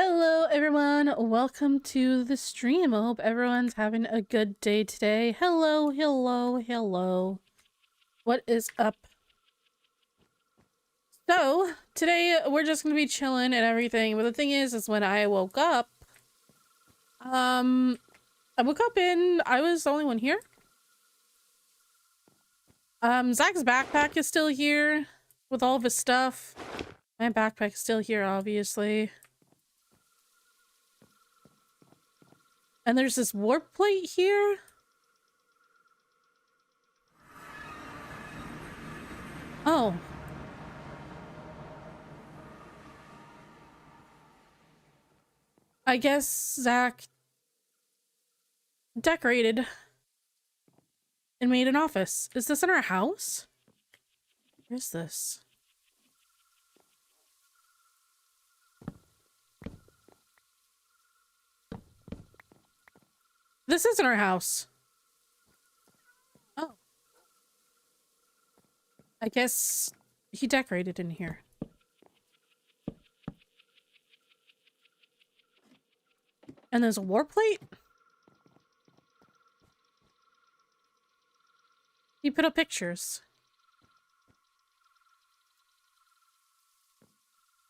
Hello everyone, welcome to the stream. I hope everyone's having a good day today. Hello. What is up? So, today we're just gonna be chilling and everything, but the thing is when I woke up, I woke up and I was the only one here. Zack's backpack is still here with all of his stuff. My backpack's still here, obviously. And there's this warp plate here. Oh. I guess Zack decorated and made an office. Is this in our house? Where is this? This isn't our house. Oh. I guess he decorated in here. And there's a war plate? He put up pictures.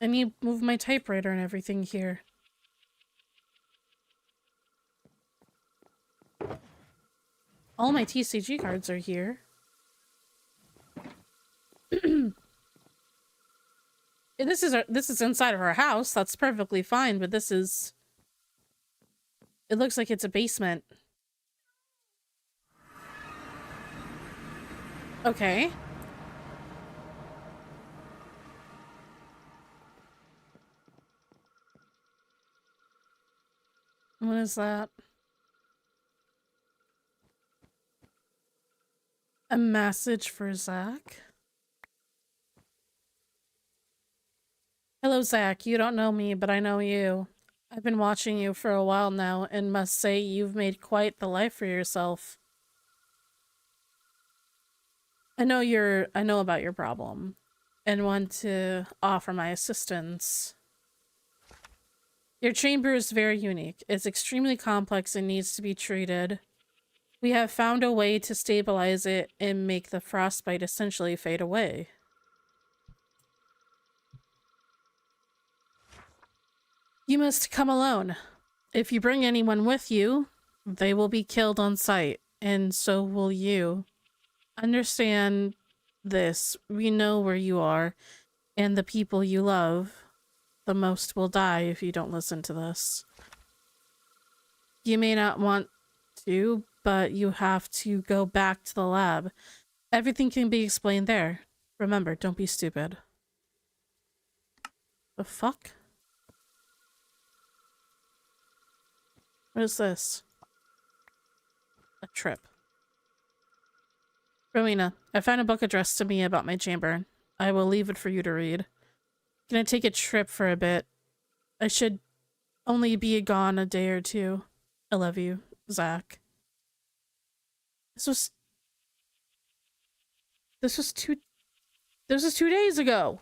And he moved my typewriter and everything here. All my TCG cards are here. This is inside of our house. That's perfectly fine, but this is... It looks like it's a basement. Okay. What is that? A message for Zack? Hello, Zack. You don't know me, but I know you. I've been watching you for a while now, and must say you've made quite the life for yourself. I know about your problem, and want to offer my assistance. Your chamber is very unique. It's extremely complex and needs to be treated. We have found a way to stabilize it and make the frostbite essentially fade away. You must come alone. If you bring anyone with you, they will be killed on sight, and so will you. Understand this. We know where you are, and the people you love the most will die if you don't listen to this. You may not want to, but you have to go back to the lab. Everything can be explained there. Remember, don't be stupid. The fuck? What is this? A trip. Rowena, I found a book addressed to me about my chamber. I will leave it for you to read. Gonna take a trip for a bit. I should only be gone a day or two. I love you, Zack. This was 2 days ago.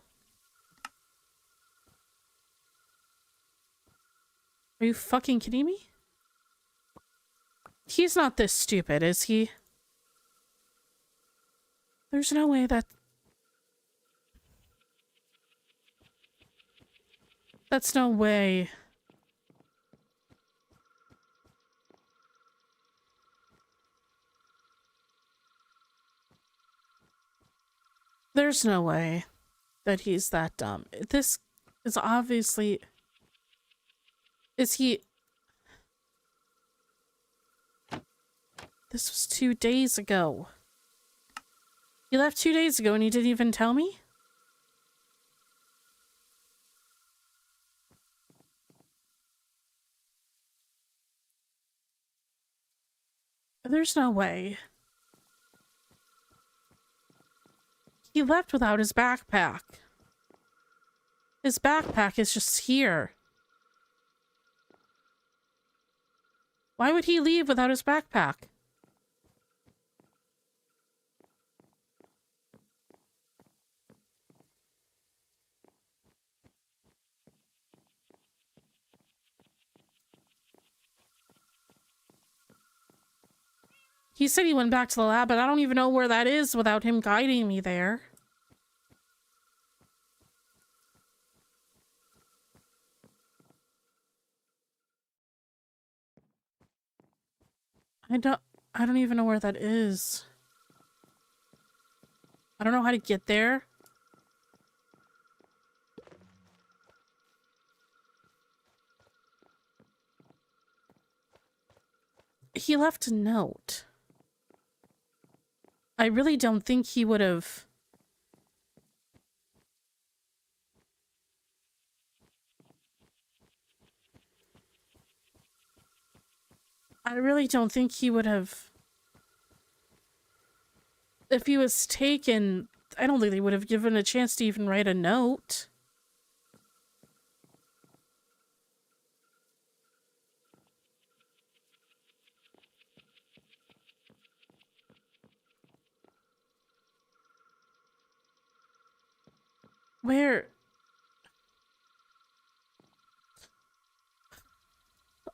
Are you fucking kidding me? He's not this stupid, is he? There's no way that... That's no way. There's no way that he's that dumb. This is obviously... Is he... This was 2 days ago. He left 2 days ago and he didn't even tell me? There's no way. He left without his backpack. His backpack is just here. Why would he leave without his backpack? He said he went back to the lab, but I don't even know where that is without him guiding me there. I don't even know where that is. I don't know how to get there. He left a note. I really don't think he would have... I really don't think he would have... If he was taken, I don't think they would have given a chance to even write a note. Where?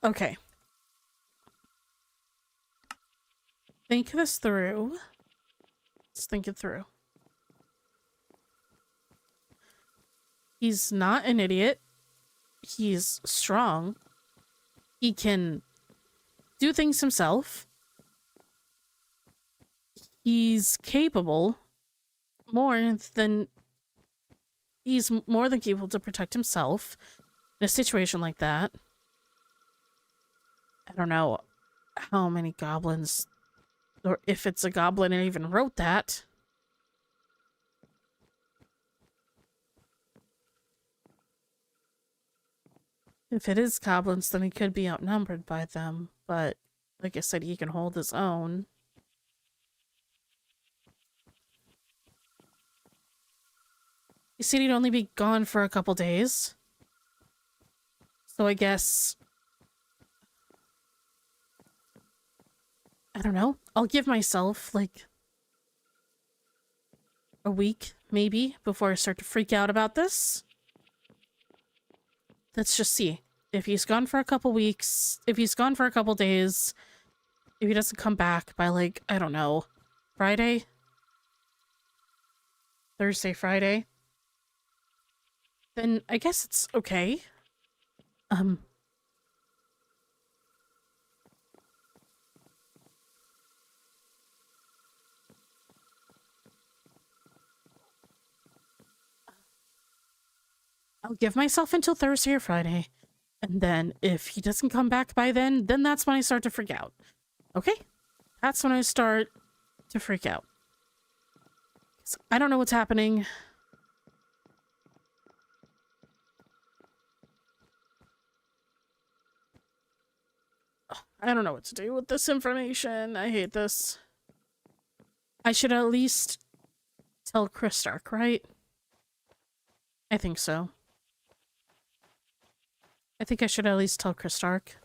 Okay. Think this through. Let's think it through. He's not an idiot. He's strong. He can do things himself. He's capable. He's more than capable to protect himself in a situation like that. I don't know how many goblins, or if it's a goblin and even wrote that. If it is goblins, then he could be outnumbered by them, but like I said, he can hold his own. You said he'd only be gone for a couple days. So I guess... I don't know. I'll give myself, like, a week, maybe, before I start to freak out about this. Let's just see. If he's gone for a couple weeks, if he's gone for a couple days, if he doesn't come back by, like, I don't know, Friday? Thursday, Friday? Then I guess it's okay. I'll give myself until Thursday or Friday. And then if he doesn't come back by then that's when I start to freak out. Okay? That's when I start to freak out. I don't know what's happening. I don't know what to do with this information. I hate this. I should at least tell Christark, right? I think so. I think I should at least tell Christark.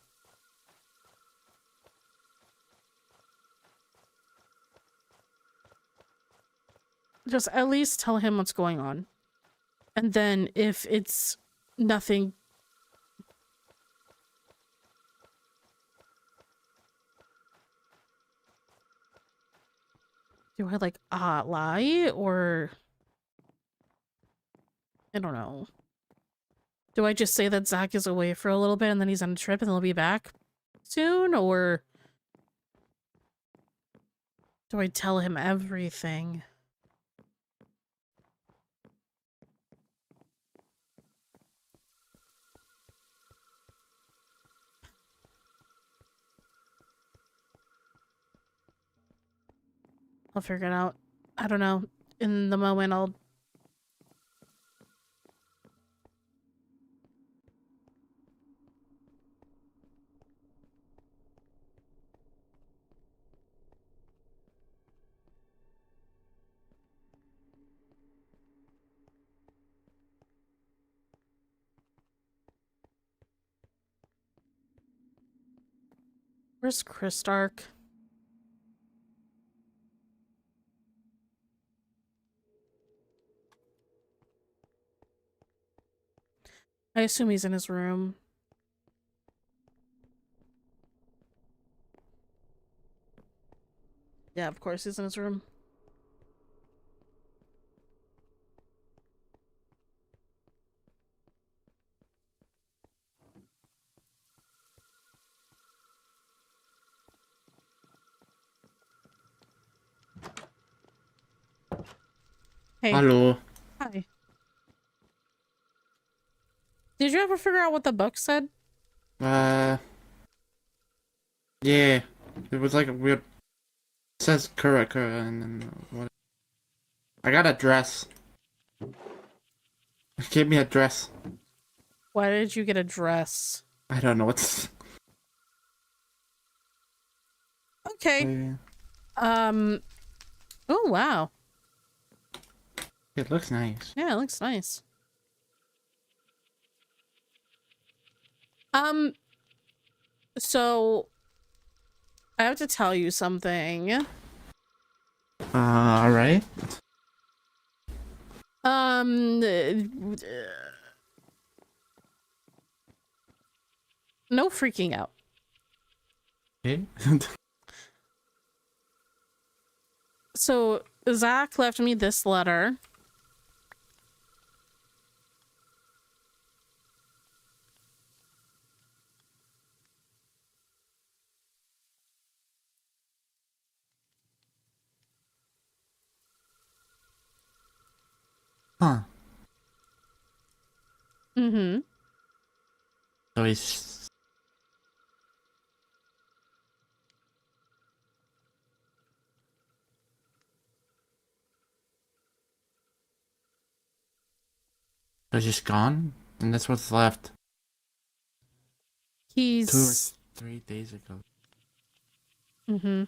Just at least tell him what's going on. And then if it's nothing... Do I, like, lie? Or... I don't know. Do I just say that Zack is away for a little bit and then he's on a trip and he'll be back soon? Or... do I tell him everything? I'll figure it out. I don't know. In the moment, I'll... Where's Christark? I assume he's in his room. Yeah, of course he's in his room. Hey. Hello. Hi. Did you ever figure out what the book said? Yeah. It was like a weird. It says Kura, and then what? I got a dress. It gave me a dress. Why did you get a dress? I don't know what's. Okay. Oh, wow. It looks nice. Yeah, it looks nice. So I have to tell you something. Alright. No freaking out. Okay. So Zack left me this letter. Huh. Mm-hmm. So he's. He's just gone? And that's what's left. He's 2 or 3 days ago. Mm-hmm.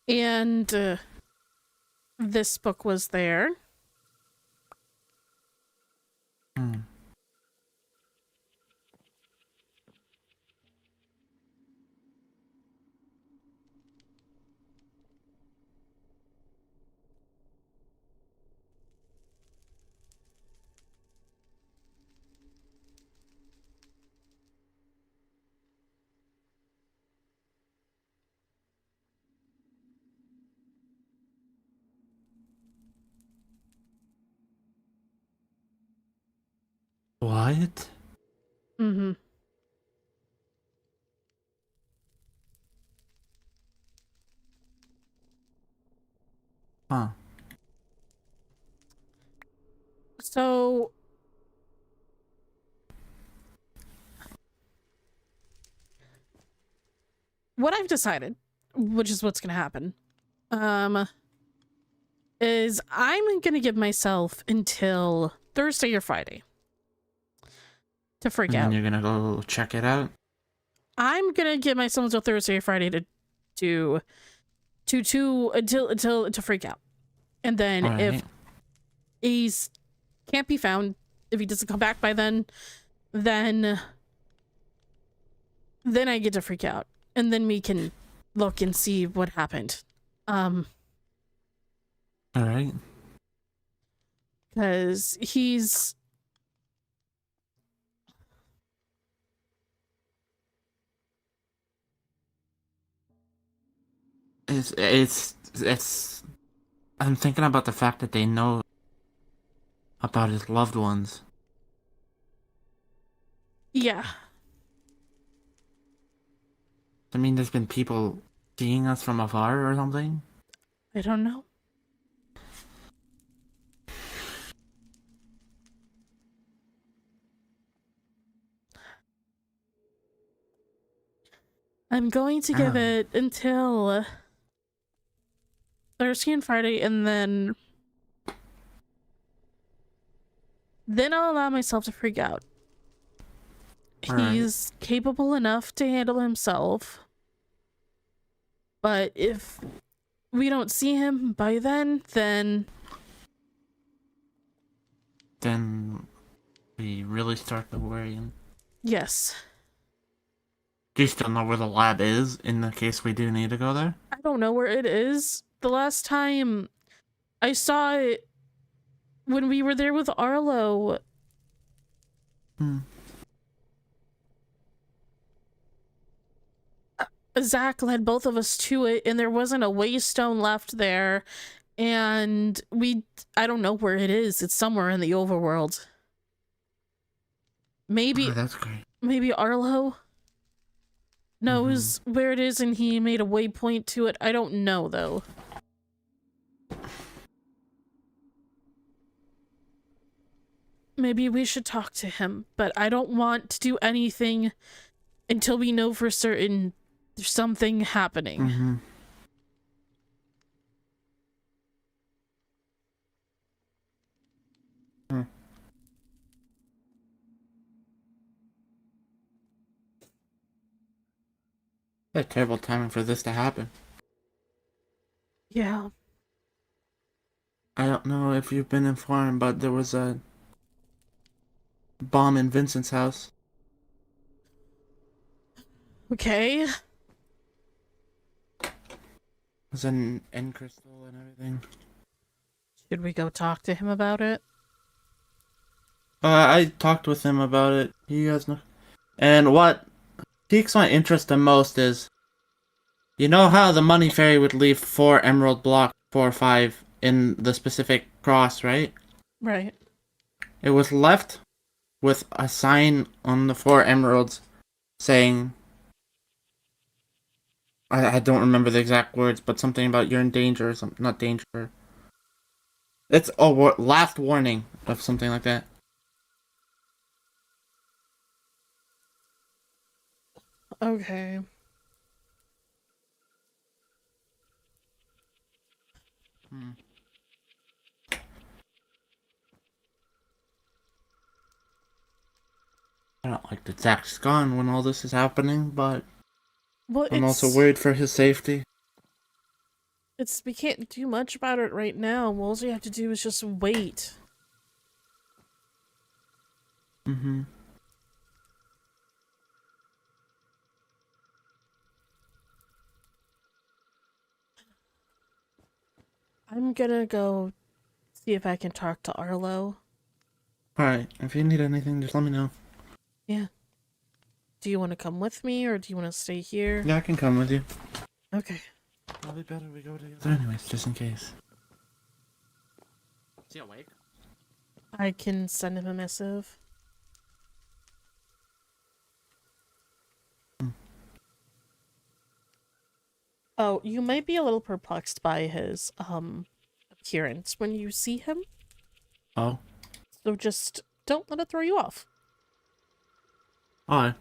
And this book was there. Hmm. What? Mm-hmm. Huh. So what I've decided, which is what's gonna happen, is I'm gonna give myself until Thursday or Friday to freak And then out. you're gonna go check it out? I'm gonna give myself until Thursday or Friday to freak out. And then if he's can't be found, if he doesn't come back by then I get to freak out. And then we can look and see what happened. Alright. Because he's It's I'm thinking about the fact that they know about his loved ones. yeah. I mean, there's been people seeing us from afar or something? I don't know. I'm going to give it until Thursday and Friday, and then I'll allow myself to freak out. He's capable enough to handle himself. But if we don't see him by then we really start to worry. yes. Do you still know where the lab is in the case we do need to go there? I don't know where it is. The last time I saw it when we were there with Arlo. Zack led both of us to it, and there wasn't a waystone left there. And I don't know where it is. It's somewhere in the overworld. Maybe, Oh, that's great. maybe Arlo knows where it is and he made a waypoint to it. I don't know, though. Maybe we should talk to him, but I don't want to do anything until we know for certain there's something happening. What terrible timing for this to happen. Yeah. I don't know if you've been informed, but there was a bomb in Vincent's house. Okay. It was an end crystal and everything. Should we go talk to him about it? I talked with him about it. He has no... And what piques my interest the most is... You know how the money fairy would leave 4 emerald blocks, 4 or 5, in the specific cross, right? Right. It was left with a sign on the 4 emeralds saying... I don't remember the exact words, but something about you're in danger or something. Not danger. It's a last warning of something like that. Okay. I don't like that Zack's gone when all this is happening, but Well, I'm also worried for his safety. we can't do much about it right now. All we have to do is just wait. I'm gonna go see if I can talk to Arlo. Alright, if you need anything, just let me know. Yeah. Do you want to come with me, or do you want to stay here? Yeah, I can come with you. Okay. Probably better we go together anyways, just in case. Is he awake? I can send him a missive. Oh, you might be a little perplexed by his, appearance when you see him. Oh. So just don't let it throw you off. Alright.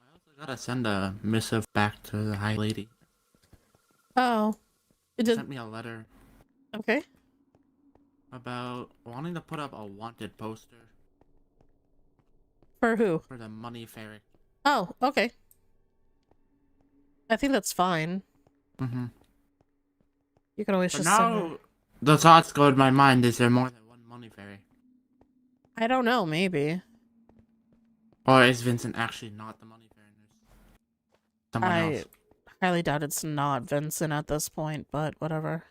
I also gotta send a missive back to the High Lady. Oh. It She did. sent me a letter Okay. about wanting to put up a wanted poster For who? for the money fairy. Oh, okay. I think that's fine. You can always But just send her. now, the thoughts go in my mind, is there more than one money fairy? I don't know, maybe. Or is Vincent actually not the money fairy? Someone else. I highly doubt it's not Vincent at this point, but whatever.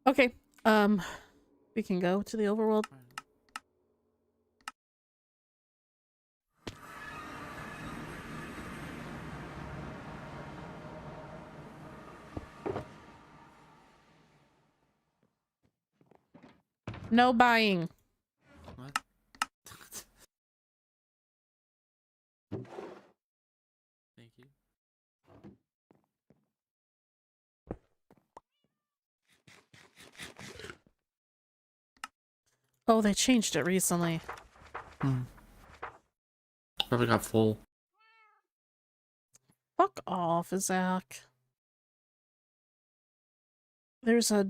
Okay, we can go to the overworld. No buying. What? Thank you. Oh, they changed it recently. Probably got full. Fuck off, Zack. There's a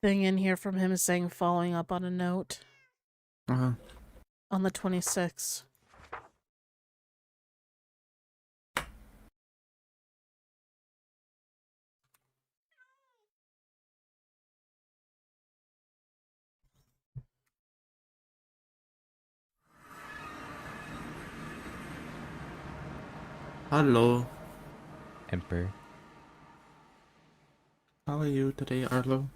thing in here from him saying following up on a note. Uh-huh. On the 26th. Hello. Emperor. How are you today, Arlo?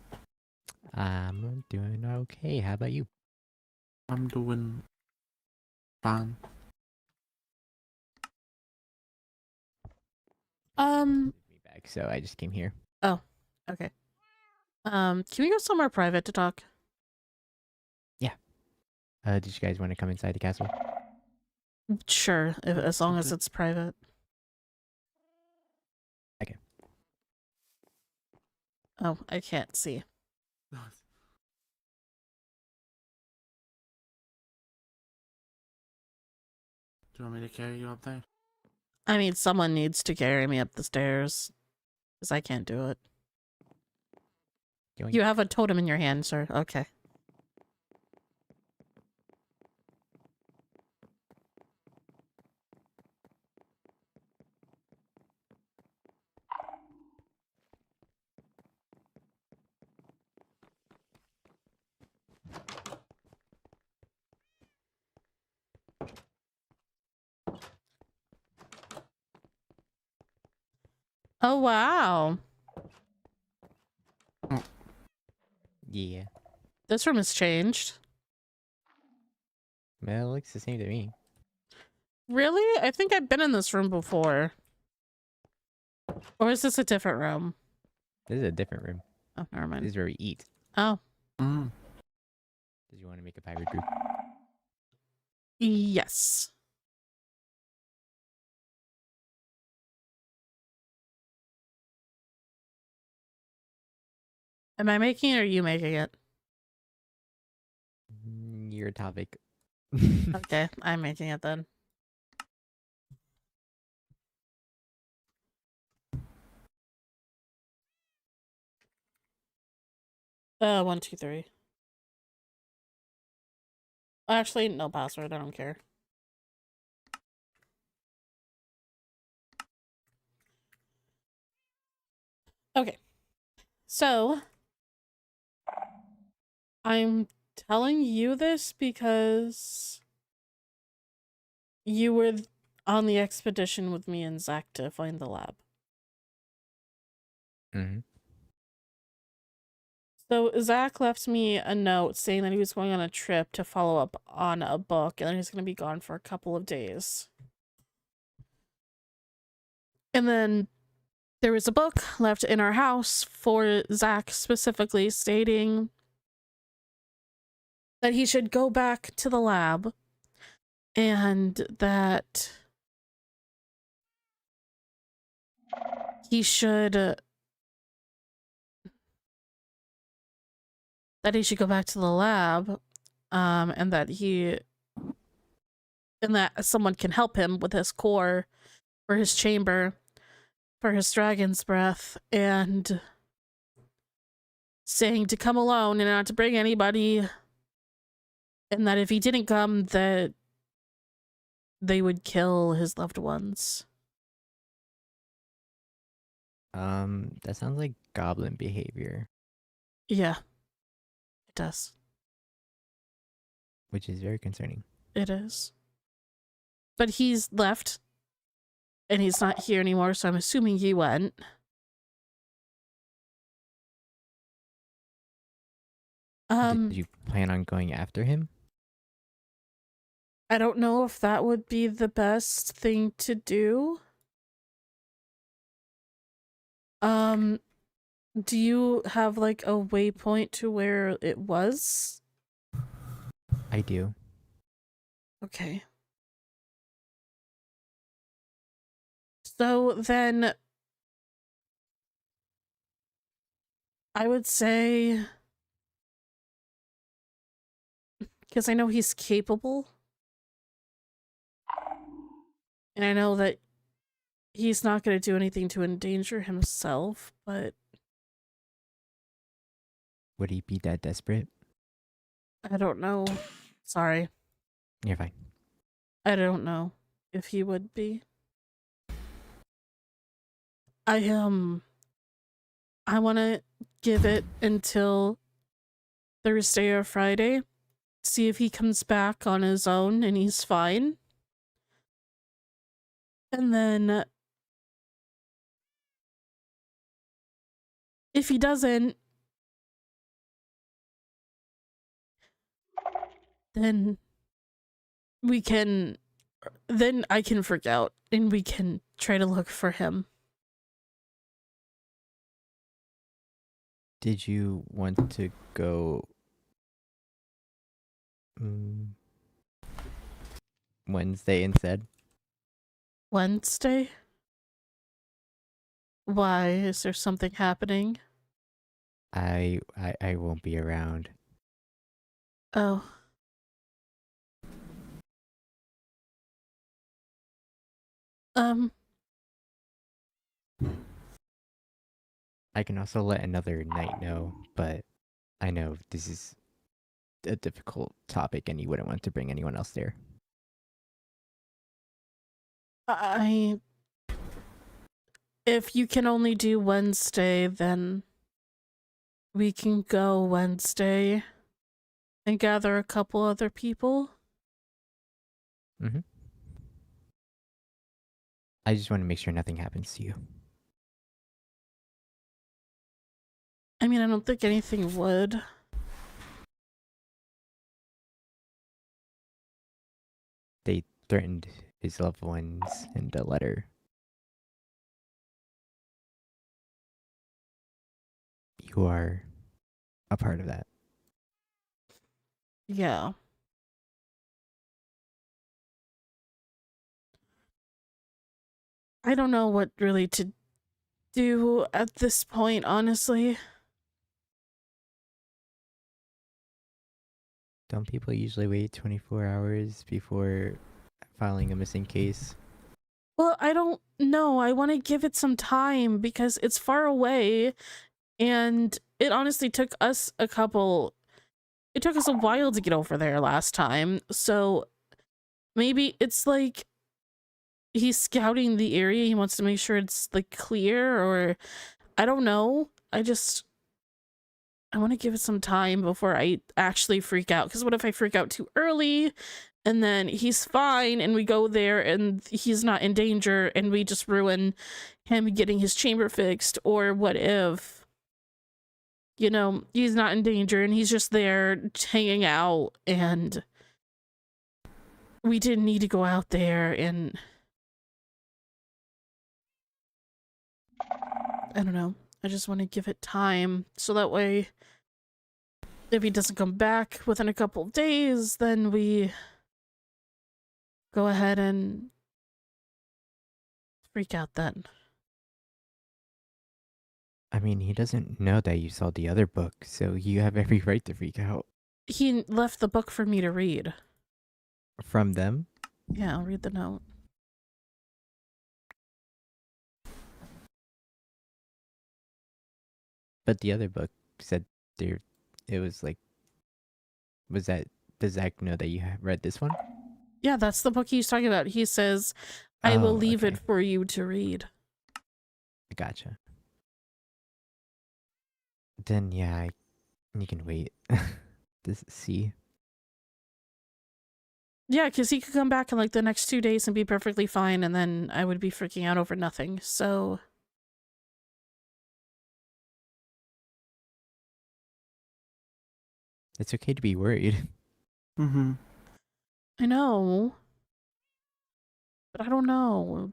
I'm doing okay. How about you? I'm doing fine. Um, Me back, so I just came here. oh, okay. Can we go somewhere private to talk? Did you guys want to come inside the castle? Sure, as long as it's private. Okay. Oh, I can't see. Do you want me to carry you up there? I mean, someone needs to carry me up the stairs, because I can't do it. Yoink. You have a totem in your hand, sir. Okay. Oh, wow. Yeah. This room has changed. Well, it looks the same to me. Really? I think I've been in this room before. Or is this a different room? This is a different room. Oh, never This mind. is where we eat. Oh. Mm. Did you want to make a pirate group? Yes. Am I making it or are you making it? Your topic. Okay, I'm making it then. One, two, three. Actually, no password. I don't care. Okay. So, I'm telling you this because you were on the expedition with me and Zack to find the lab. Mm-hmm. So Zack left me a note saying that he was going on a trip to follow up on a book and then he's going to be gone for a couple of days. And then there was a book left in our house for Zack specifically stating that he should go back to the lab and that he should go back to the lab and that someone can help him with his core for his chamber for his dragon's breath, and saying to come alone and not to bring anybody, and that if he didn't come that they would kill his loved ones. That sounds like goblin behavior, Yeah, it does. which is very concerning. It is. But he's left and he's not here anymore, so I'm assuming he went. Did you plan on going after him? I don't know if that would be the best thing to do. Do you have like a waypoint to where it was? I do. Okay. So then I would say, because I know he's capable, and I know that he's not going to do anything to endanger himself, but Would he be that desperate? I don't know. Sorry. You're fine. I don't know if he would be. I want to give it until Thursday or Friday. See if he comes back on his own and he's fine. And then if he doesn't, then I can freak out and we can try to look for him. Did you want to go Wednesday instead? Wednesday? Why? Is there something happening? I won't be around. Oh. I can also let another knight know, but I know this is a difficult topic and you wouldn't want to bring anyone else there. If you can only do Wednesday, then we can go Wednesday and gather a couple other people. Mm-hmm. I just want to make sure nothing happens to you. I mean, I don't think anything would. They threatened his loved ones in the letter. You are a part of that. Yeah. I don't know what really to do at this point, honestly. Don't people usually wait 24 hours before filing a missing case? Well, I don't know. I want to give it some time because it's far away and it honestly took us a while to get over there last time. So maybe it's like he's scouting the area. He wants to make sure it's like clear, or I don't know. I want to give it some time before I actually freak out. Because what if I freak out too early and then he's fine and we go there and he's not in danger and we just ruin him getting his chamber fixed? Or what if, you know, he's not in danger and he's just there hanging out and we didn't need to go out there, and I don't know. I just want to give it time so that way if he doesn't come back within a couple of days, then we go ahead and freak out then. I mean, he doesn't know that you saw the other book, so you have every right to freak out. He left the book for me to read. From them? Yeah, I'll read the note. But the other book said there, it was like, does Zack know that you have read this one? Yeah, that's the book he's talking about. He says, I will leave it for you to read. Gotcha. Then yeah, you can wait. See. Yeah, because he could come back in like the next 2 days and be perfectly fine, and then I would be freaking out over nothing. So It's okay to be worried. Mm-hmm. I know, but I don't know.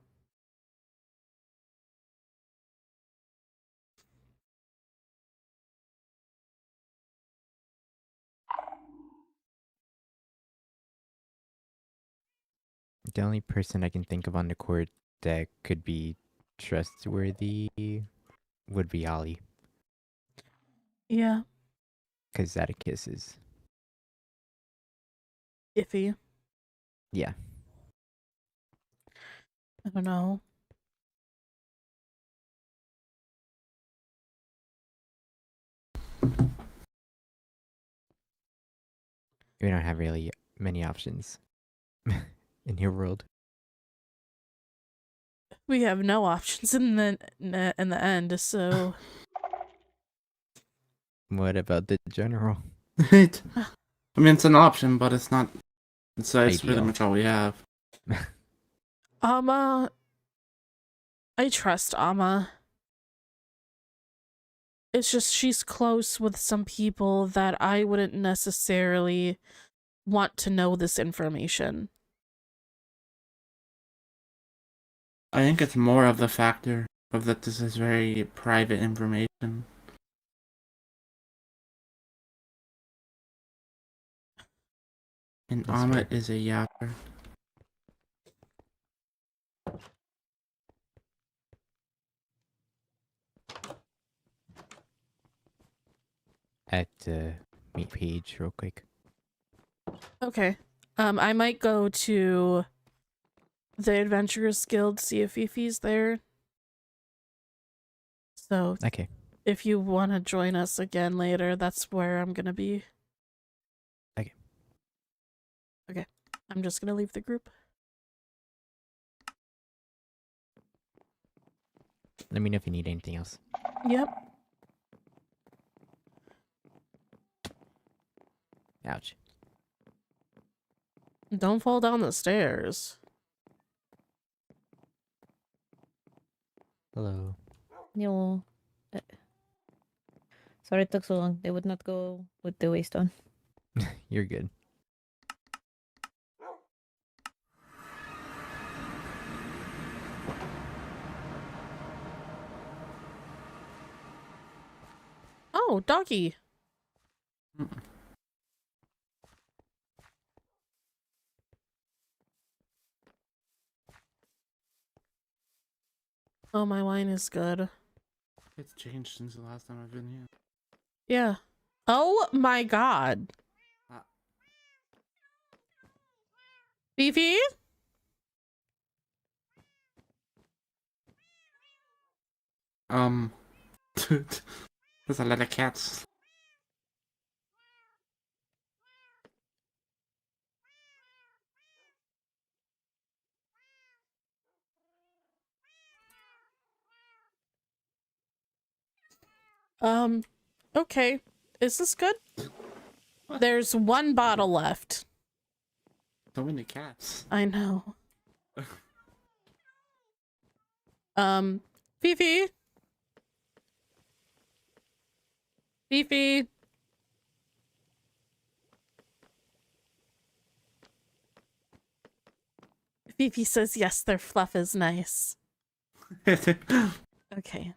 The only person I can think of on the court that could be trustworthy would be Ollie. Yeah. Because Atticus is... Iffy. Yeah. I don't know. We don't have really many options in your world. We have no options in the end, so... What about the general? I mean, it's an option, but it's not. It's pretty Ideal. much all we have. I trust Amma. It's just she's close with some people that I wouldn't necessarily want to know this information. I think it's more of the factor of that this is very private information. And That's Amma fair. is a yapper. At meet Paige real quick. Okay. I might go to the Adventurers Guild, see if Fifi's there. So Okay. if you want to join us again later, that's where I'm gonna be. Okay. Okay. I'm just gonna leave the group. Let me know if you need anything else. Yep. Ouch. Don't fall down the stairs. Hello. No. Sorry it took so long. They would not go with the waist on. You're good. Oh, doggy. Oh, my wine is good. It's changed since the last time I've been here. Yeah. Oh my god. Ah. Fifi? There's a lot of cats. Okay. Is this good? There's one bottle left. So many cats. I know. Fifi? Fifi? Fifi says yes, their fluff is nice. Okay.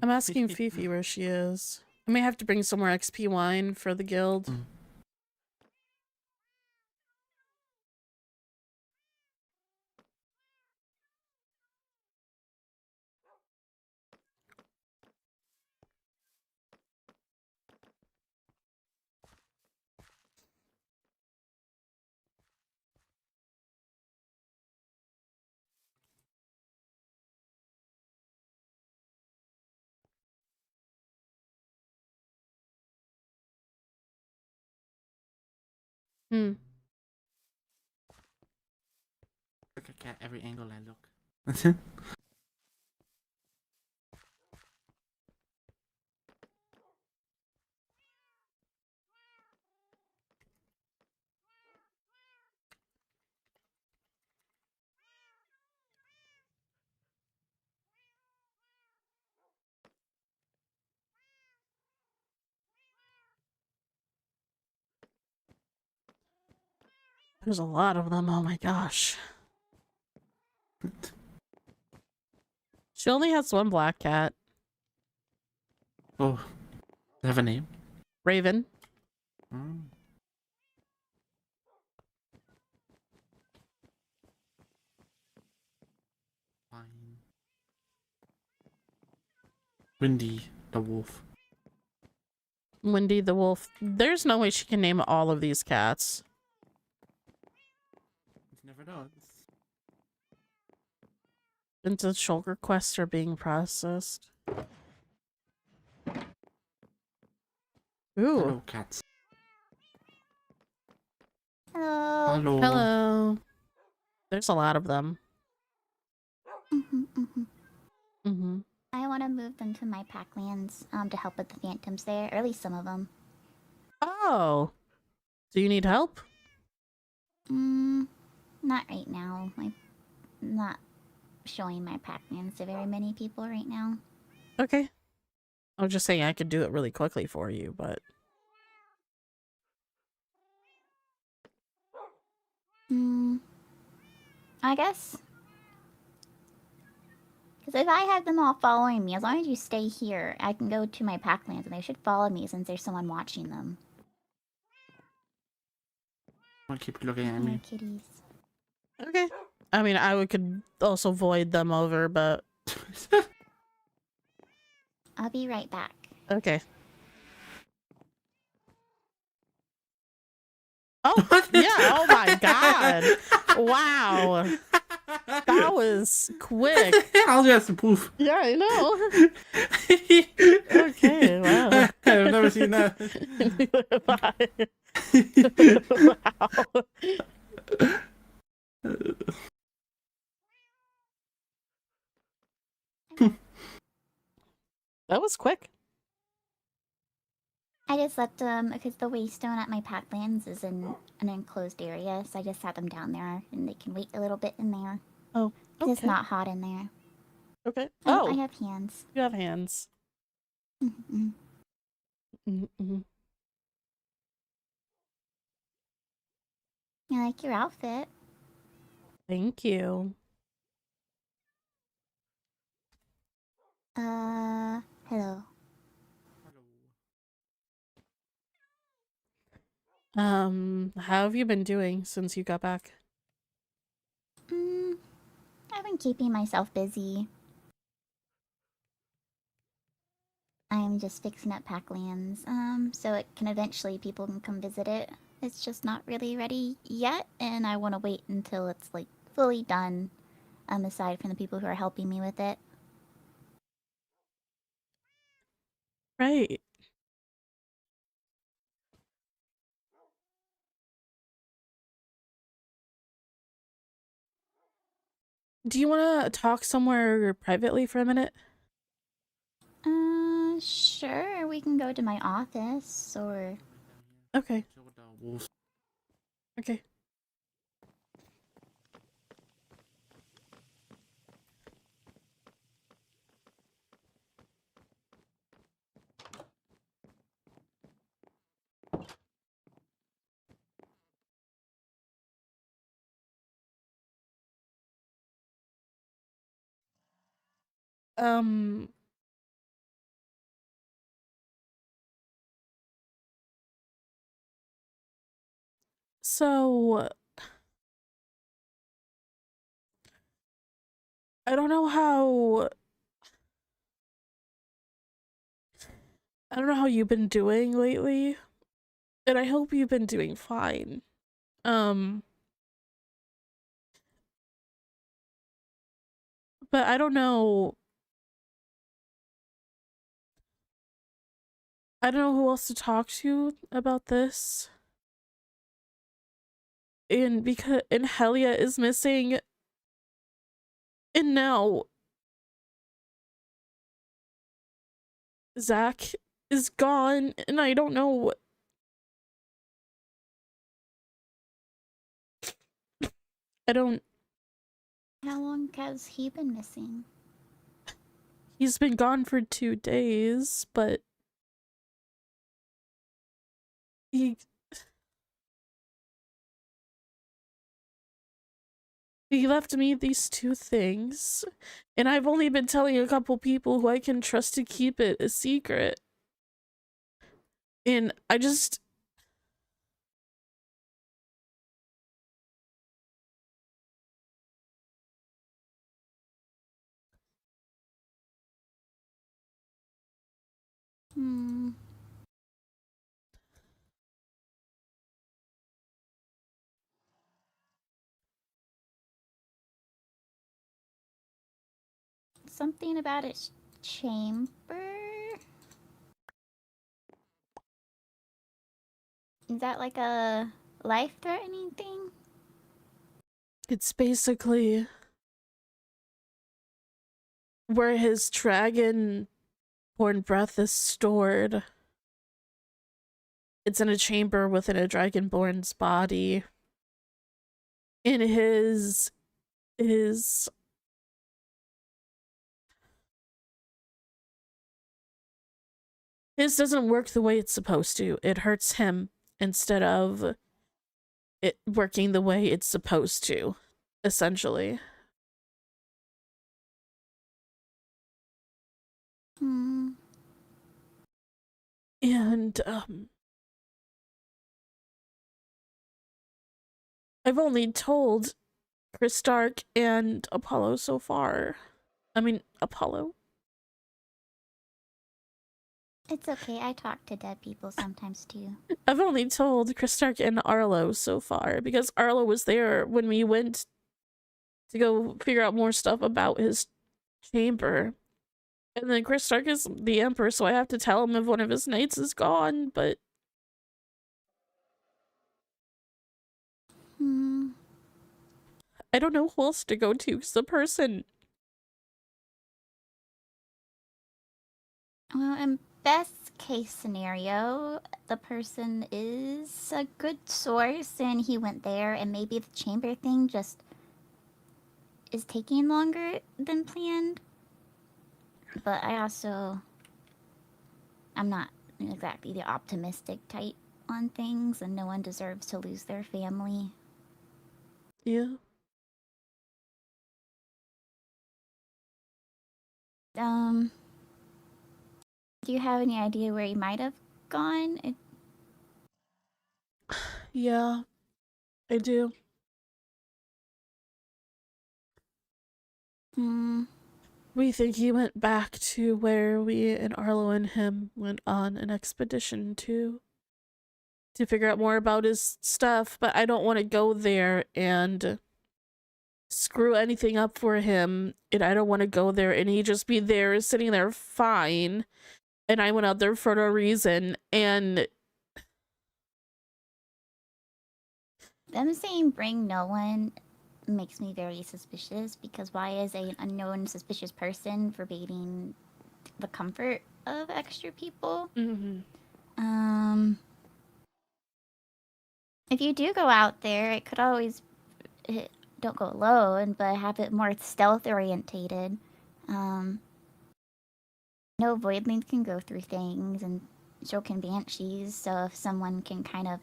I'm asking Fifi where she is. I may have to bring some more XP wine for the guild. Hmm. Look at cat every angle I look. There's a lot of them. Oh my gosh. She only has one black cat. Oh, they have a name? Raven. Mm. Fine. Windy the wolf. Wendy the wolf. There's no way she can name all of these cats. You never know. Into shulker quests are being processed. Ooh. Hello, cats. Hello. Hello. Hello. There's a lot of them. Mm-hmm, mm-hmm. Mm-hmm. I want to move them to my packlands to help with the phantoms there, or at least some of them. Oh. Do you need help? Not right now. I'm not showing my packlands to very many people right now. Okay. I was just saying I could do it really quickly for you, but... I guess. Because if I have them all following me, as long as you stay here, I can go to my packlands and they should follow me since there's someone watching them. I'll keep looking at My me. kitties. Okay. I mean, could also void them over, but... I'll be right back. Okay. Oh, yeah, oh my god! Wow! That was quick! I was just poof. Yeah, I know! Okay, wow. I've never seen that. Wow. That was quick. I just left them because the waystone at my packlands is in an enclosed area, so I just sat them down there and they can wait a little bit in there. Oh, okay. It's not hot in there. Okay. Oh, Oh, I have hands. you have hands. Mm-mm. Mm-mm. I like your outfit. Thank you. Hello. How have you been doing since you got back? I've been keeping myself busy. I'm just fixing up Packlands, so it can eventually people can come visit it. It's just not really ready yet, and I want to wait until it's like fully done. Aside from the people who are helping me with it. Right. Do you want to talk somewhere privately for a minute? Sure. We can go to my office, or... Okay. Okay. So I don't know how you've been doing lately, and I hope you've been doing fine. But I don't know who else to talk to about this. And Helia is missing, and now Zack is gone, and I don't know. How long has he been missing? He's been gone for 2 days, but he left me these 2 things, and I've only been telling a couple people who I can trust to keep it a secret. And I just... Something about its chamber? Is that like a life-threatening thing? It's basically... where his dragon-born breath is stored. It's in a chamber within a dragonborn's body. In his his doesn't work the way it's supposed to. It hurts him instead of it working the way it's supposed to, essentially. Hmm. And I've only told Chris Stark and Apollo so far. I mean, Apollo. It's okay. I talk to dead people sometimes too. I've only told Chris Stark and Arlo so far because Arlo was there when we went to go figure out more stuff about his chamber. And then Chris Stark is the Emperor, so I have to tell him if one of his knights is gone, but Hmm. I don't know who else to go to because the person. Well, in best case scenario, the person is a good source and he went there, and maybe the chamber thing just is taking longer than planned. But I'm not exactly the optimistic type on things, and no one deserves to lose their family. Yeah. Do you have any idea where he might have gone? Yeah, I do. We think he went back to where we and Arlo and him went on an expedition to figure out more about his stuff, but I don't want to go there and screw anything up for him, and I don't want to go there and he just be there sitting there fine, and I went out there for no reason. And them saying bring no one makes me very suspicious, because why is an unknown suspicious person forbidding the comfort of extra people? If you do go out there, it could always don't go alone, but have it more stealth orientated. No, voidlings can go through things, and so can banshees, so if someone can kind of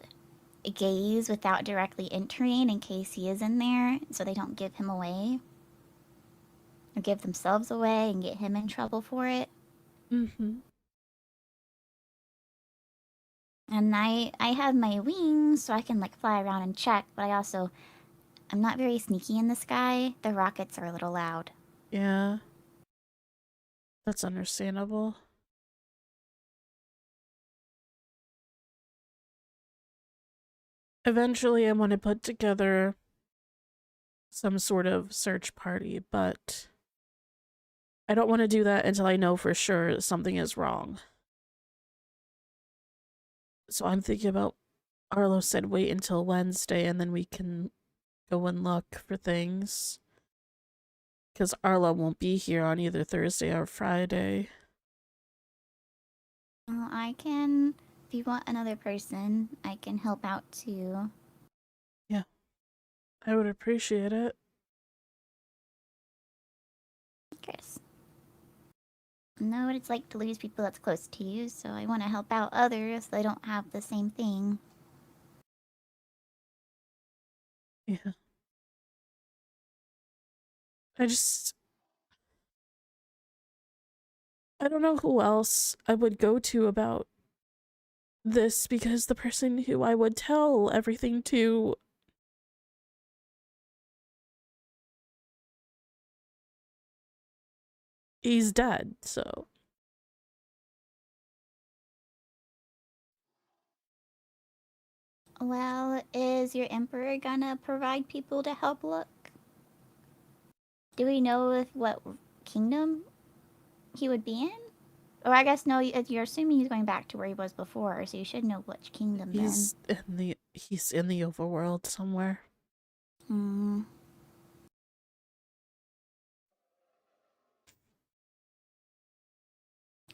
gaze without directly entering in case he is in there, so they don't give him away or give themselves away and get him in trouble for it. And I have my wings, so I can like fly around and check, but I'm not very sneaky in the sky. The rockets are a little loud. Yeah, that's understandable. Eventually I want to put together some sort of search party, but I don't want to do that until I know for sure something is wrong. So I'm thinking about, Arlo said wait until Wednesday and then we can go and look for things. Because Arlo won't be here on either Thursday or Friday. Well, I can, if you want another person, I can help out too. Yeah, I would appreciate it. Chris. I know what it's like to lose people that's close to you, so I want to help out others so they don't have the same thing. Yeah. I don't know who else I would go to about this, because the person who I would tell everything to he's dead, so. Well, is your emperor gonna provide people to help look? Do we know what kingdom he would be in? Or I guess no, you're assuming he's going back to where he was before, so you should know which kingdom He's in the overworld somewhere. then.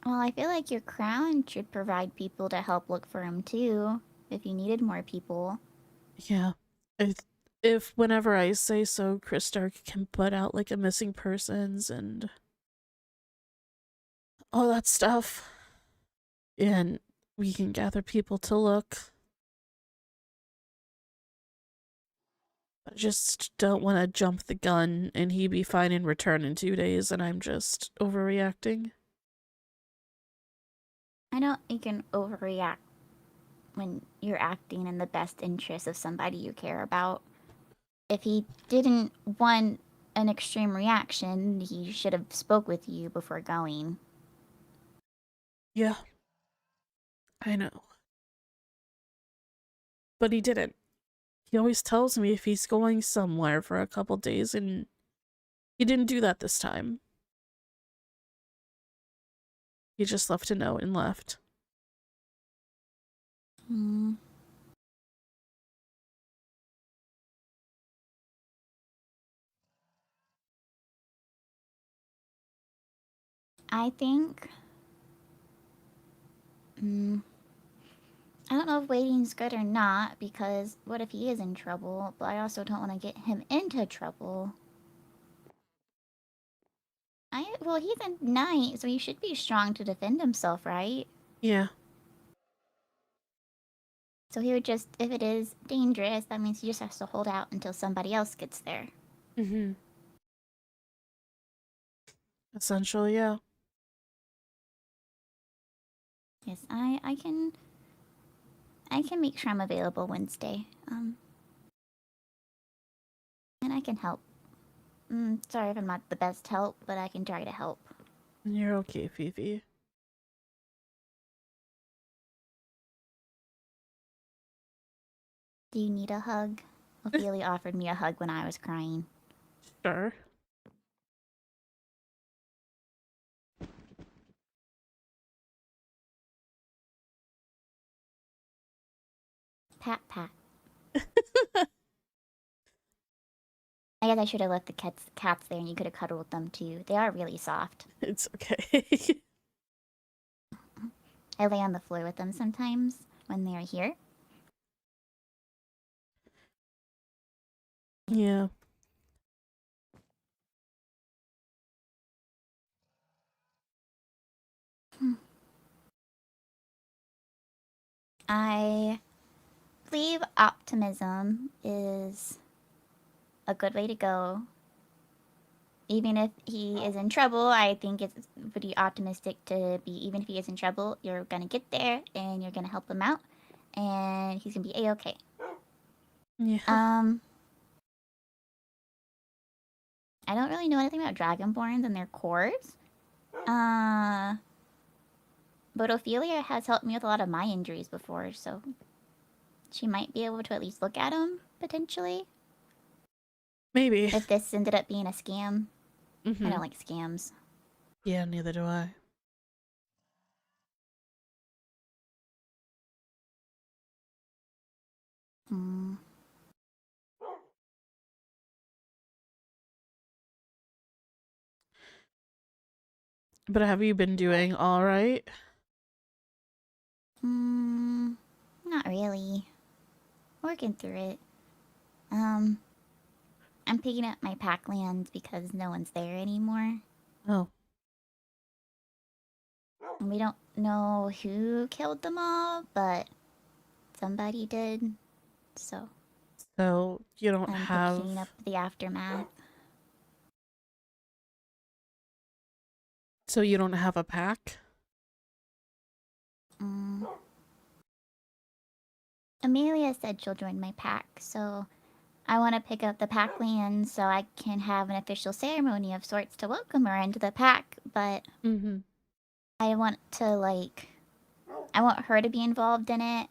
Well, I feel like your crown should provide people to help look for him too, if you needed more people. Yeah. If whenever I say so, Chris Stark can put out like a missing persons and all that stuff. And we can gather people to look. I just don't want to jump the gun and he be fine and return in 2 days and I'm just overreacting. I know you can overreact when you're acting in the best interest of somebody you care about. If he didn't want an extreme reaction, he should have spoke with you before going. Yeah. I know. But he didn't. He always tells me if he's going somewhere for a couple days and he didn't do that this time. He just left a note and left. Hmm. I think. I don't know if waiting's good or not, because what if he is in trouble? But I also don't want to get him into trouble. Well, he's a knight, so he should be strong to defend himself, right? Yeah. So he would just, if it is dangerous, that means he just has to hold out until somebody else gets there. Mm-hmm. Essentially, yeah. Yes, I can make sure I'm available Wednesday. And I can help. Sorry if I'm not the best help, but I can try to help. You're okay, Fifi. Do you need a hug? Ophelia offered me a hug when I was crying. Sure. Pat, pat. I guess I should have left the cats there and you could have cuddled with them too. They are really soft. It's okay. I lay on the floor with them sometimes when they're here. Yeah. I believe optimism is a good way to go. Even if he is in trouble, I think it's pretty optimistic to be, even if he is in trouble, you're gonna get there and you're gonna help him out and he's gonna be A-okay. Yeah. I don't really know anything about Dragonborns and their cores. But Ophelia has helped me with a lot of my injuries before, so she might be able to at least look at them, potentially. Maybe. If this ended up being a scam. Mm-hmm. I don't like scams. Yeah, neither do I. But have you been doing all right? Not really. Working through it. I'm picking up my pack lands because no one's there anymore. Oh. We don't know who killed them all, but somebody did. So You don't I'm have... picking up the aftermath. So you don't have a pack? Amelia said she'll join my pack, so I want to pick up the pack lands so I can have an official ceremony of sorts to welcome her into the pack, but I want to, I want her to be involved in it,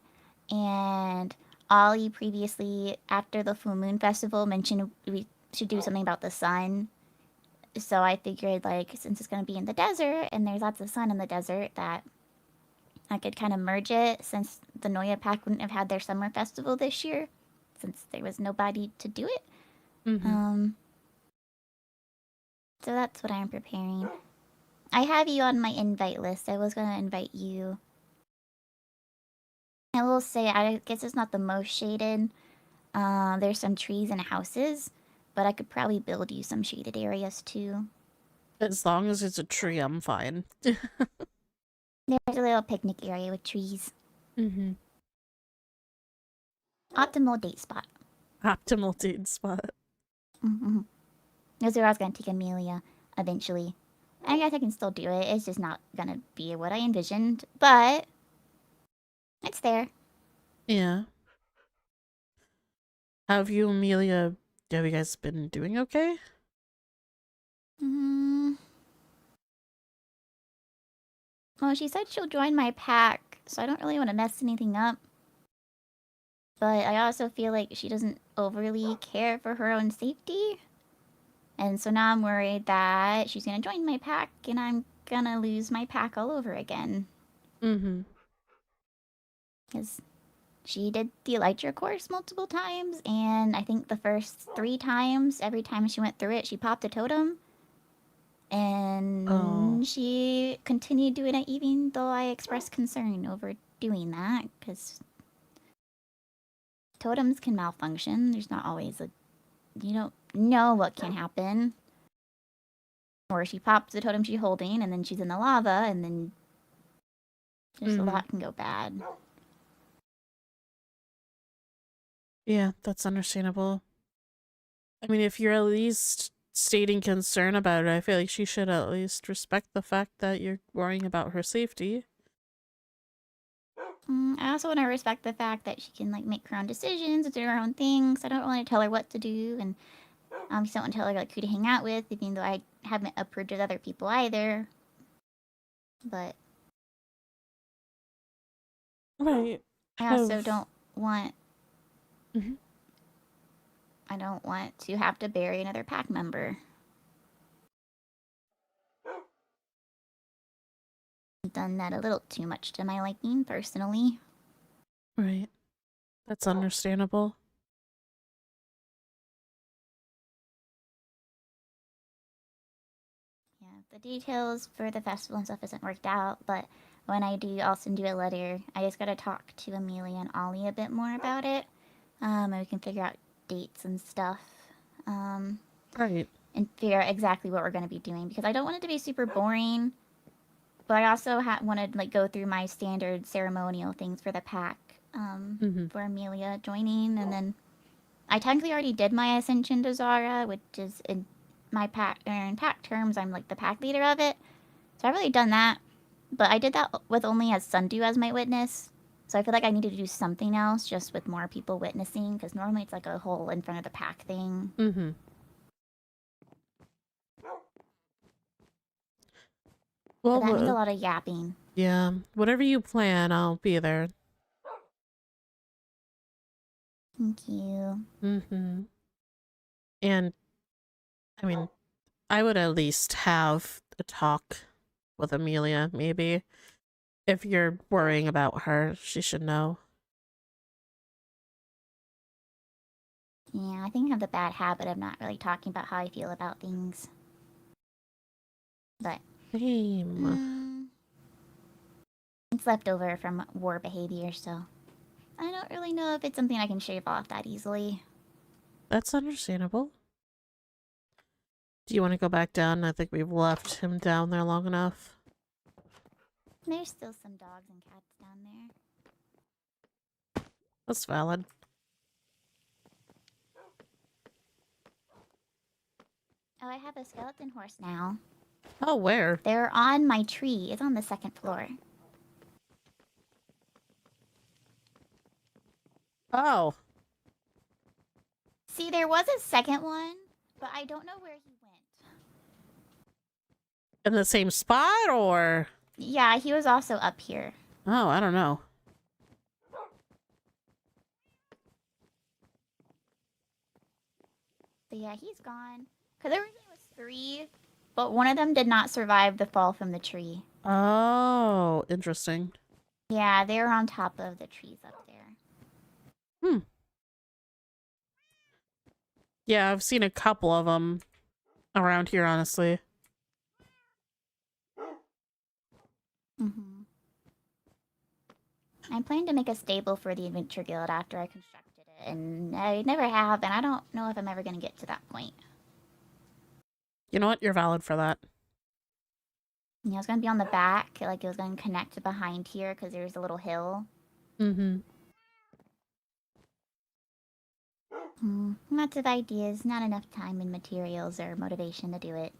and Ollie previously, after the Full Moon Festival, mentioned we should do something about the sun. So I figured, since it's going to be in the desert, and there's lots of sun in the desert, that I could kind of merge it, since the Noya Pack wouldn't have had their summer festival this year, since there was nobody to do it. So that's what I'm preparing. I have you on my invite list. I was gonna invite you. I will say, I guess it's not the most shaded. There's some trees and houses, but I could probably build you some shaded areas too. As long as it's a tree, I'm fine. There's a little picnic area with trees. Mm-hmm. Optimal date spot. Optimal date spot. Mm-hmm. That's where I was gonna take Amelia eventually. I guess I can still do it. It's just not gonna be what I envisioned, but it's there. Yeah. Have you, Amelia, have you guys been doing okay? Well, she said she'll join my pack, so I don't really want to mess anything up. But I also feel like she doesn't overly care for her own safety. And so now I'm worried that she's gonna join my pack and I'm gonna lose my pack all over again. Mm-hmm. Because she did the Elytra course multiple times, and I think the first 3 times, every time she went through it, she popped a totem. And she continued doing it even though I expressed concern over doing that, because totems can malfunction. There's not always a... You don't know what can happen. Or she pops the totem she's holding, and then she's in the lava, and then just a lot can go bad. Yeah, that's understandable. I mean, if you're at least stating concern about it, I feel like she should at least respect the fact that you're worrying about her safety. I also want to respect the fact that she can, like, make her own decisions and do her own things. I don't want to tell her what to do, and I just don't want to tell her, like, who to hang out with, even though I haven't approved with other people either. But Right. I also don't want... Mhm. I don't want to have to bury another pack member. I've done that a little too much to my liking, personally. Right. That's understandable. Yeah, the details for the festival and stuff isn't worked out, but when I do also do a letter, I just gotta talk to Amelia and Ollie a bit more about it. And we can figure out dates and stuff. Right. And figure out exactly what we're gonna be doing, because I don't want it to be super boring, but I also want to, like, go through my standard ceremonial things for the pack. For Amelia joining, and then I technically already did my ascension to Zara, which is in my pack, or in pack terms, I'm like the pack leader of it. So I've already done that, but I did that with only as Sundew as my witness. So I feel like I needed to do something else just with more people witnessing, because normally it's like a whole in front of the pack thing. Well, but that means a lot of yapping. Yeah, whatever you plan, I'll be there. Thank you. And, I mean, I would at least have a talk with Amelia, maybe. If you're worrying about her, she should know. Yeah, I think I have the bad habit of not really talking about how I feel about things. But Same. It's left over from war behavior, so I don't really know if it's something I can shave off that easily. That's understandable. Do you want to go back down? I think we've left him down there long enough. There's still some dogs and cats down there. That's valid. Oh, I have a skeleton horse now. Oh, where? They're on my tree. It's on the 2nd floor. Oh. See, there was a second one, but I don't know where he went. In the same spot, or? Yeah, he was also up here. Oh, I don't know. But yeah, he's gone. Because originally it was 3, but one of them did not survive the fall from the tree. Oh, interesting. Yeah, they were on top of the trees up there. Yeah, I've seen a couple of them around here, honestly. Mm-hmm. I plan to make a stable for the Adventure Guild after I constructed it, and I never have, and I don't know if I'm ever going to get to that point. You know what? You're valid for that. You know, it's going to be on the back, like it was going to connect behind here because there's a little hill. Mm-hmm. Lots of ideas, not enough time and materials or motivation to do it.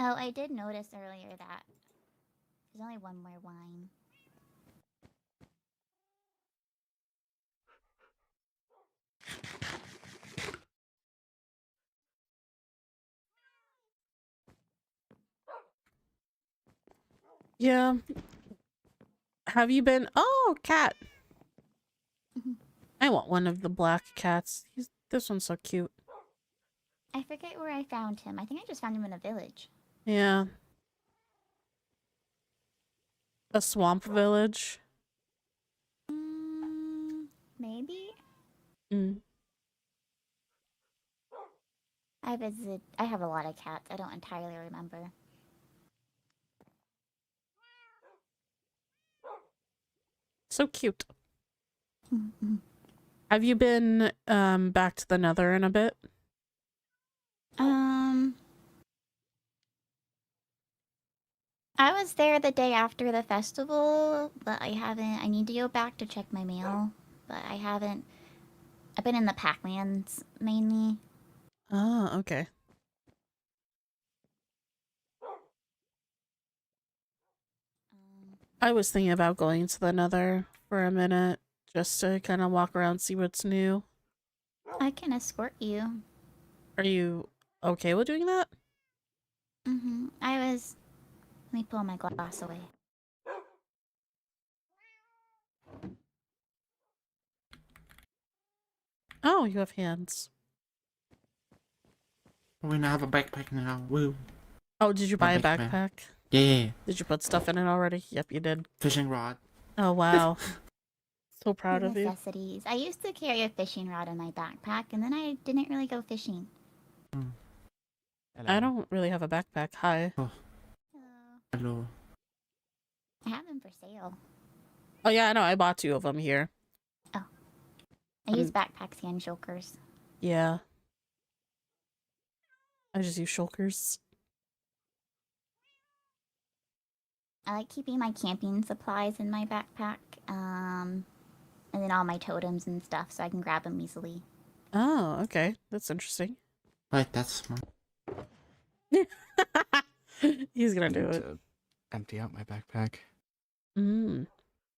Oh, I did notice earlier that there's only one more wine. Yeah. Have you been? Oh, cat. I want one of the black cats. This one's so cute. I forget where I found him. I think I just found him in a village. Yeah. A swamp village. Maybe? Mm. I have a lot of cats. I don't entirely remember. So cute. Have you been back to the Nether in a bit? I was there the day after the festival, but I haven't. I need to go back to check my mail, but I haven't. I've been in the Packlands mainly. Oh, okay. I was thinking about going to the Nether for a minute just to kind of walk around, see what's new. I can escort you. Are you okay with doing that? I was. Let me pull my glass away. Oh, you have hands. We now have a backpack now. Woo. Oh, did you buy a backpack. backpack? Yeah. Did you put stuff in it already? Yep, you did. Fishing rod. Oh, wow. So proud of you. Necessities. I used to carry a fishing rod in my backpack, and then I didn't really go fishing. I don't really have a backpack. Hi. Oh. Hello. Hello. I have them for sale. Oh, yeah, I know. I bought 2 of them here. I use backpacks and shulkers. Yeah. I just use shulkers. I like keeping my camping supplies in my backpack, and then all my totems and stuff, so I can grab them easily. Oh, okay. That's interesting. Wait, that's smart. He's gonna do it. To empty out my backpack. Mm.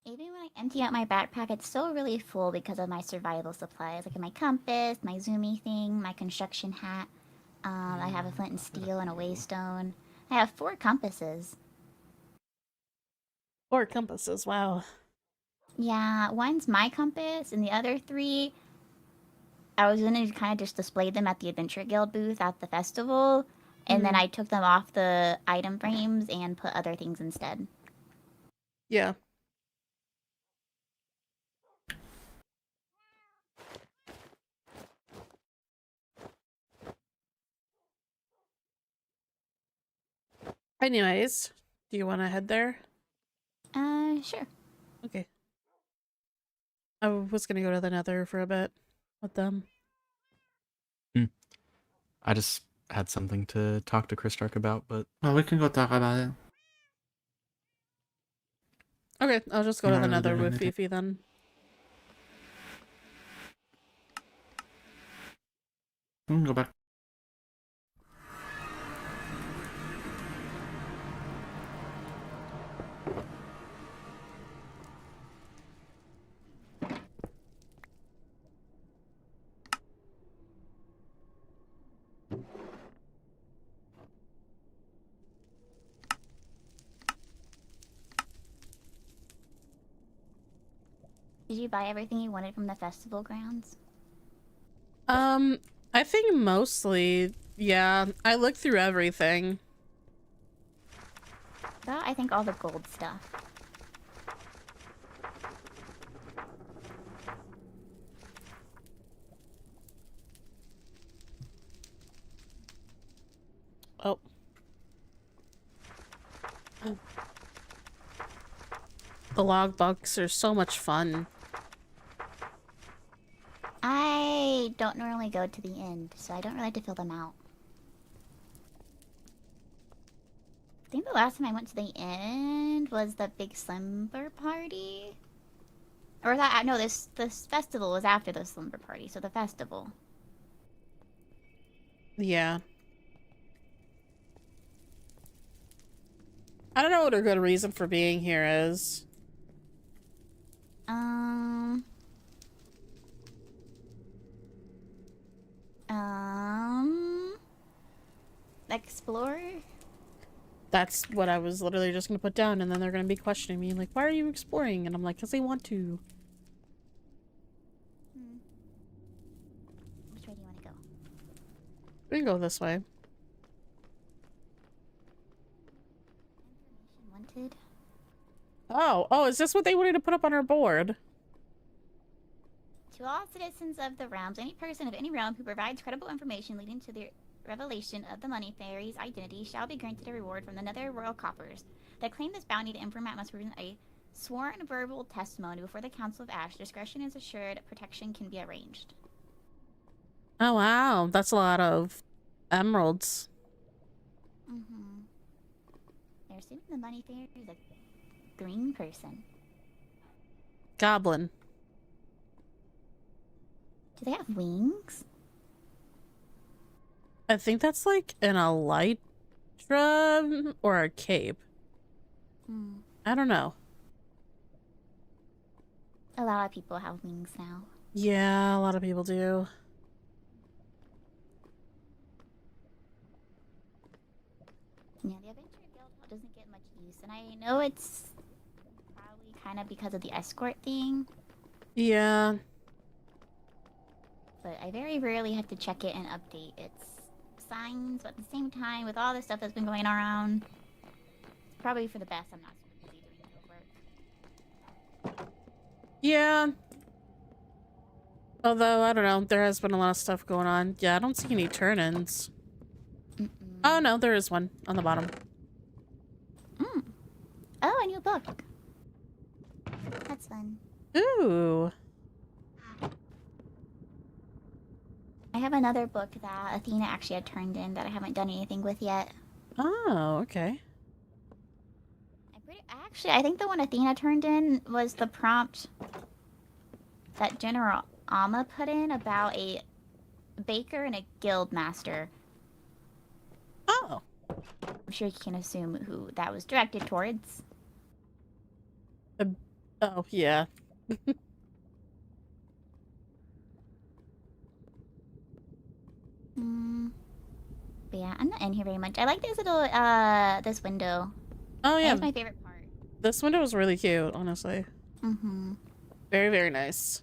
Even when I empty out my backpack, it's still really full because of my survival supplies, like my compass, my zoomy thing, my construction hat. I have a flint and steel and a waystone. I have 4 compasses. 4 compasses. Wow. Yeah, one's my compass, and the other 3, I was gonna kind of just display them at the Adventure Guild booth at the festival, and then I took them off the item frames and put other things instead. Yeah. Anyways, do you want to head there? Sure. Okay. I was gonna go to the Nether for a bit with them. I just had something to talk to Chris Stark about, but Well, we can go talk about it. Okay, I'll just go I'm to the not really Nether doing with anything. Fifi then. We can go back. Did you buy everything you wanted from the festival grounds? I think mostly, yeah. I looked through everything. I think all the gold stuff. The logbooks are so much fun. I don't normally go to the end, so I don't really have to fill them out. I think the last time I went to the end was the big slumber party. Or that no, this festival was after the slumber party, so the festival. Yeah. I don't know what a good reason for being here is. Explore? That's what I was literally just gonna put down, and then they're gonna be questioning me, like, why are you exploring? And I'm like, because they want to. Which way do you want to go? We can go this way. Information wanted. Oh, is this what they wanted to put up on our board? To all citizens of the realms, any person of any realm who provides credible information leading to the revelation of the money fairy's identity shall be granted a reward from the nether royal coffers. That claim this bounty to informant must present a sworn verbal testimony before the Council of Ash. Discretion is assured. Protection can be arranged. Oh wow, that's a lot of emeralds. They're assuming the money fairy is a green person. Goblin. Do they have wings? I think that's like an elytra or a cape. I don't know. A lot of people have wings now. Yeah, a lot of people do. Yeah, the Adventure Guild doesn't get much use, and I know it's probably kind of because of the escort thing, Yeah. but I very rarely have to check it and update its signs, but at the same time, with all the stuff that's been going around, it's probably for the best I'm not super busy doing field work. Yeah. Although, I don't know, there has been a lot of stuff going on. Yeah, I don't see any turn-ins. Oh no, there is one on the bottom. Oh, a new book. That's fun. Ooh. I have another book that Athena actually had turned in that I haven't done anything with yet. Oh, okay. I think the one Athena turned in was the prompt that General Amma put in about a baker and a guild master. Oh. I'm sure you can assume who that was directed towards. Oh, yeah. But yeah, I'm not in here very much. I like this little, this window. Oh, yeah. That's my favorite part. This window was really cute, honestly. Very, very nice.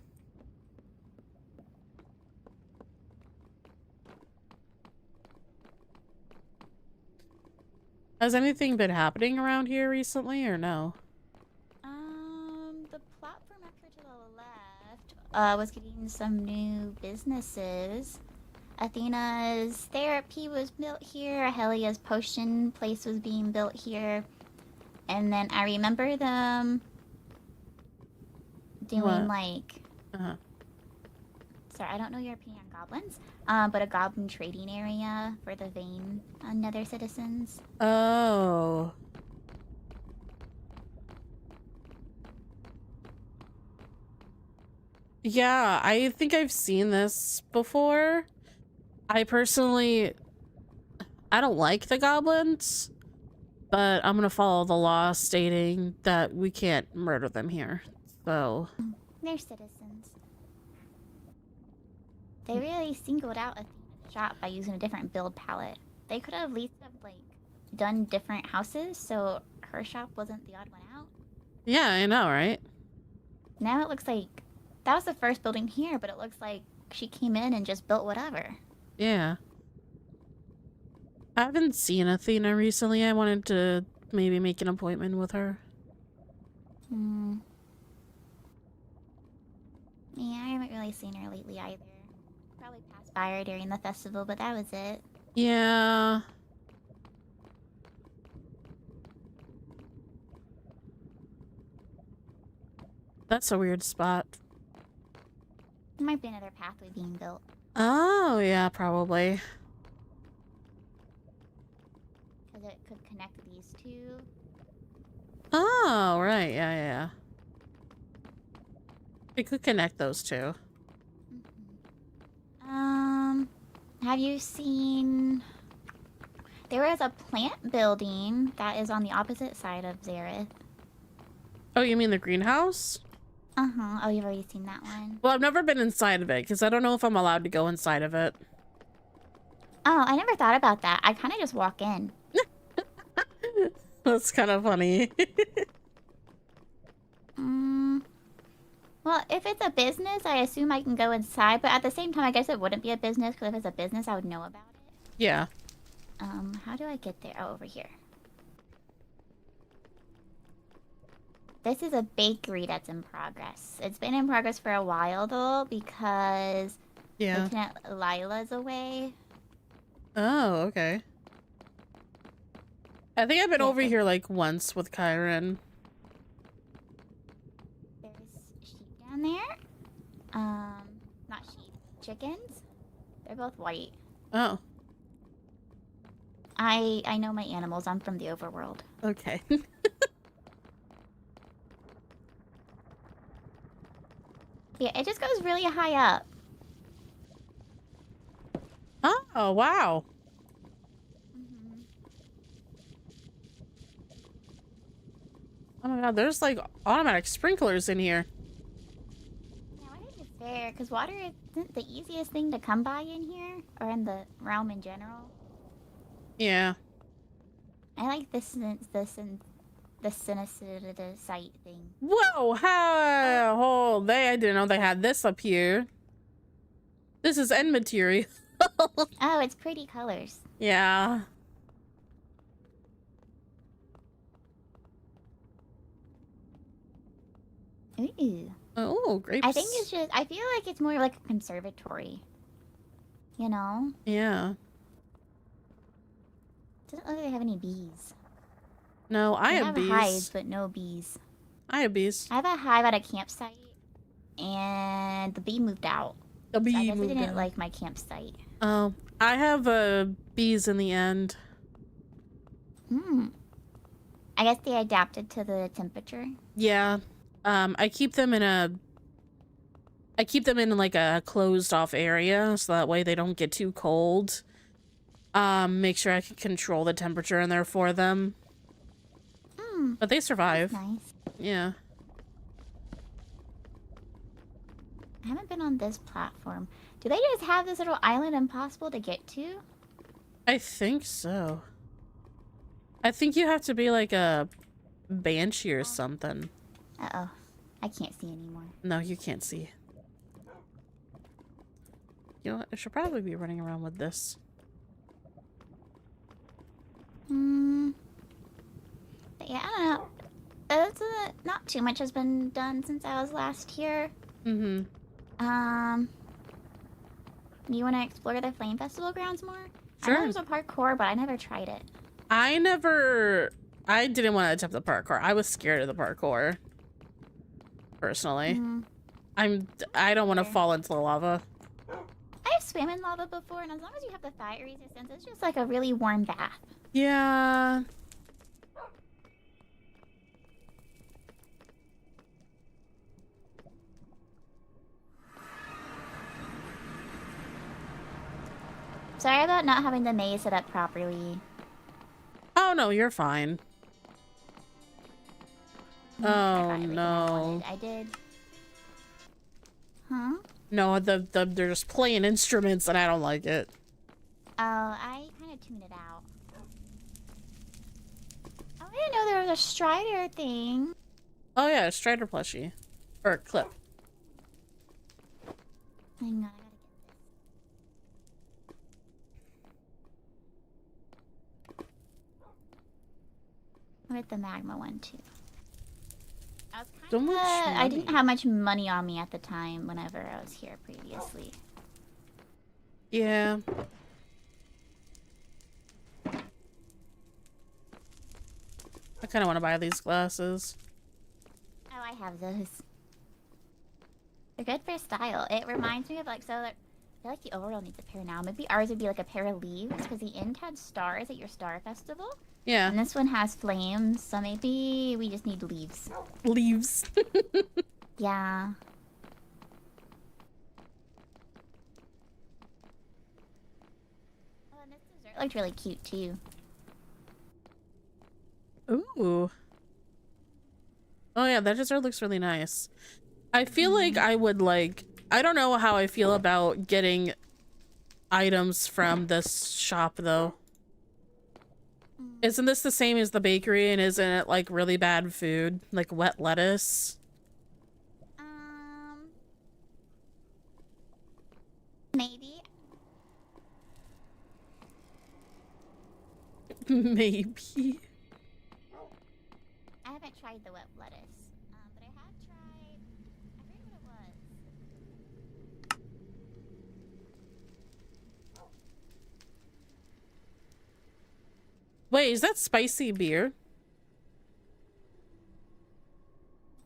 Has anything been happening around here recently, or no? The platform up here to the left, was getting some new businesses. Athena's therapy was built here. Helia's potion place was being built here. And then I remember them doing What? like... Sorry, I don't know your opinion on goblins. But a goblin trading area for the Vane Nether citizens. Oh. Yeah, I think I've seen this before. I personally... I don't like the goblins, but I'm gonna follow the law stating that we can't murder them here. So... They're citizens. They really singled out Athena's shop by using a different build palette. They could have at least like done different houses, so her shop wasn't the odd one out. Yeah, I know, right? Now it looks like that was the first building here, but it looks like she came in and just built whatever. Yeah. I haven't seen Athena recently. I wanted to maybe make an appointment with her. Yeah, I haven't really seen her lately either. Probably passed by her during the festival, but that was it. Yeah. That's a weird spot. There might be another pathway being built. Oh, yeah, probably. Because it could connect these two. Oh, right. Yeah, yeah. It could connect those two. Have you seen... There is a plant building that is on the opposite side of Zareth. Oh, you mean the greenhouse? Uh-huh. Oh, you've already seen that one. Well, I've never been inside of it because I don't know if I'm allowed to go inside of it. Oh, I never thought about that. I kind of just walk in. That's kind of funny. Well, if it's a business, I assume I can go inside. But at the same time, I guess it wouldn't be a business. Because if it's a business, I would know about it. Yeah. How do I get there? Oh, over here. This is a bakery that's in progress. It's been in progress for a while, though, because Yeah. Lieutenant Lila's away. Oh, okay. I think I've been Yeah, over but- here like once with Kyron. There's sheep down there. Not sheep. Chickens. They're both white. Oh, I know my animals. I'm from the overworld. okay. Yeah, it just goes really high up. Oh, wow. Oh my god, there's like automatic sprinklers in here. Yeah, I wonder if it's fair, because water isn't the easiest thing to come by in here, or in the realm in general. Yeah. I like this the site thing. Whoa, how? Oh, I didn't know they had this up here. This is end material. Oh, it's pretty colors. Yeah. Ooh. Oh, grapes. I think it's just, I feel like it's more like a conservatory. You know? Yeah. Doesn't look like they have any bees. No, I They have hives, bees. but no bees. I have bees. I have a hive at a campsite, and the bee moved out. The So I bee guess it moved didn't out. like my campsite. Oh, I have bees in the end. Hmm. I guess they adapted to the temperature. Yeah. I keep them in like a closed off area so that way they don't get too cold. Make sure I can control the temperature in there for them. Hmm. But they survive. Nice. Yeah. I haven't been on this platform. Do they just have this little island impossible to get to? I think so. I think you have to be like a banshee or something. Uh-oh. I can't see anymore. No, you can't see. You know what? I should probably be running around with this. Hmm. But yeah, I don't know. It's, not too much has been done since I was last here. Mm-hmm. Do you want to explore the Flame Festival grounds more? I Sure. know there's a parkour, but I never tried it. I didn't want to attempt the parkour. I was scared of the parkour. Personally. Mhm. I don't want to Fair. fall into the lava. I've swam in lava before, and as long as you have the fire resistance, it's just like a really warm bath. Yeah. Sorry about not having the maze set up properly. Oh no, you're fine. I got Oh everything I no. wanted. I did. Huh? No, they're just playing instruments and I don't like it. Oh, I kind of tuned it out. Oh, I didn't know there was a Strider thing. Oh yeah, Strider plushie. Or clip. Hang on, I gotta get this. I'll get the magma one too. I was So kinda, much I didn't money. have much money on me at the time whenever I was here previously. Yeah. I kind of want to buy these glasses. Oh, I have those. They're good for style. It reminds me of like, so I feel like the overall needs a pair now. Maybe ours would be like a pair of leaves because the end had stars at your star festival. Yeah. And this one has flames, so maybe we just need leaves. Leaves. Yeah. Oh, and this dessert looked really cute too. Ooh. Oh yeah, that dessert looks really nice. I feel like I would like, I don't know how I feel about getting items from this shop though. Isn't this the same as the bakery, and isn't it like really bad food? Like wet lettuce? Maybe. Maybe. I haven't tried the wet lettuce, but I have tried. I forget what it was. Wait, is that spicy beer?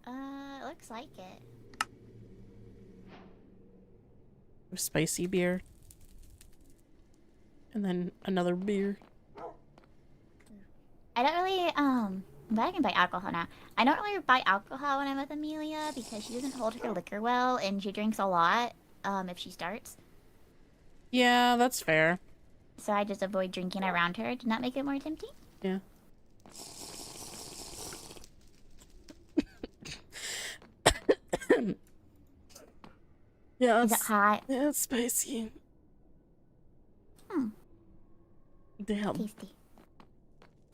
It looks like it. Spicy beer. And then another beer. I don't really, but I can buy alcohol now. I don't really buy alcohol when I'm with Amelia because she doesn't hold her liquor well and she drinks a lot, if she starts. Yeah, that's fair. So I just avoid drinking around her to not make it more tempting. Yeah. Yeah, Is it hot? yeah, it's spicy. Hmm. Damn. Tasty.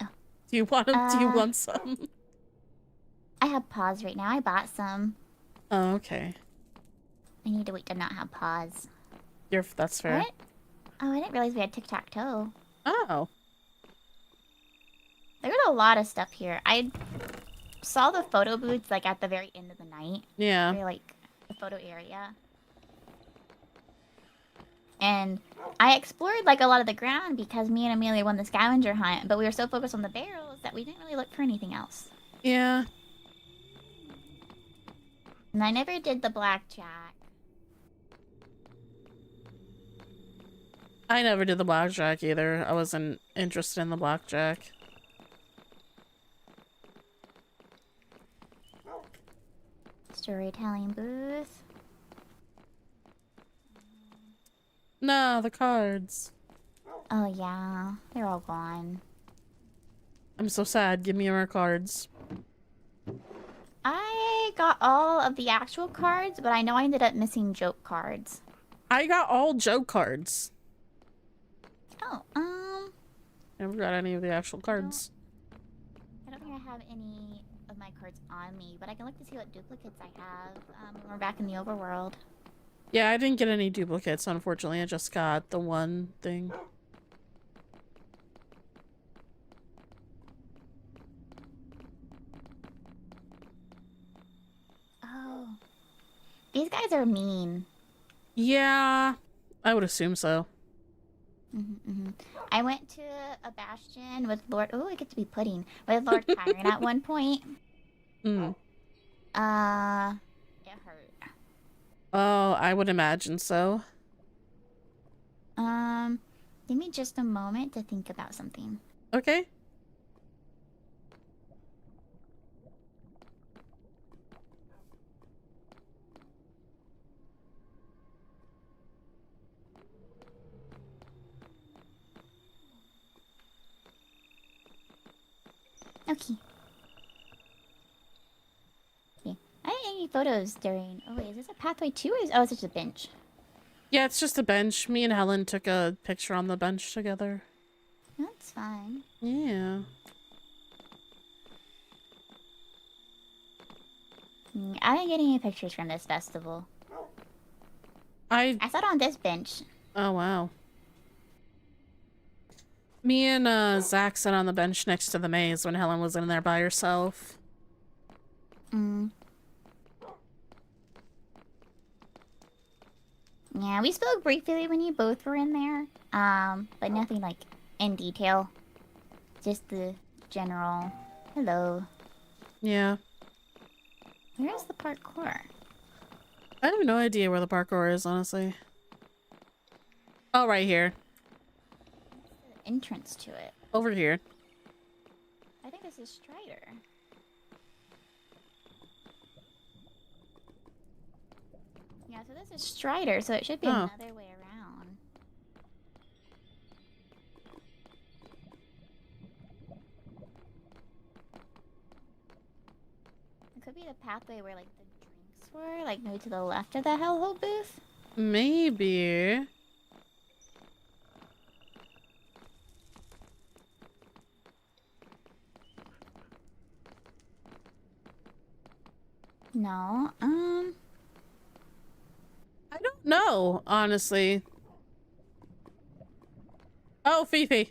Do you want them? Do you want some? I have paws right now. I bought some. Oh, okay. I need to wait to not have paws. That's fair. What? Oh, I didn't realize we had tic-tac-toe. Oh. There was a lot of stuff here. I saw the photo booths like at the very end of the night. Yeah. Or, like the photo area. And I explored like a lot of the ground because me and Amelia won the scavenger hunt, but we were so focused on the barrels that we didn't really look for anything else. Yeah. And I never did the blackjack. I never did the blackjack either. I wasn't interested in the blackjack. Storytelling booth. No, the cards. Oh yeah, they're all gone. I'm so sad. Give me more cards. I got all of the actual cards, but I know I ended up missing joke cards. I got all joke cards. Oh, Never got any of the actual cards. I don't think I have any of my cards on me, but I can look to see what duplicates I have when we're back in the overworld. Yeah, I didn't get any duplicates, unfortunately. I just got the one thing. Oh. These guys are mean. Yeah, I would assume so. I went to a bastion with Lord... Oh, I get to be pudding. With Lord Kyron at one point. Mm. It hurt. Oh, I would imagine so. Give me just a moment to think about something. Okay. Okay. Okay. I didn't get any photos during... Oh, wait, is this a pathway too, or is... Oh, it's just a bench. Yeah, it's just a bench. Me and Helen took a picture on the bench together. That's fine. Yeah. I didn't get any pictures from this festival. I sat on this bench. Oh, wow. Me and Zack sat on the bench next to the maze when Helen was in there by herself. Yeah, we spoke briefly when you both were in there. But nothing like in detail. Just the general hello. Yeah. Where's the parkour? I have no idea where the parkour is, honestly. Oh, right here. The entrance to it. Over here. I think this is Strider. Yeah, so this is Strider, so it should be Oh. another way around. It could be the pathway where, like, the drinks were, like, maybe to the left of the Hellhole booth. Maybe. No, I don't know, honestly. Oh, Fifi.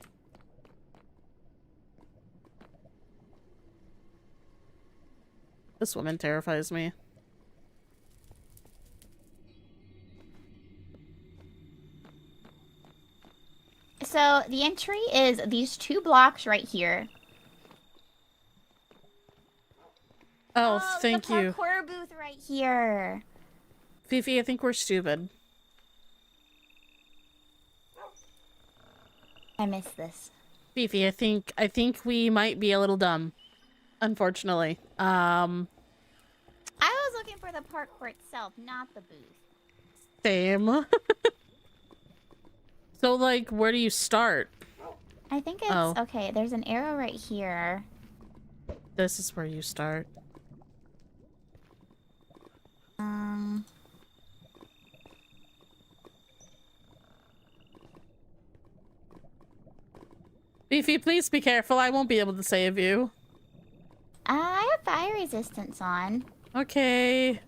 This woman terrifies me. So the entry is these 2 blocks right here. Oh, thank the you. parkour booth right here. Fifi, I think we're stupid. I missed this. Fifi, I think we might be a little dumb. Unfortunately. I was looking for the parkour itself, not the booth. Same. So, like, where do you start? I think it's Oh. okay. There's an arrow right here. This is where you start. Fifi, please be careful. I won't be able to save you. I have fire resistance on, Okay.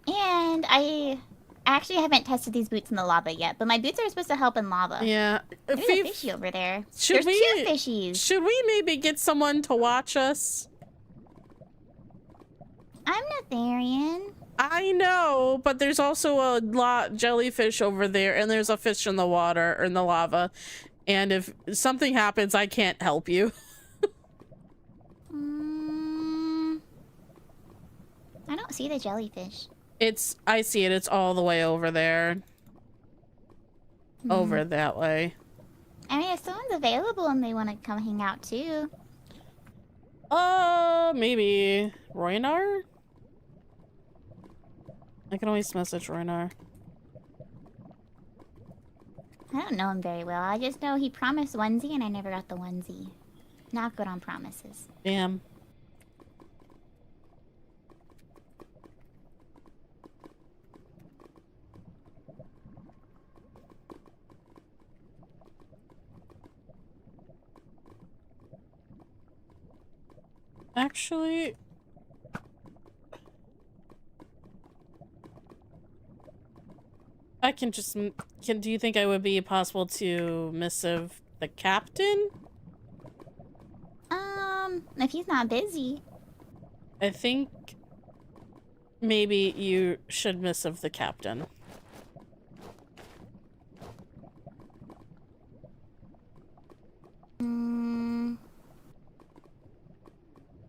and I actually haven't tested these boots in the lava yet. But my boots are supposed to help in lava. Yeah. There's a Fif- fishy over there. should There's we- 2 fishies. should we maybe get someone to watch us? I'm Natharian. I know, but there's also a lot jellyfish over there, and there's a fish in the water or in the lava. And if something happens, I can't help you. I don't see the jellyfish. I see it. It's all the way over there. Over that way. I mean, if someone's available and they want to come hang out too. Maybe Rowena? I can always message Rowena. I don't know him very well. I just know he promised onesie and I never got the onesie. Not good on promises. Damn. Actually, I can just do you think I would be possible to missive the captain? If he's not busy. I think maybe you should missive the captain.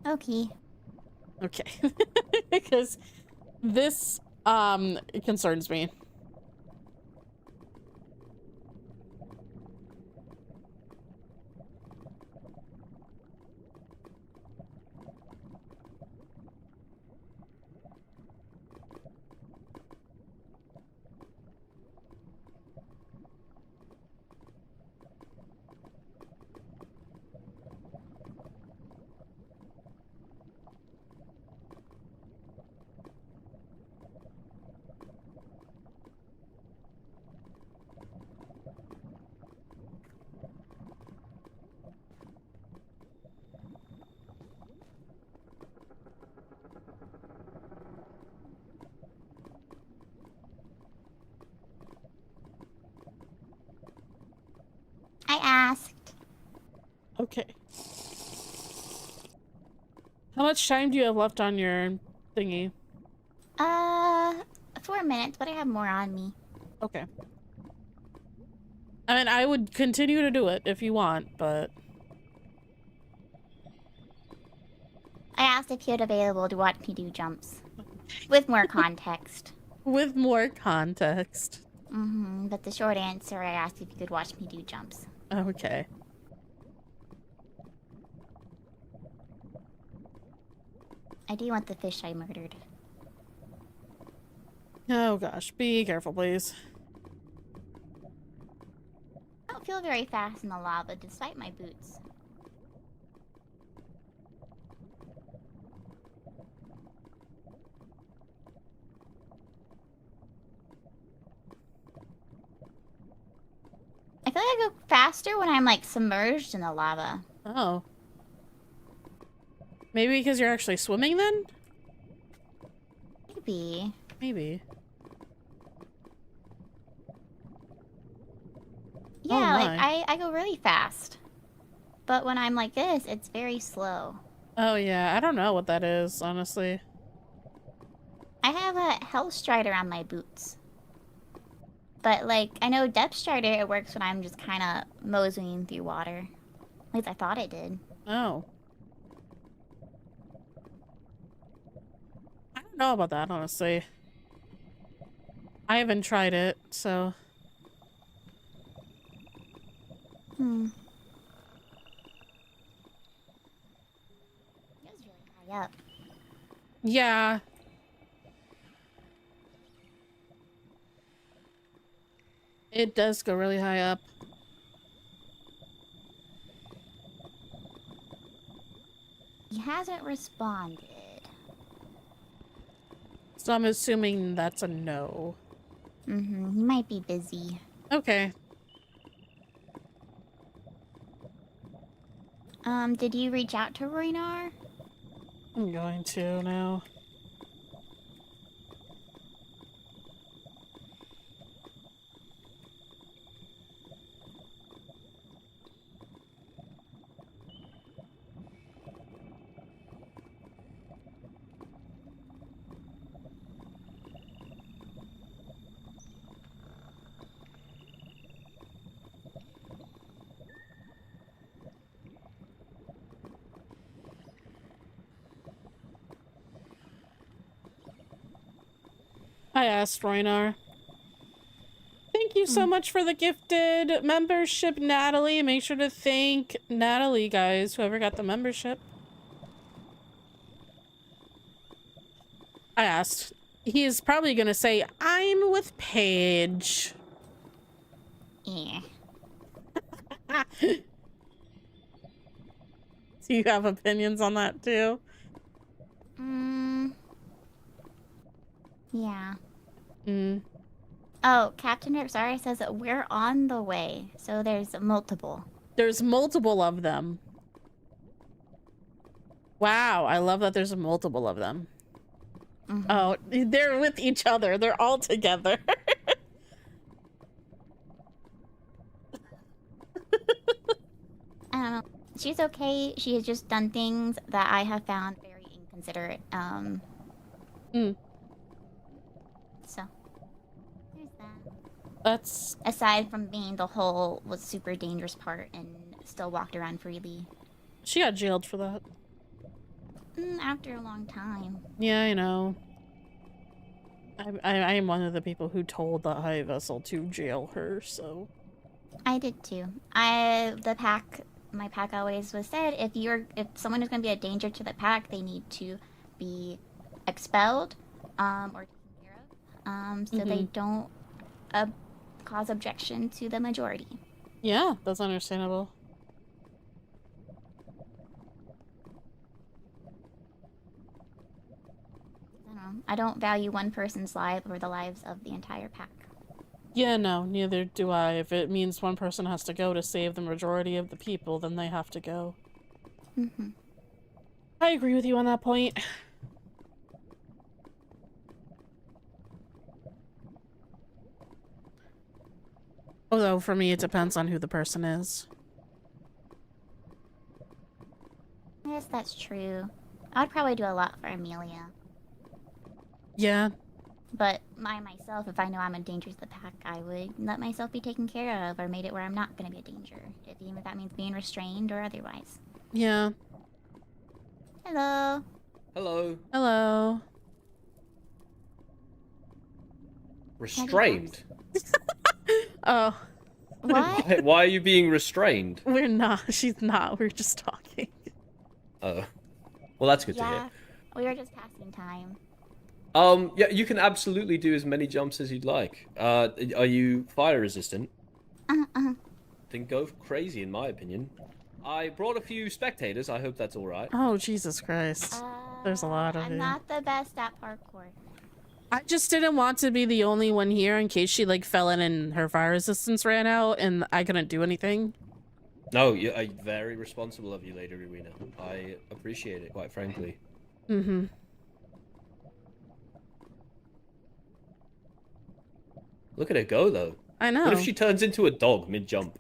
Okay. Okay. Because this concerns me. I asked. Okay. How much time do you have left on your thingy? 4 minutes, but I have more on me. Okay. I mean, I would continue to do it if you want, but... I asked if he had available to watch me do jumps. With more context. With more context. But the short answer, I asked if you could watch me do jumps. Okay. I do want the fish I murdered. Oh gosh, be careful, please. I don't feel very fast in the lava despite my boots. I feel like I go faster when I'm like submerged in the lava. Oh. Maybe because you're actually swimming then? Maybe. Maybe. Yeah, like my. I go really fast. But when I'm like this, it's very slow. Oh yeah, I don't know what that is, honestly. I have a health strider on my boots. But like, I know depth strider, it works when I'm just kind of moseying through water. At least I thought it did. Oh. I don't know about that, honestly. I haven't tried it, so... It was really high up. Yeah. It does go really high up. He hasn't responded. So I'm assuming that's a no. He might be busy. Okay. Did you reach out to Rowena? I'm going to now. I asked Rowena. Thank you so much for the gifted membership, Natalie. Make sure to thank Natalie, guys, whoever got the membership. I asked. He is probably going to say, I'm with Paige. Yeah. Do you have opinions on that, too? Yeah. Mm. Oh, Captain Ripsari says that we're on the way. So there's multiple. There's multiple of them. Wow, I love that there's multiple of them. Oh, they're with each other. They're all together. I don't know. She's okay. She has just done things that I have found very inconsiderate. So, there's that. That's... Aside from being the whole was super dangerous part and still walked around freely. She got jailed for that. After a long time. Yeah, I know. I am one of the people who told the High Vessel to jail her, so... I did too. My pack always was said, if someone is going to be a danger to the pack, they need to be expelled, or taken care of, so they don't cause objection to the majority. Yeah, that's understandable. I don't value one person's life over the lives of the entire pack. Yeah, no, neither do I. If it means one person has to go to save the majority of the people, then they have to go. I agree with you on that point. Although, for me, it depends on who the person is. Yes, that's true. I'd probably do a lot for Amelia. Yeah. But myself, if I know I'm a danger to the pack, I would let myself be taken care of or made it where I'm not going to be a danger. Even if that means being restrained or otherwise. Yeah. Hello. Hello. Hello. Restrained? Oh, What? Why are you being restrained? we're not. She's not. We're just talking. Oh. Well, that's good to Yeah, hear. we were just passing time. Yeah, you can absolutely do as many jumps as you'd like. Are you fire resistant? Then go crazy, in my opinion. I brought a few spectators. I hope that's all right. Oh, Jesus Christ. There's a lot of I'm you. not the best at parkour. I just didn't want to be the only one here in case she, like, fell in and her fire resistance ran out and I couldn't do anything. No, you're very responsible of you, Lady Rowena. I appreciate it, quite frankly. Mm-hmm. Look at her go, though. I know. What if she turns into a dog mid-jump?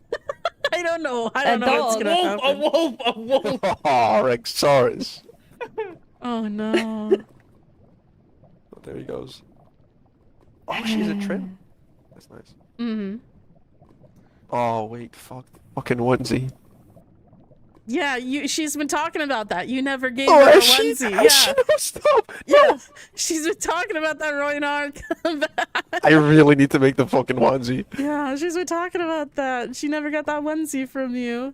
I don't know. I don't know what's dog. gonna happen. A wolf! A wolf! Oh, Rexaurus. Oh, no. Oh, there he goes. Oh, she's a trim. That's nice. Mm-hmm. Oh, wait, fuck. Fucking onesie. Yeah, she's been talking about that. You never gave Oh, her a has she? onesie. Has she? Yeah. No, stop. Yeah. She's been talking about that Rowena. I really need to make the fucking onesie. Yeah, she's been talking about that. She never got that onesie from you.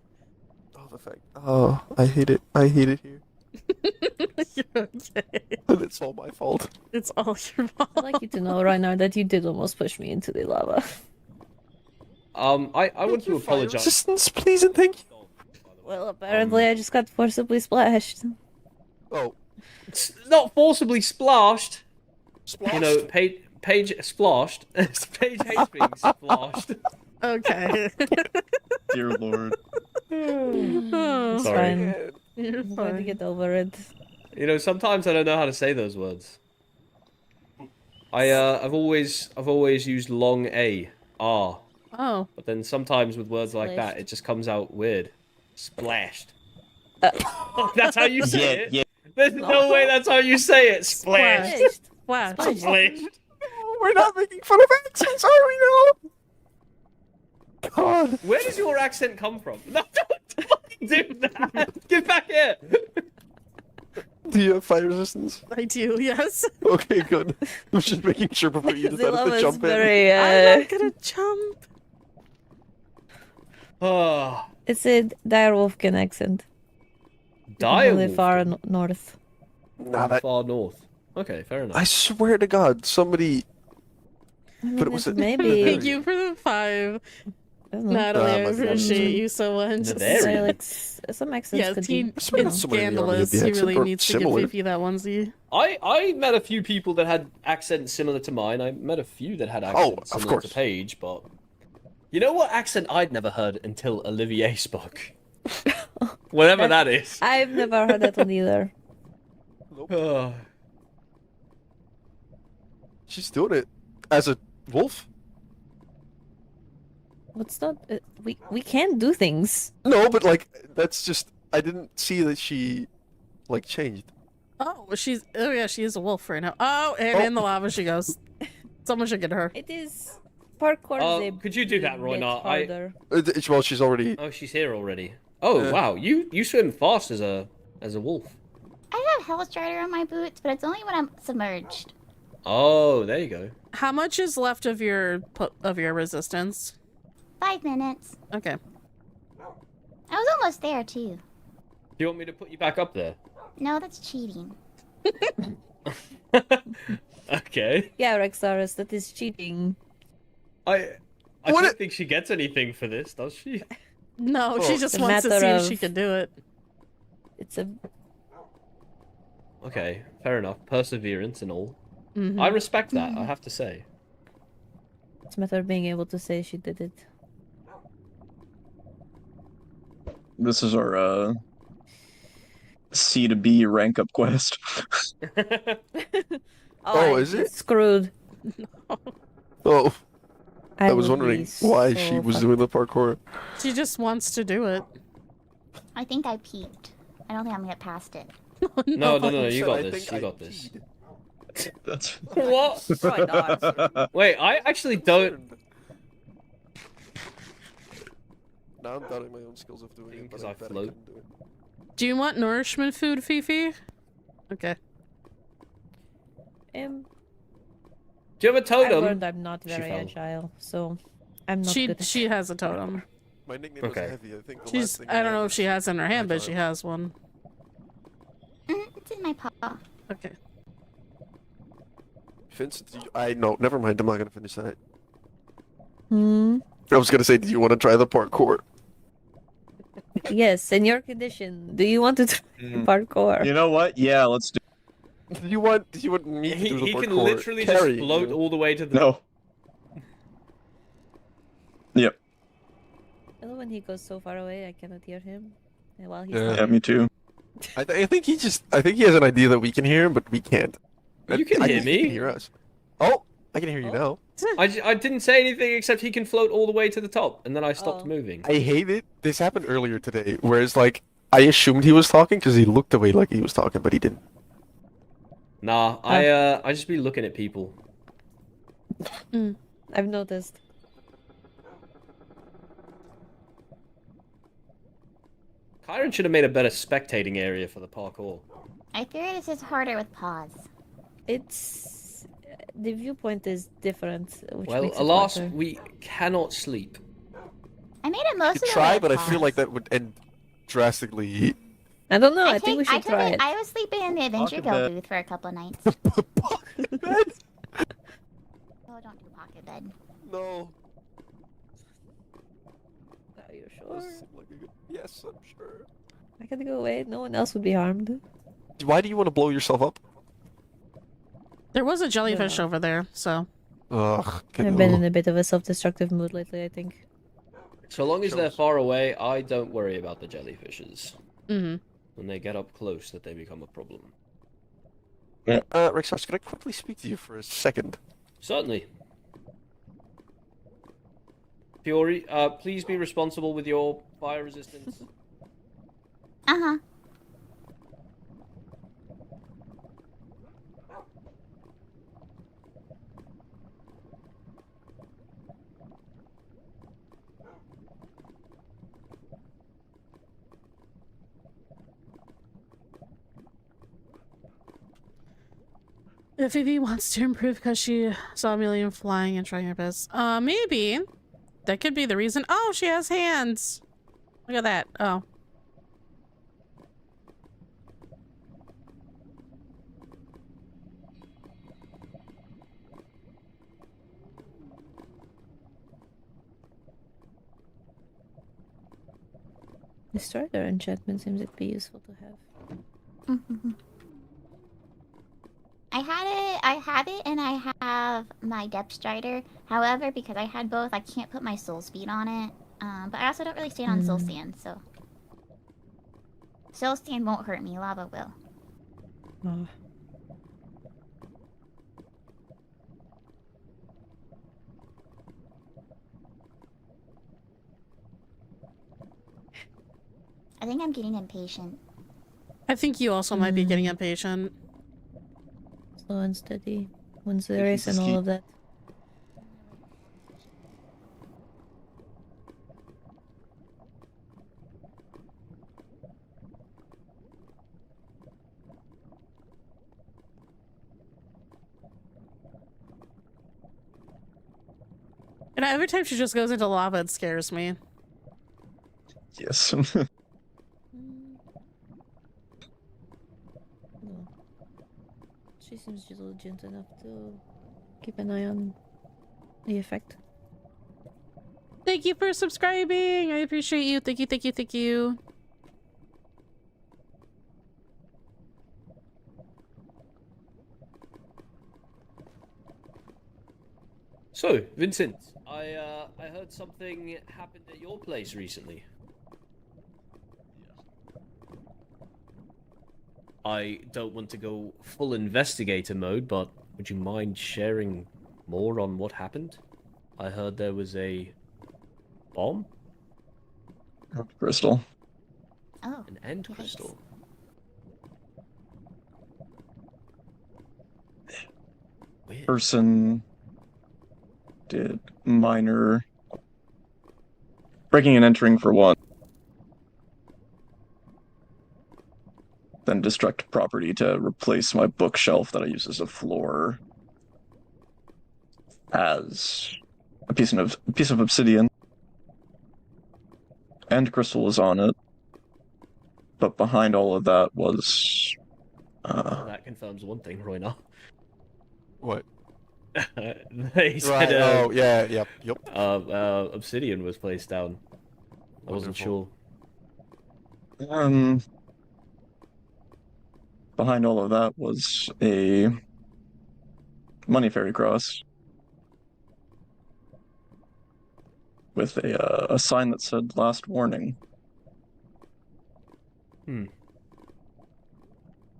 Oh, the fact. Oh, I hate it. I hate it here. You're okay. And it's all my fault. It's all your fault. I'd like you to know right now that you did almost push me into the lava. I want to apologize. Resistance, please and thank you. Well, apparently I just got forcibly splashed. Oh. It's not forcibly splashed. Splashed? You know, Paige splashed. Paige hates being splashed. Okay. Dear Lord. Oh, It's Sorry. fine. you're I'm going to fine. get over it. You know, sometimes I don't know how to say those words. I've always used long A, R, Oh. but then sometimes with words like that, Splashed. it just comes out weird. Splashed. That's how you say it. Yeah. There's no way that's how you say it. Splashed. Flash. Splashed. Oh, we're not making fun of accents, are we now? God. Where does your accent come from? No, don't fucking do that. Get back here. Do you have fire resistance? I do, yes. Okay, good. I was just making sure before you The decided lava to is jump in. very, I'm not gonna jump. Oh, It's a direwolfkin accent. Really direwolf. far north. Nah, that... Far north. Okay, fair enough. I swear to God, somebody... I mean, But it was a- maybe. Thank you for the 5. I don't know. Natalie, I my appreciate God. you so much. The very- Dialects, some accents Yes, could he, be. it's Somebody already scandalous. did the He accent, really or needs to similar. give Fifi that onesie. I met a few people that had accents similar to mine. I met a few that had accents of similar to course. Paige, but you know what accent I'd never heard until Olivier spoke? Whatever that is. I've never heard that one either. Oh. She's doing it. As a wolf? What's not? We can do things. No, but like, that's just... I didn't see that she, like, changed. Oh, yeah, she is a wolf right now. Oh, and in the lava she goes. Someone should get her. It is parkour. is a Could you do that, bit Roy? No, harder. Well, she's already... Oh, she's here already. Oh, wow. You swim fast as a wolf. I have Hell Strider on my boots, but it's only when I'm submerged. Oh, there you go. How much is left of your resistance? 5 minutes. Okay. I was almost there too. Do you want me to put you back up there? No, that's cheating. Okay. Yeah, Rexaurus, that is cheating. I What don't think she gets anything for this, does she? No, she just It's a wants to matter see if of- she can do it. It's a Okay, fair enough. Perseverance and all. Mhm. I respect that, I have to say. it's a matter of being able to say she did it. This is our C to B rank up quest. Oh, I'm is it? Screwed. Oh, I was would wondering be why so she was fucked. doing the parkour. She just wants to do it. I think I peeked. I don't think I'm gonna get past it. No, you Said, got "I this, think you I got this. peed." That's What? Probably not. Wait, I actually don't... Now I'm doubting my own skills of doing it, Because but I I bet float. couldn't do it. Do you want nourishment food, Fifi? Okay. Do you have a I totem? learned I'm not She very fell. agile, so I'm not She good at she has a totem. My nickname Okay. was Heavy. I think the last She's thing I don't had know if was she has in her hand, but Agile. she has one. It's in my paw. Okay. Vince, I no, never mind. I'm not gonna finish that. Hmm. I was gonna say, do you want to try the parkour? Yes, in your condition, do you want to try Mm. parkour? You know what? Yeah, let's do. Do you want me to do the He parkour? can literally just carrying float you? all the way to the. No. Yep. I love when he goes so far away, I cannot hear him. And while he's Yeah. Yeah, talking. me too. I think he has an idea that we can hear him, but we can't. You can I hear think he me. can hear us. Oh, I can hear you now. I didn't say anything except he can float all the way to the top, and then I stopped Oh. moving. I hate it. This happened earlier today, whereas like I assumed he was talking because he looked away like he was talking, but he didn't. Nah, I just be looking at people. I've noticed. Kyron should have made a better spectating area for the parkour. I fear this is harder with paws. It's the viewpoint is different, which Well, makes it alas, harder. we cannot sleep. I made it most You of the try, way but with I feel paws. like that would end drastically. I don't know. I think we I should took try it. it. I was sleeping in the Adventure Pocket Guild bed. booth for a couple nights. Bed? Oh, don't do pocket bed. No. Are you That sure? seemed like a good- Yes, I'm sure. I can go away. No one else would be harmed. Why do you want to blow yourself up? There was a jellyfish Yeah. over there, so Ugh. I've been in a bit of a self-destructive mood lately, I think. So long as they're Shows. far away, I don't worry about the jellyfishes. mm-hmm. When they get up close, that they become a problem. Rexars, could I quickly speak to you for a second? Certainly. Fiori, please be responsible with your fire resistance. Uh-huh. If Evie wants to improve because she saw Amelia flying and trying her best. Maybe. That could be the reason. Oh, she has hands. Look at that. Oh. The Strider enchantment seems to be useful to have. I have it, and I have my Depth Strider. However, because I had both, I can't put my Soul Speed on it. But I also don't really stand on Soul Sand, so... Soul Sand won't hurt me, Lava will. Oh. I think I'm getting impatient. I think you also might be getting impatient. Slow and steady. Wins the If race he's and all asleep. of that. And every time she just goes into lava, it scares me. Yes. No. She seems diligent enough to keep an eye on the effect. Thank you for subscribing. I appreciate you. Thank you, thank you, thank you. So, Vincent, I heard something happened at your place recently. I don't want to go full investigator mode, but would you mind sharing more on what happened? I heard there was a bomb, Crystal. Oh. an end Yikes. crystal. Weird. Person did minor breaking and entering for one. Then destruct property to replace my bookshelf that I use as a floor. has a piece of obsidian. End crystal was on it. But behind all of that was That confirms one thing, Rowena. What? They said, Right. Oh, yeah. Yep. obsidian was placed down. I wasn't sure. Behind all of that was a money fairy cross with a sign that said "Last Warning." The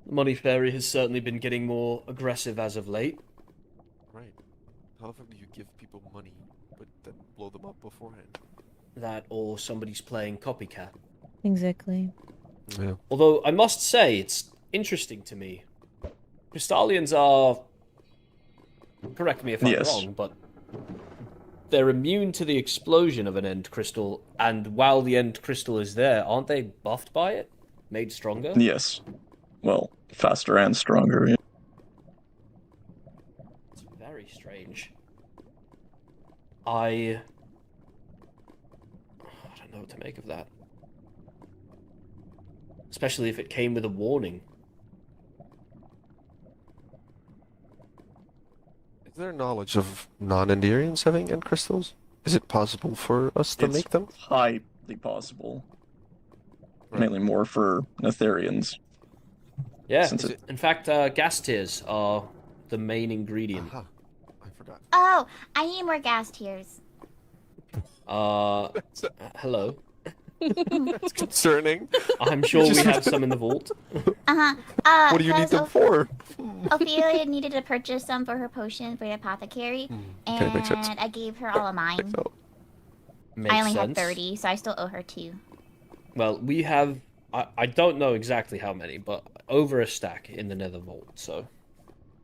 money fairy has certainly been getting more aggressive as of late. Right. How often do you give people money, but then blow them up beforehand? That or somebody's playing copycat. Exactly. Yeah. Although I must say, it's interesting to me. Crystallians are, correct me if I'm wrong, but they're immune to the explosion of an end crystal, and while the end crystal is there, aren't they buffed by it? Made stronger? Yes. Well, faster and stronger. Yeah. It's very strange. I don't know what to make of that. Especially if it came with a warning. Is there knowledge of non-Enderians having end crystals? Is it possible for us to make them? Highly possible. Mainly more for Netherians. Yeah, Since in fact, gas tears are the main ingredient. Aha. I forgot. Oh, I need more gas tears. Hello. That's concerning. I'm sure we have some in the vault. What do you need them for? Ophelia needed to purchase some for her potion for the apothecary, Okay, makes sense. and I gave her all of mine. So, Makes I only sense. had 30, so I still owe her 2. Well, we have... I don't know exactly how many, but over a stack in the nether vault, so...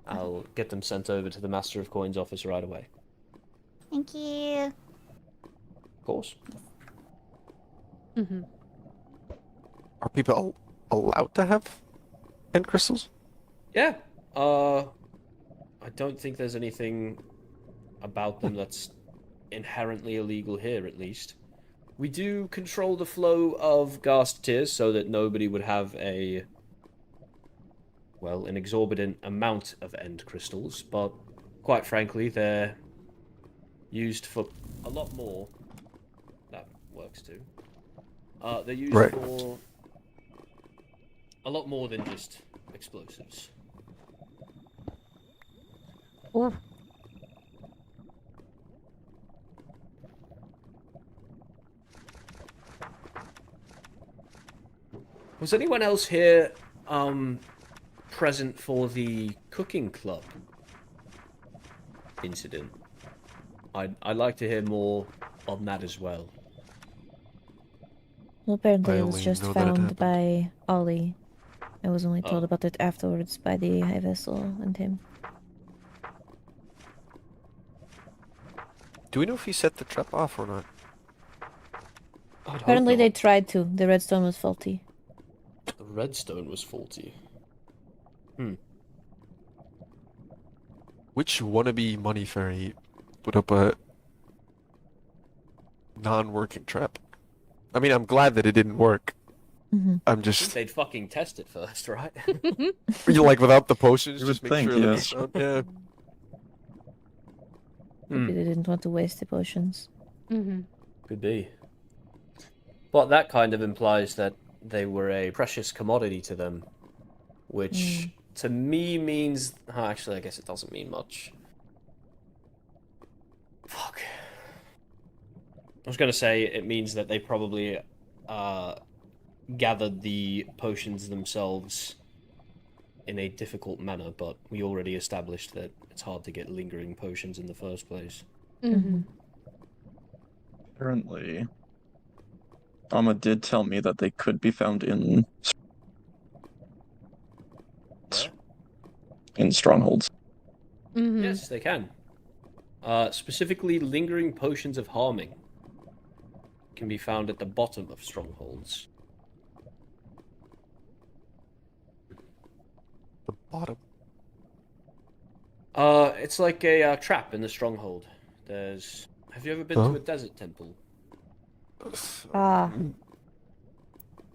I'll get them sent over to the Master of Coins office right away. Thank you. Of course. Mm-hmm. are people allowed to have end crystals? Yeah. I don't think there's anything about them that's inherently illegal here, at least. We do control the flow of ghast tears so that nobody would have a... well, an exorbitant amount of end crystals, but quite frankly, they're used for a lot more. That works too. They're used for a lot more than just explosives. Oh. Was anyone else here present for the cooking club incident? I'd like to hear more on that as well. Well, apparently I it was only just know that it found happened. by Ollie. I was only told Oh. about it afterwards by the High Vessel and him. Do we know if he set the trap off or not? Apparently they tried to. The redstone was faulty. The redstone was faulty. Which wannabe money fairy put up a non-working trap? I mean, I'm glad that it didn't work. Mm-hmm. I'm just... They'd fucking test it first, right? You like without the potions, You just would make think, sure that yes. it's yeah. Maybe they didn't want to waste the potions. Mm-hmm. Could be. But that kind of implies that they were a precious commodity to them, which to me means... actually, I guess it doesn't mean much. Fuck. I was going to say it means that they probably gathered the potions themselves in a difficult manner, but we already established that it's hard to get lingering potions in the first place. Mm-hmm. Apparently, Amma did tell me that they could be found in strongholds. Mm-hmm. Yes, they can. Specifically, lingering potions of harming can be found at the bottom of strongholds. The bottom. It's like a trap in the stronghold. There's. Have you ever been Huh? to a desert temple? Ah,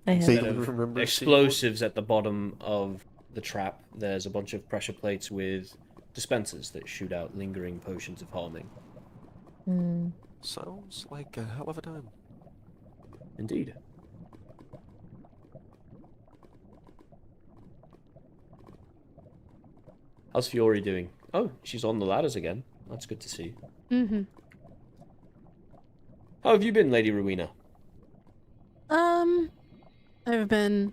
I have. See, Instead don't of remember seeing one? explosives at the bottom of the trap, there's a bunch of pressure plates with dispensers that shoot out lingering potions of harming. Hmm. Sounds like a hell of a time. Indeed. How's Fiori doing? Oh, she's on the ladders again. That's good to see. Mm-hmm. How have you been, Lady Rowena? I've been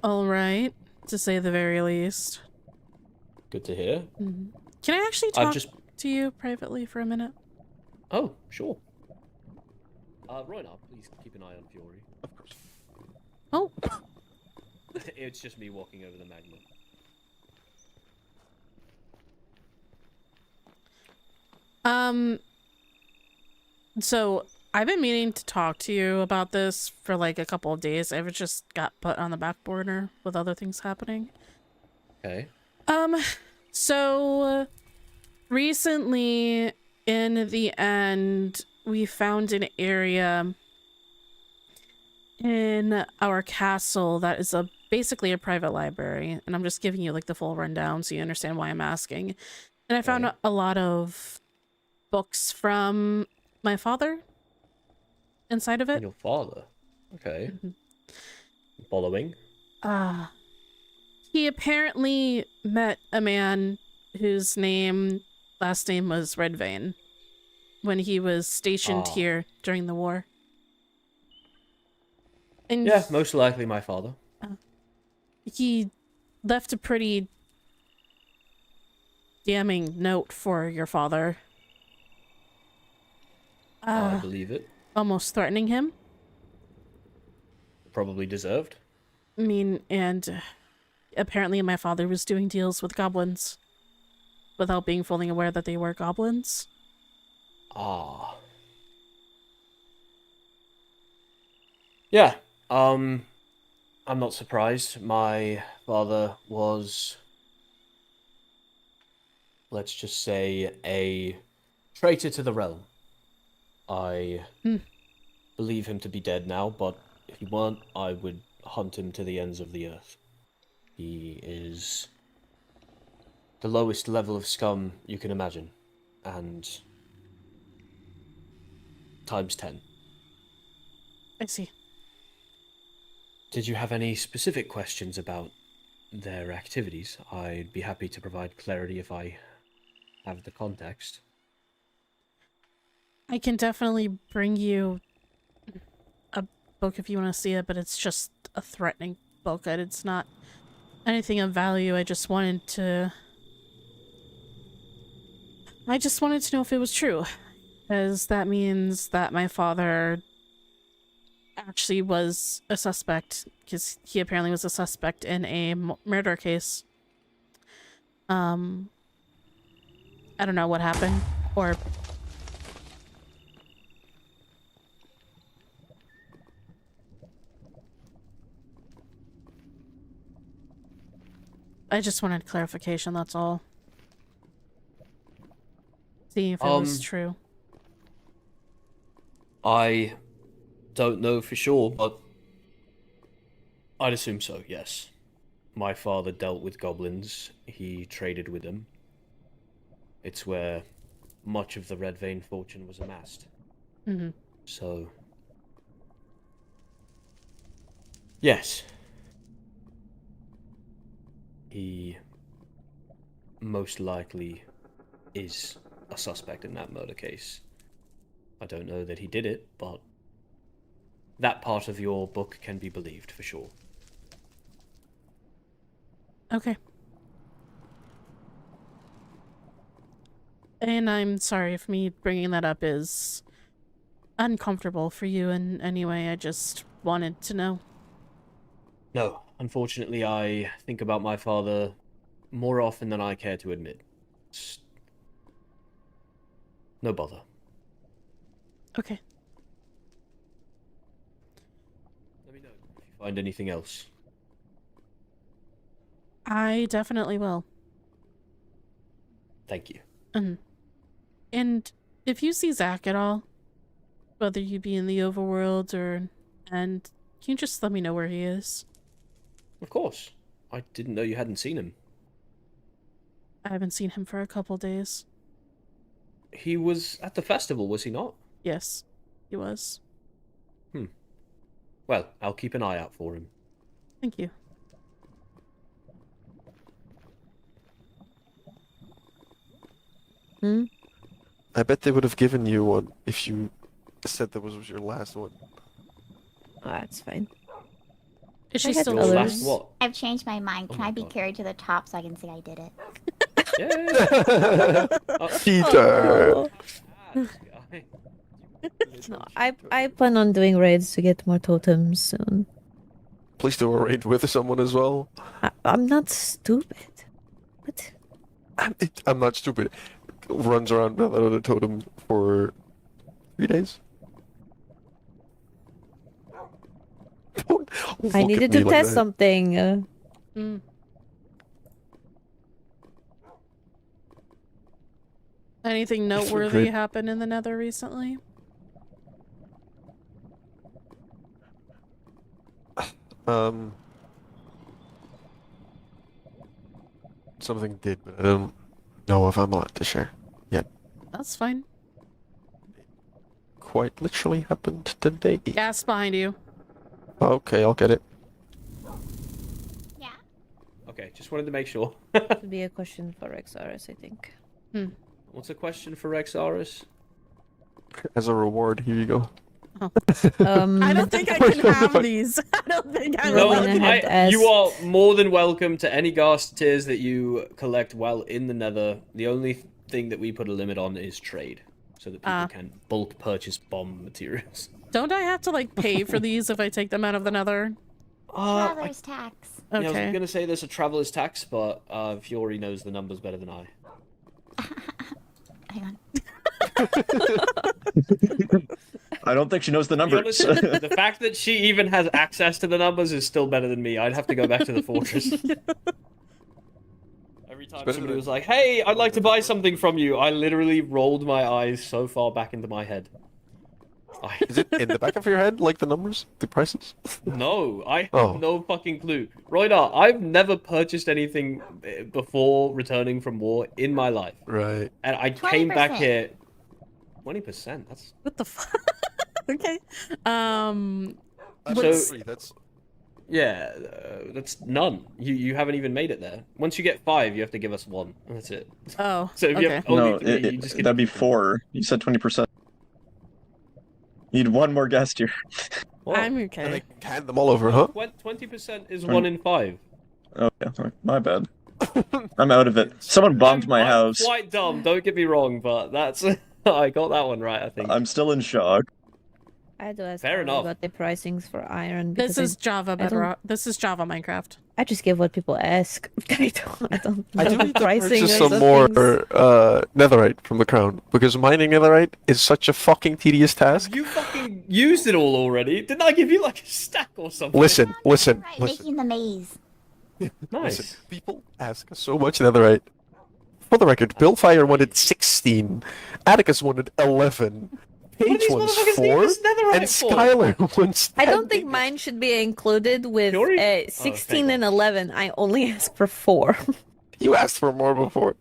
all right, to say the very least. Good to hear. Mm-hmm. Can I actually I've talk just... to you privately for a minute? Oh, sure. Rowena, please keep an eye on Fiori. Of course. Oh, It's just me walking over the magma. so I've been meaning to talk to you about this for like a couple of days. I've just got put on the back burner with other things happening. Okay. So recently in the end, we found an area in our castle that is basically a private library, and I'm just giving you like the full rundown so you understand why I'm asking. And I found Okay. a lot of books from my father inside of it. Your father? Okay. Mhm. Following? He apparently met a man whose last name was Redvein when he was stationed Ah. here during the war. And Yeah, most likely my father. he left a pretty damning note for your father. I believe it. Almost threatening him. Probably deserved. I mean, and apparently my father was doing deals with goblins without being fully aware that they were goblins. Ah. Yeah, I'm not surprised. My father was, let's just say, a traitor to the realm. I believe him to be dead now, but if he weren't, I would hunt him to the ends of the earth. He is the lowest level of scum you can imagine, and times 10. I see. Did you have any specific questions about their activities? I'd be happy to provide clarity if I have the context. I can definitely bring you a book if you want to see it, but it's just a threatening book. It's not anything of value. I just wanted to know if it was true, because that means that my father actually was a suspect, because he apparently was a suspect in a murder case. I don't know what happened, or I just wanted clarification, that's all. See if it was true. I don't know for sure, but I'd assume so, yes. My father dealt with goblins. He traded with them. It's where much of the Red Vein fortune was amassed. Mm-hmm. So, yes. He most likely is a suspect in that murder case. I don't know that he did it, but that part of your book can be believed for sure. Okay. And I'm sorry if me bringing that up is uncomfortable for you in any way. I just wanted to know. No, unfortunately, I think about my father more often than I care to admit. It's no bother. Okay. Let me know if you find anything else. I definitely will. Thank you. And if you see Zack at all, whether you be in the overworld or... And can you just let me know where he is? Of course. I didn't know you hadn't seen him. I haven't seen him for a couple days. He was at the festival, was he not? Yes, he was. Well, I'll keep an eye out for him. Thank you. I bet they would have given you one if you said that was your last one. Oh, that's fine. Is she I had still Your others. alive? last what? I've changed my mind. Oh Can my I be God. carried to the top so I can say I did it? Yeah. Peter! Oh. This guy. No, I plan on doing raids to get more totems soon. Please do a raid with someone as well. I'm not stupid. What? I'm not stupid. Runs around without a totem for 3 days. Don't I look needed at me to like test that. something. Anything It's noteworthy great. happen in the Nether recently? Something did, but I don't know if I'm allowed to share yet. That's fine. Quite literally happened today. Gas behind you. Okay, I'll get it. Yeah. Okay, just wanted to make sure. Should be a question for XRS, I think. What's the question for Rexaris? As a reward, here you go. I don't think I can have these. I don't think I'm No, allowed I to. had asked- You are more than welcome to any ghast tears that you collect while in the Nether. The only thing that we put a limit on is trade, so that people can bulk purchase bomb materials. Don't I have to like pay for these if I take them out of the Nether? Traveler's tax. Yeah, I was Okay. gonna say there's a traveler's tax, but Fiori knows the numbers better than I. Hang on. I don't think she knows the To be numbers. honest, the fact that she even has access to the numbers is still better than me. I'd have to go back to the fortress. Every time better somebody than- was like, "Hey, I'd like to buy something from you," I literally rolled my eyes so far back into my head. Is it in the back of your head, like the numbers, the prices? No, I have Oh. no fucking clue. Rowena, I've never purchased anything before returning from war in my life. Right. And I came back 20%. here... 20%? That's... What the fuck? Okay. So- That's Yeah, that's none. You haven't even made it there. Once you get 5, you have to give us 1. And that's it. Oh, So if you okay. have only No, 3, you just get... that'd be 4. You said 20%. Need one more guest here. What? I'm and I okay. can hand them all over, huh? 20% is 1 in 5. Oh, yeah, sorry. My bad. I'm out of it. Someone bombed my I'm house. quite dumb, don't get me wrong, but that's... I got that one right, I think. I'm still in shock. I had to ask Fair Arlo enough. about the pricings for iron This because is Java I don't- Bedrock. This is Java Minecraft. I just give what people ask. I don't I know do the need to pricing purchase or some more things. netherite from the crown, because mining netherite is such a fucking tedious task. You fucking used it all already. Didn't I give you like a stack or something? Listen, listen, Right, listen, making the maze. Nice. listen. People ask so much netherite. For the record, Billfire wanted 16, Atticus wanted 11, What do Paige these wants motherfuckers need 4, this netherite and for? Skylar wants I 10. don't think mine should be included with Fiori? Oh, 16 thank and God. 11. I only ask for 4. You asked for more before.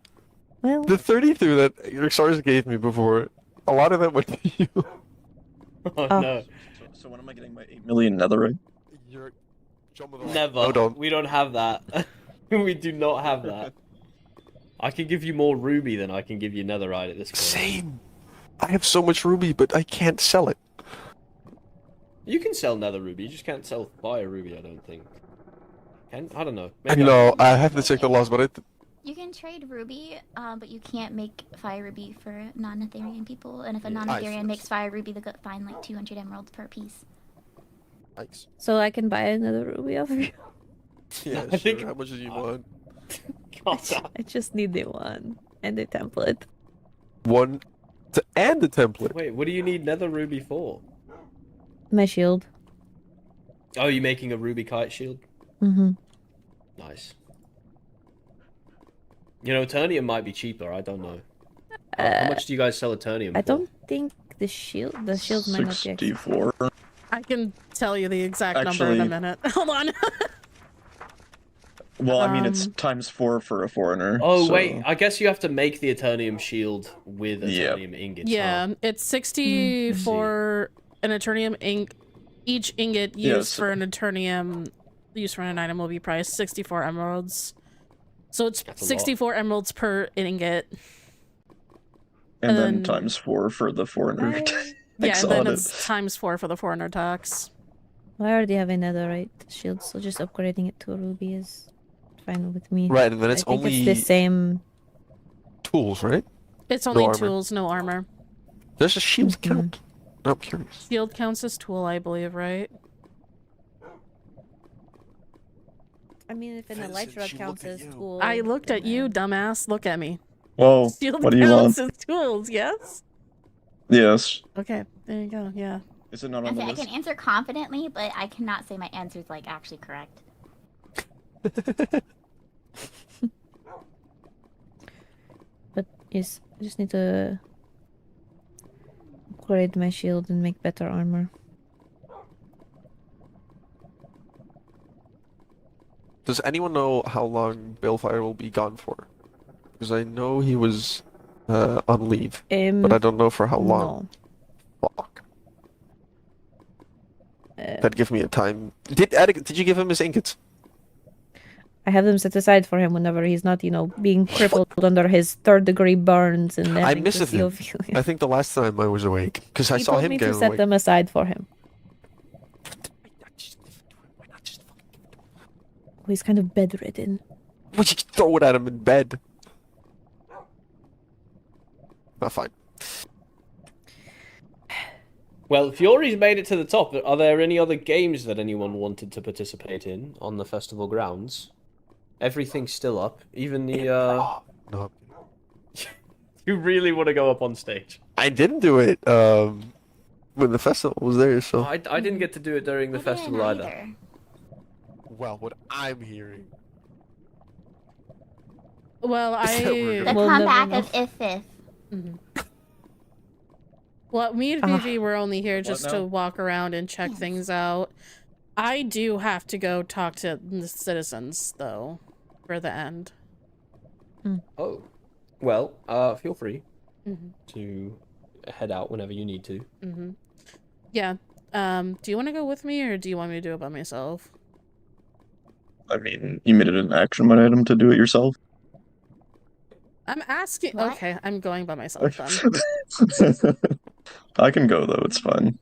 Well, The 32 that your stars gave me before, a lot of that went to you. Oh, Oh. no. So when am I getting my 8 million netherite? You're jump of the line. Never. Hold on. We don't have that. We do not have that. I can give you more ruby than I can give you netherite at this point. Same. I have so much ruby, but I can't sell it. You can sell nether ruby, you just can't sell fire ruby, I don't think. Can? I don't know. I Maybe know, I have to check the laws, but You can trade ruby, but you can't make fire ruby for non-Etherean people. And if a Yeah, non-Etherean nice. makes fire ruby, they'll find like 200 emeralds per piece. Nice. so I can buy another ruby off of you. Yeah, I sure. think- How much do you want? Calm down. I just need the one and the template. One and the template. Wait, what do you need nether ruby for? My shield. Oh, you making a ruby kite shield? Mm-hmm. Nice. You know, Eternium might be cheaper. I don't know. How much do you guys sell Eternium for? I don't think the shield might not be 64. I can tell you the exact number in a Actually- minute. Hold on. Well, I mean, it's ×4 for a foreigner. Oh, so... wait. I guess you have to make the Eternium shield with Yep. Eternium ingots. Yeah, huh? it's 60 for an Eternium ink. Each ingot used for an Eternium used for an item will be priced 64 emeralds. So it's That's a lot. 64 emeralds per ingot. And then ×4 for the foreigner. Yeah, and then it's ×4 for the foreigner tax. Well, I already have a netherite shield, so just upgrading it to a ruby is fine with me. Right, and then it's I think only it's the same. tools, right? It's only armor. tools, no armor. Does the shield count? I'm curious. Shield counts as tool, I believe, right? I mean, if an elytra counts as tool. I looked at you, dumbass. Look at me. Whoa, Shield what do you counts want? as tools, yes? Yes. Okay, there you go, yeah. Is it not on Okay, the I list? can answer confidently, but I cannot say my answer is like actually correct. But yes, I just need to upgrade my shield and make better armor. Does anyone know how long Balefire will be gone for? Because I know he was on leave, but I don't know for how long. Fuck. That'd give me a time. Did you give him his ingots? I have them set aside for him whenever he's not, being crippled under his 3rd-degree burns and I having missed to him. see I think the last time I was awake, because I He saw told him me get to set awake. them aside for him. Oh, he's kind of bedridden. We should throw it at him in bed. Not fine. Well, Fiori's made it to the top. Are there any other games that anyone wanted to participate in on the festival grounds? Everything's still up. Even the, No. You really want to go up on stage? I didn't do it when the festival was there, so. I didn't get to do it during the I didn't festival either. Well, what I'm hearing. Well, The We'll never comeback know. of If. Well, me and Vivi were only here just to now? walk around and check things out. I do have to go talk to the citizens, though, for the end. Oh. Well, feel free Mm-hmm. to head out whenever you need to. Mm-hmm. Yeah. Do you want to go with me, or do you want me to do it by myself? I mean, you made it an action item to do it yourself. I'm asking. What? Okay, I'm going by myself then. I can go though. It's fine.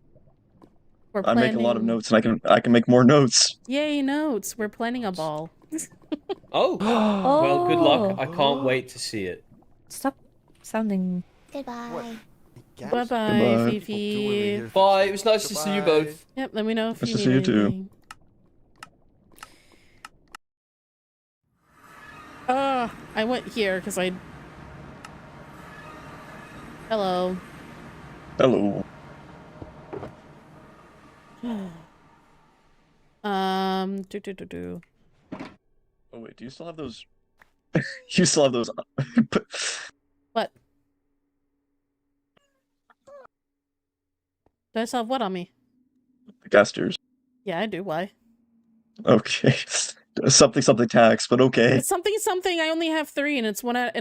We're I make a lot of planning- notes, and I can make more notes. Yay, notes! We're planning a ball. Oh. Well, good luck. I can't wait to see it. Stop sounding. Goodbye. Bye Goodbye. bye, Fifi. Bye. It was nice to see you both. Yep. Let me know if Nice you to need see you too. anything. I went here because I. Hello. Hello. Do. Oh wait, do you still have those? You still have those? What? Do I still have what on me? Gasters. Yeah, I do. Why? Okay. Something tax, but okay. It's something. I only have 3, and it's one out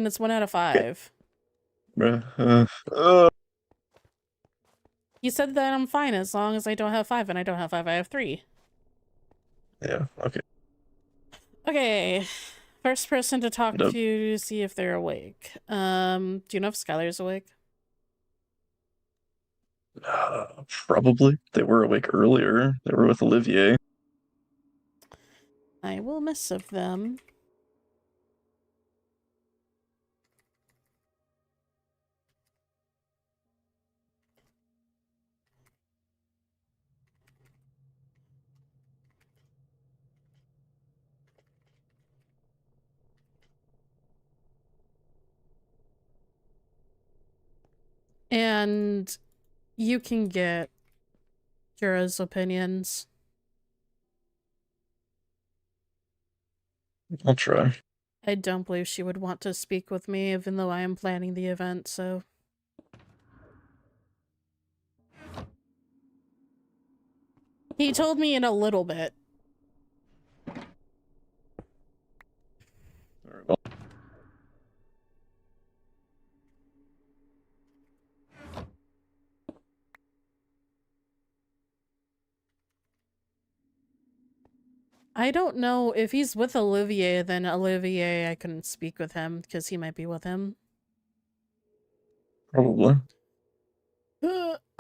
of 5. You said that I'm fine as long as I don't have 5, and I don't have 5. I have 3. Yeah. Okay. Okay. First person to talk Nope. to see if they're awake. Do you know if Skylar's awake? Probably. They were awake earlier. They were with Olivier. I will miss of them. And you can get Jura's opinions. I'll try. I don't believe she would want to speak with me, even though I am planning the event, so... He told me in a little bit. Very well. I don't know if he's with Olivier, then Olivier, I couldn't speak with him because he might be with him. Probably.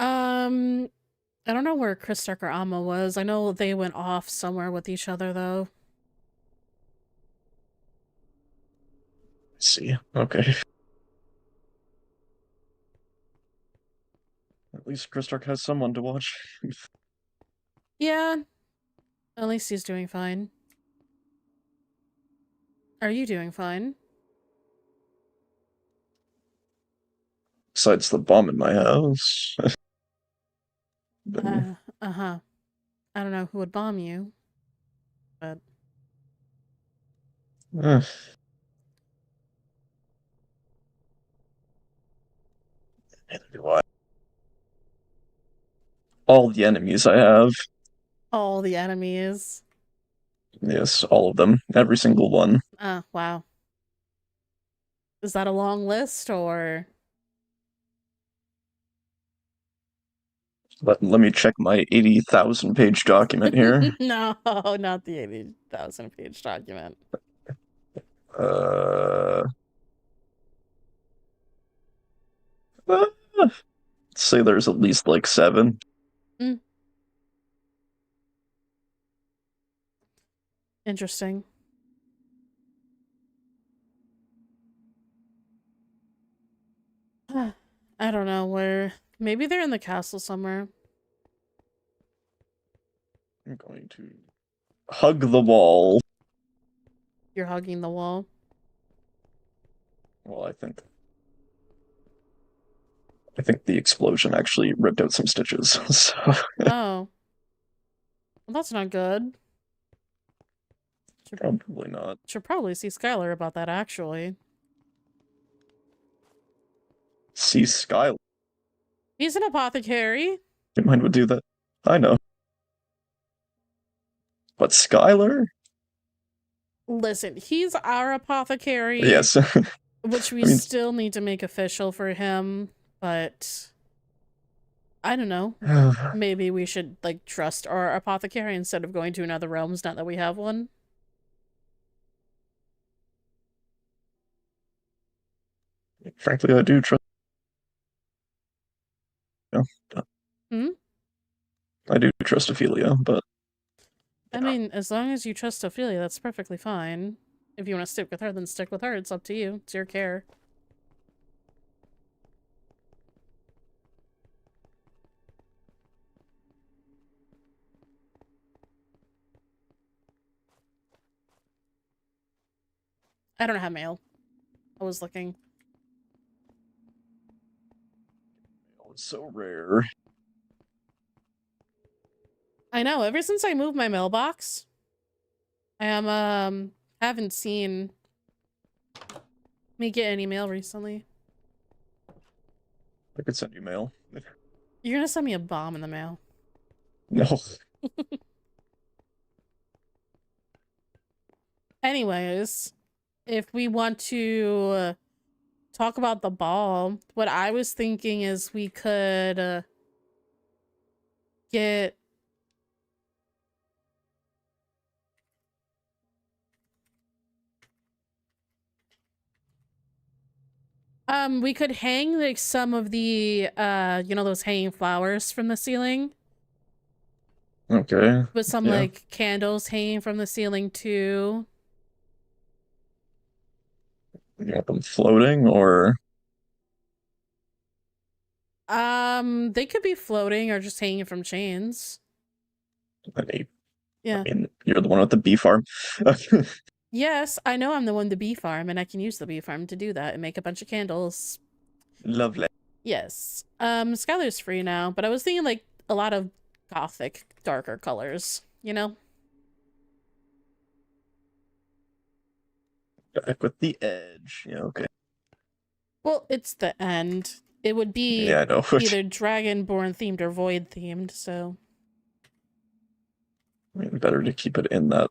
I don't know where Chris or Amma was. I know they went off somewhere with each other, though. I see. Okay. At least Kristark has someone to watch. Yeah. At least he's doing fine. Are you doing fine? Besides the bomb in my house. Uh-huh. I don't know who would bomb you, but... Neither do I. All the enemies I have. all the enemies. Yes, all of them. Every single one. Wow. Is that a long list, or...? Let me check my 80,000 page document here. No, not the 80,000 page document. Say there's at least like 7. Interesting. I don't know where. Maybe they're in the castle somewhere. I'm going to hug the wall. You're hugging the wall. Well, I think the explosion actually ripped out some stitches. So. Oh. Well, that's not good. Probably not. Should probably see Skylar about that, actually. See Skylar. He's an apothecary. Mine would do that. I know. But Skylar? Listen, he's our apothecary. Yes. Which we still need to make official for him, but... I don't know. Maybe we should, like, trust our apothecary instead of going to another realms, now that we have one. Frankly, I do trust. I do trust Ophelia, but... I mean, as long as you trust Ophelia, that's perfectly fine. If you want to stick with her, then stick with her. It's up to you. It's your care. I don't have mail. I was looking. Oh, it's so rare. I know, ever since I moved my mailbox, I haven't seen me get any mail recently. I could send you mail. You're gonna send me a bomb in the mail. No. Anyways, if we want to talk about the ball, what I was thinking is we could get... we could hang like some of the you know, those hanging flowers from the ceiling. Okay. With some like candles hanging from the ceiling too. You want them floating or? They could be floating or just hanging from chains. Yeah. I mean, you're the one with the bee farm. Yes, I know I'm the one with the bee farm, and I can use the bee farm to do that and make a bunch of candles. Lovely. Yes. Skylar's free now, but I was thinking like a lot of gothic, darker colors, you know? Back with the edge. Yeah, okay. Well, it's the end. It would be Yeah, I know. either Dragonborn themed or Void themed, so. I mean, better to keep it in that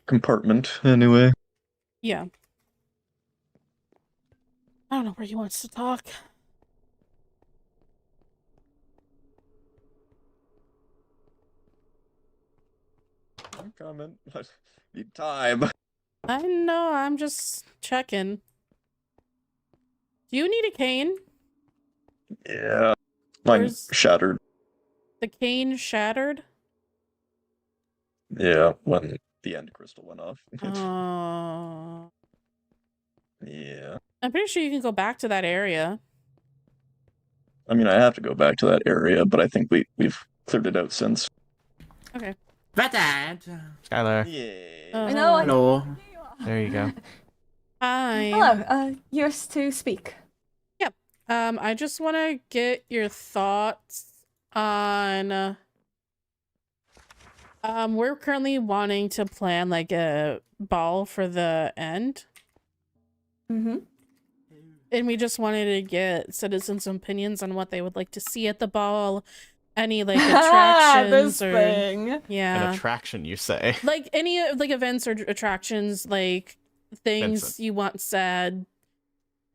compartment anyway. Yeah. I don't know where he wants to talk. I'm coming. Need time. I know, I'm just checking. Do you need a cane? Yeah. Mine Where's- shattered. The cane shattered? Yeah, when the end crystal went off. Oh. Yeah. I'm pretty sure you can go back to that area. I mean, I have to go back to that area, but I think we've cleared it out since. Okay. Skylar, Yeah. Oh, I know. Hello. there you go. Hi. Hello. Yours to speak. I just want to get your thoughts on we're currently wanting to plan like a ball for the end, Mm-hmm. and we just wanted to get citizens' opinions on what they would like to see at the ball, any like attractions This or thing. An yeah, attraction, you say? like any like events or attractions, like things Vincent. you want said,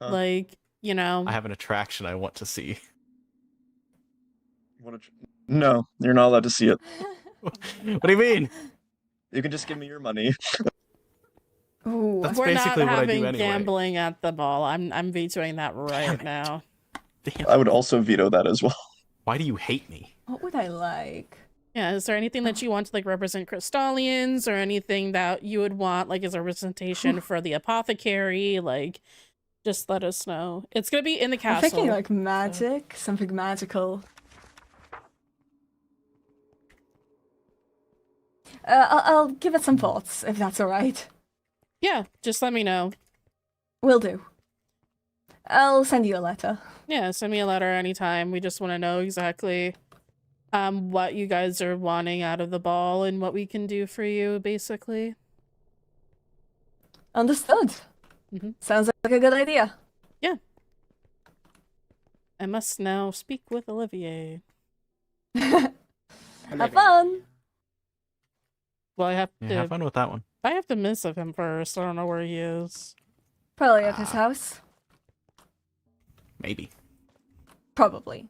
Huh? like you know. I have an attraction I want to see. No, you're not allowed to see it. What do you mean? You can just give me your money. Ooh. That's We're not basically what I do having anyway. gambling at the ball. I'm vetoing that right now. Damn. I would also veto that as well. Why do you hate me? What would I like? Yeah, is there anything that you want to like represent Crystallians or anything that you would want like as a representation for the apothecary? Like, just let us know. It's gonna be in the I'm castle. thinking like magic, something magical. I'll give it some thoughts if that's all right. Yeah, just let me know. Will do. I'll send you a letter. Yeah, send me a letter anytime. We just want to know exactly what you guys are wanting out of the ball and what we can do for you, basically. Understood. Mhm. Sounds like a good idea. I must now speak with Olivier. Have fun. Well, I have Yeah, to. have fun with that one. I have to miss of him first. I don't know where he is. Probably at his house. Maybe. Probably.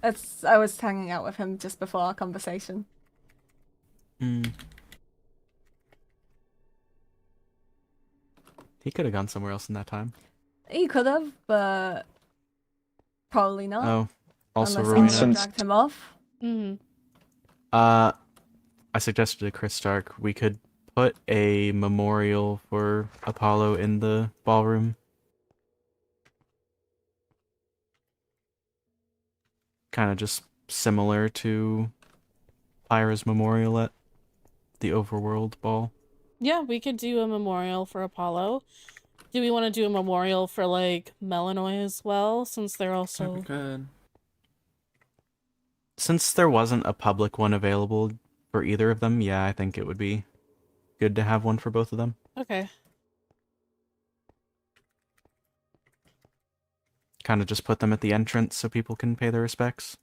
I was hanging out with him just before our conversation. Hmm. He could have gone somewhere else in that time. He could have, but probably not. Oh, also unless Rowena. someone dragged him off. Mm-hmm. I suggested to Chris Stark we could put a memorial for Apollo in the ballroom. Kind of just similar to Pyra's memorial at the Overworld ball. Yeah, we could do a memorial for Apollo. Do we want to do a memorial for like Melanoy as well, since they're also Good. Since there wasn't a public one available for either of them, yeah, I think it would be good to have one for both of them. okay? Kind of just put them at the entrance so people can pay their respects.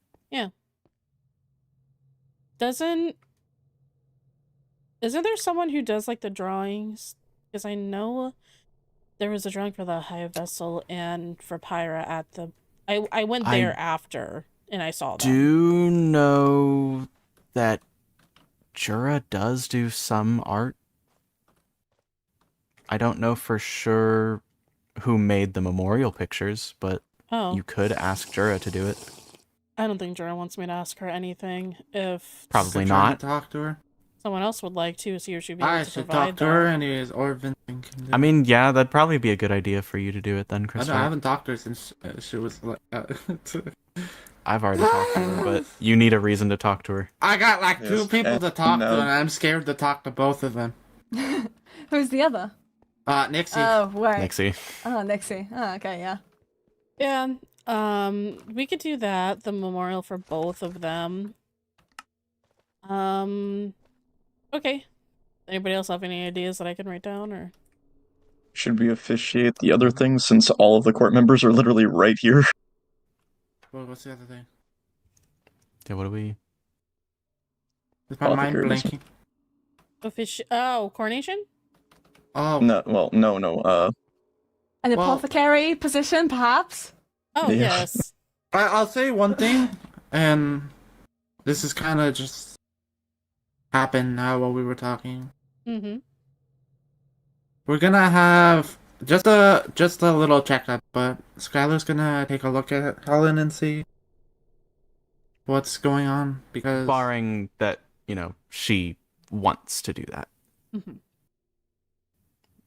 Isn't there someone who does like the drawings? Because I know there was a drawing for the High Vessel and for Pyra at the. I went there after and I saw that. Do know that Jura does do some art. I don't know for sure who made the memorial pictures, but Oh, you could ask Jura to do it. I don't think Jura wants me to ask her anything. If Probably Could try not. to talk to her. someone else would like to, see if she'd be able I to should provide talk to that. her anyways, or Vincent can do I mean, yeah, that'd probably be a good idea for you to do it then, I, Chris. don't- I haven't talked to her since she was like. I've already talked to her, but you need a reason to talk to her. I got like Yes, two people to and talk no. to, and I'm scared to talk to both of them. Who's the other? Nixie. Oh, wait. Nixie. Oh, Nixie. Oh, okay, yeah. Yeah, we could do that, the memorial for both of them. Okay. Anybody else have any ideas that I can write down, or? Should we officiate the other thing since all of the court members are literally right here? What's the other thing? Yeah, what do we? Is my mind blanking? Oh, coronation? Oh. No, well, no. An apothecary position, perhaps? Oh, yes. I'll say one thing, and this is kind of just happened now while we were talking. Mm-hmm. We're gonna have just a little checkup, but Skylar's gonna take a look at Helen and see what's going on, because Barring that, she wants to do that. Mm-hmm.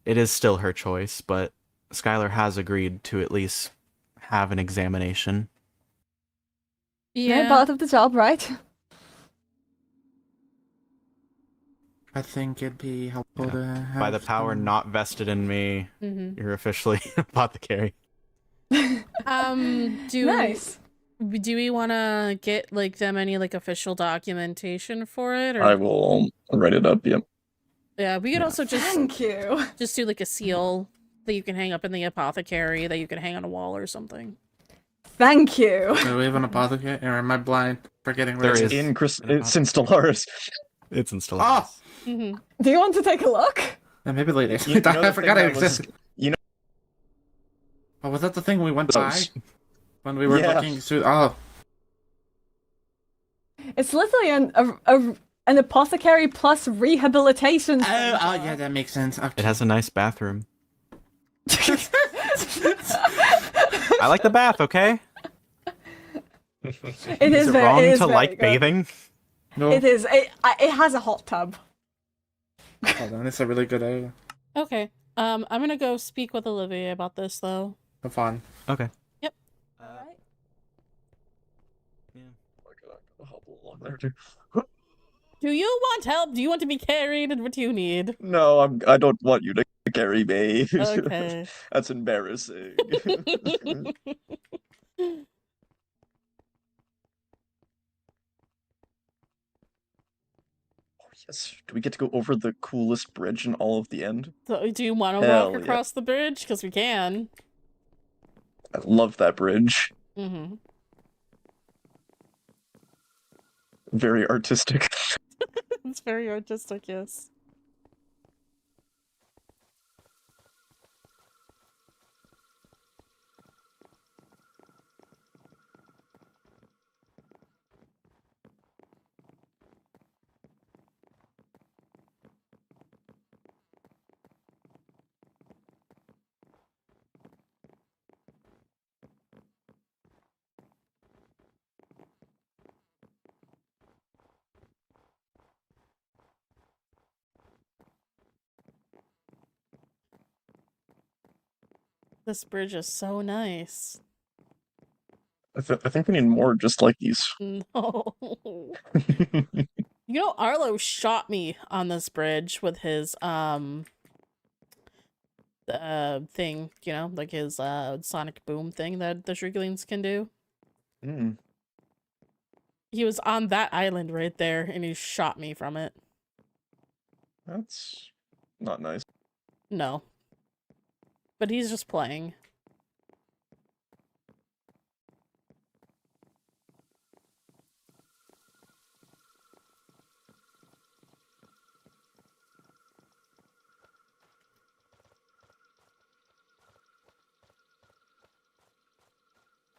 It is still her choice, but Skylar has agreed to at least have an examination. Yeah, part of the job, right? I think it'd be helpful to have By the power not vested in me, you're officially apothecary. Nice. Do we want to get them any official documentation for it, or? I will write it up. Yep. Yeah, we could also just Thank you. Just do a seal that you can hang up in the apothecary that you can hang on a wall or something. Thank you. Do we have an apothecary, or am I blind forgetting where There it is. is? It's in Stellaris. It's in Stellaris. Oh! Mm-hmm. Do you want to take a look? Yeah, maybe later. You know I forgot the it thing that was- existed. Oh, was that the thing we went by? So- When we were Yeah. looking through... Oh. It's literally an apothecary plus rehabilitation. Oh, yeah, that makes sense. Okay. It has a nice bathroom. I like the bath, okay? It is is it very, wrong it is to very like good. bathing? No. It is. It has a hot tub. Hold on, it's a really good idea. Okay. I'm gonna go speak with Olivia about this, though. Have fun. Okay. Yep. Do you want help? Do you want to be carried? What do you need? No, I don't want you to carry me. Okay. That's embarrassing. Yes. Do we get to go over the coolest bridge in all of the end? So, do you want to Hell walk yeah. across the bridge? Because we can. I love that bridge. Mm-hmm. Very artistic. It's very artistic, yes. This bridge is so nice. I think we need more just like these. No. Arlo shot me on this bridge with his thing, his sonic boom thing that the Shriglings can do. Mm. He was on that island right there, and he shot me from it. That's not nice. No. But he's just playing.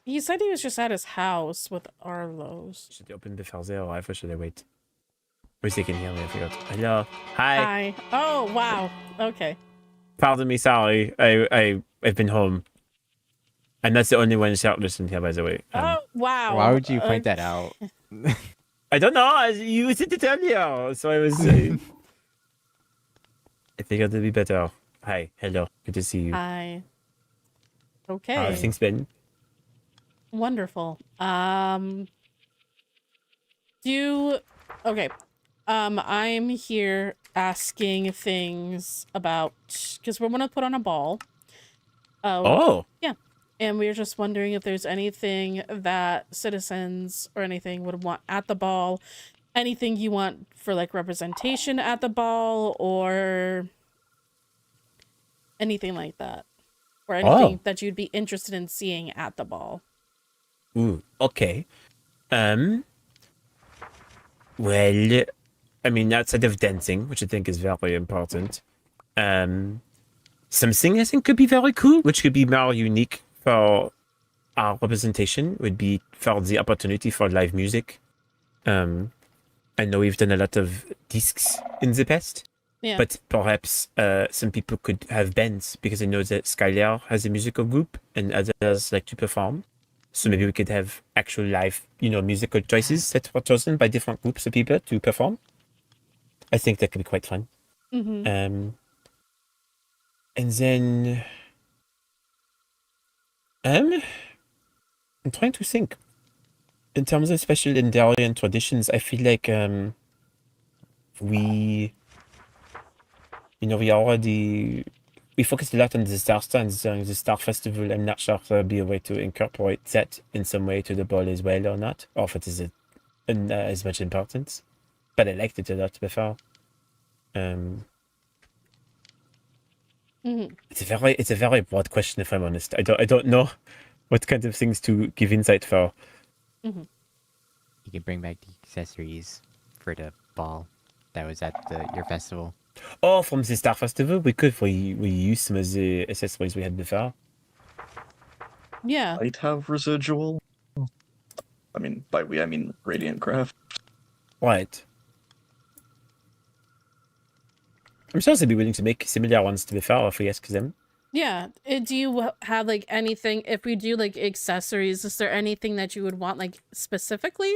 He said he was just at his house with Arlo's. Should they open the Fernseher or should I wait? Wait, they can hear me, I forgot. Hello. Hi. Hi. Oh, wow. Okay. Pardon me, sorry. I've been home. And that's the only one shirtless in here, by the way. Oh, wow. Why would you point that out? I don't know. You said it earlier, so I was... I figured it'd be better. Hi. Hello. Good to see you. Hi. Okay. How have things been? Wonderful. Okay. I'm here asking things about, because we're gonna put on a ball. Oh. Yeah. And we're just wondering if there's anything that citizens or anything would want at the ball, anything you want for like representation at the ball or anything like that, or anything that you'd be interested in seeing at the ball. Ooh, okay. Well, I mean, outside of dancing, which I think is very important, something I think could be very cool, which could be more unique for our representation, would be for the opportunity for live music. I know we've done a lot of discs in the past, but perhaps some people could have bands, because I know that Skylar has a musical group and others like to perform. So maybe we could have actual live, musical choices that were chosen by different groups of people to perform. I think that could be quite fun. Mm-hmm. And then, I'm trying to think. In terms of special Endarian traditions, I feel like we focused a lot on the Star Stands during the Star Festival. I'm not sure if there'll be a way to incorporate that in some way to the ball as well or not, or if it is as much importance. But I liked it a lot before. It's a very broad question, if I'm honest. I don't know what kind of things to give insight for. You can bring back the accessories for the ball that was at your festival. Oh, from the Star Festival, we could reuse some of the accessories we had before. Yeah. Might have residual. I mean, by we, I mean Radiant Craft. Right. I'm sure they'd be willing to make similar ones to before if we ask them. Yeah. Do you have like anything, if we do like accessories, is there anything that you would want like specifically?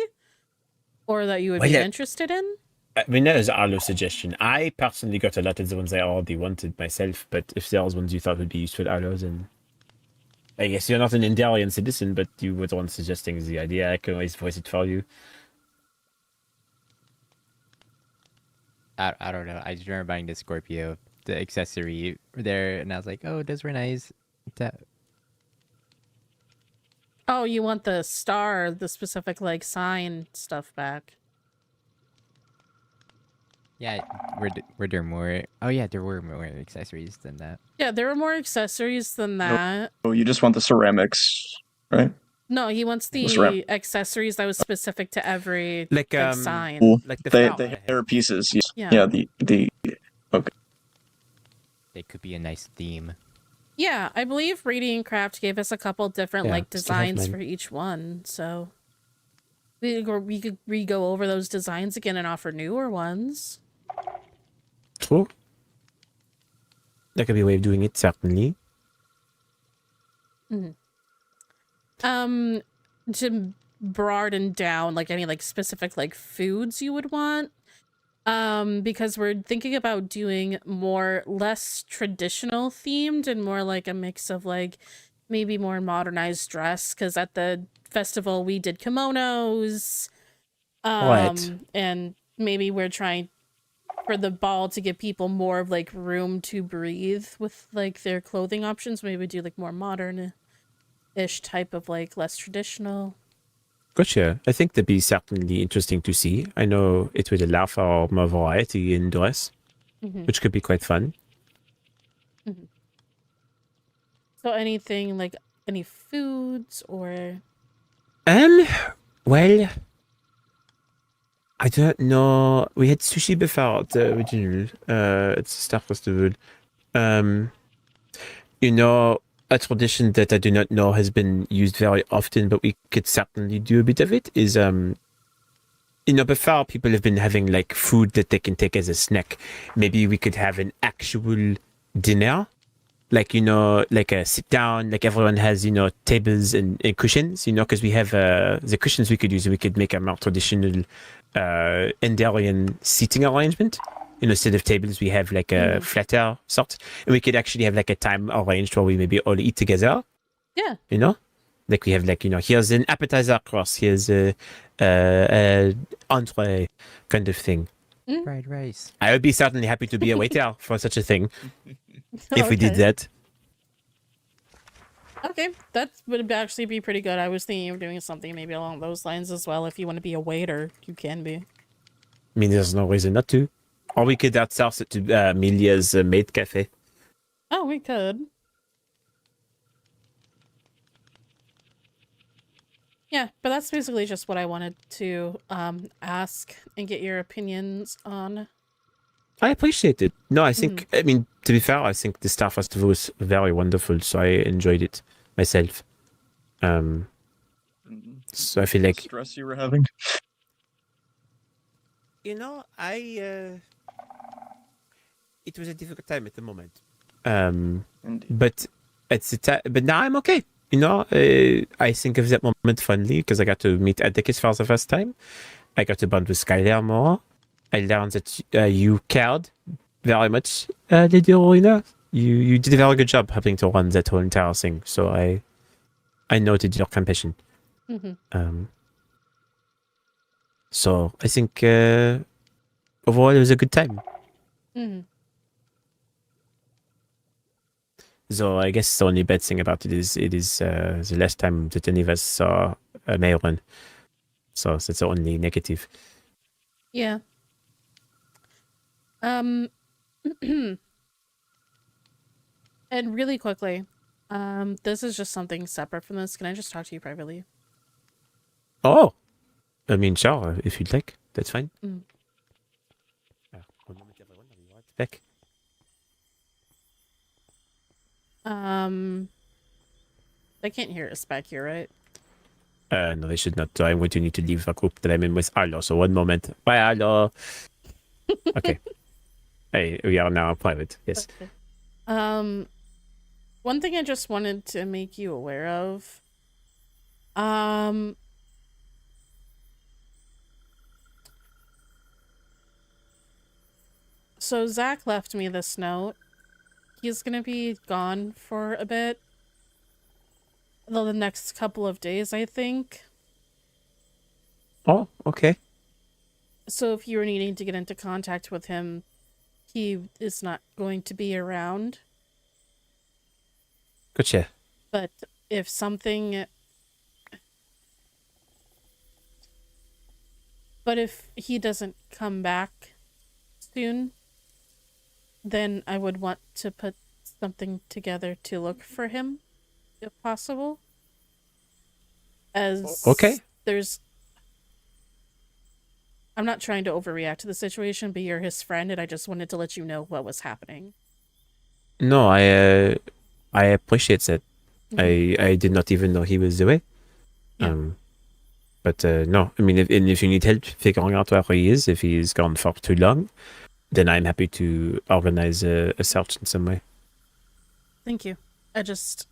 Or that you would be interested in? I mean, that is Arlo's suggestion. I personally got a lot of the ones I already wanted myself, but if there was ones you thought would be useful, Arlo, then I guess you're not an Endarian citizen, but you were the one suggesting the idea. I can always voice it for you. I don't know. I just remember buying the Scorpio, the accessory there, and I was like, oh, those were nice. Oh, you want the star, the specific like sign stuff back. Yeah, were there more? Oh yeah, there were more accessories than that. Yeah, there were more accessories than that. Oh, you just want the ceramics, right? No, he wants the accessories that was specific to every sign. Cool. Like the hair pieces. Yeah. Yeah. The okay. They could be a nice theme. Yeah, I believe Radiant Craft gave us a couple different like designs for each one, so we could re-go over those designs again and offer newer ones. True. That could be a way of doing it, certainly. To broaden down like any like specific like foods you would want, because we're thinking about doing less traditional themed and more like a mix of like maybe more modernized dress, because at the festival we did kimonos, and maybe we're trying for the ball to give people more of like room to breathe with like their clothing options. Maybe do like more modern-ish type of like less traditional. Gotcha. I think that'd be certainly interesting to see. I know it would allow for more variety in dress, which could be quite fun. So anything like any foods or? Well, I don't know. We had sushi before at the original. It's a Star Festival. A tradition that I do not know has been used very often, but we could certainly do a bit of it, is, before people have been having like food that they can take as a snack. Maybe we could have an actual dinner, like a sit down, like everyone has, tables and cushions, because we have the cushions we could use. We could make a more traditional Endarian seating arrangement. Instead of tables, we have like a flatter sort, and we could actually have like a time arranged where we maybe all eat together. Yeah. Like we have like, here's an appetizer course, here's a entree kind of thing. Fried rice. I would be certainly happy to be a waiter for such a thing if we did that. Okay, that would actually be pretty good. I was thinking of doing something maybe along those lines as well. If you want to be a waiter, you can be. I mean, there's no reason not to. Or we could outsource it to Amelia's maid cafe. Oh, we could. Yeah, but that's basically just what I wanted to ask and get your opinions on. I appreciate it. No, I think, I mean, to be fair, I think the Star Festival was very wonderful, so I enjoyed it myself. So I feel like... Stress you were having? You know, it was a difficult time at the moment. But it's but now I'm okay. You know, I think of that moment fondly because I got to meet Atticus for the first time. I got to bond with Skylar more. I learned that you cared very much, Lady Rowena. You did a very good job helping to run that whole entire thing. So I noted your compassion. So I think overall it was a good time. So I guess the only bad thing about it is the last time that any of us saw Mayron. So that's the only negative. Yeah. And really quickly, this is just something separate from this. Can I just talk to you privately? Oh, I mean, sure, if you'd like, that's fine. One moment, everyone, I'll be right back. They can't hear us back here, right? No, they should not. I'm going to need to leave the group that I'm in with Arlo. So one moment. Bye, Arlo. Okay. Hey, we are now private. Yes. Okay. One thing I just wanted to make you aware of. So Zack left me this note. He's gonna be gone for a bit. The next couple of days, I think. Oh, okay. So if you're needing to get into contact with him, he is not going to be around. Gotcha. But if something... But if he doesn't come back soon, then I would want to put something together to look for him, if possible. As okay. There's... I'm not trying to overreact to the situation, but you're his friend, and I just wanted to let you know what was happening. No, I appreciate that. I did not even know he was away. Yeah. But no, I mean, if you need help figuring out where he is, if he's gone for too long, then I'm happy to organize a search in some way. Thank you. I just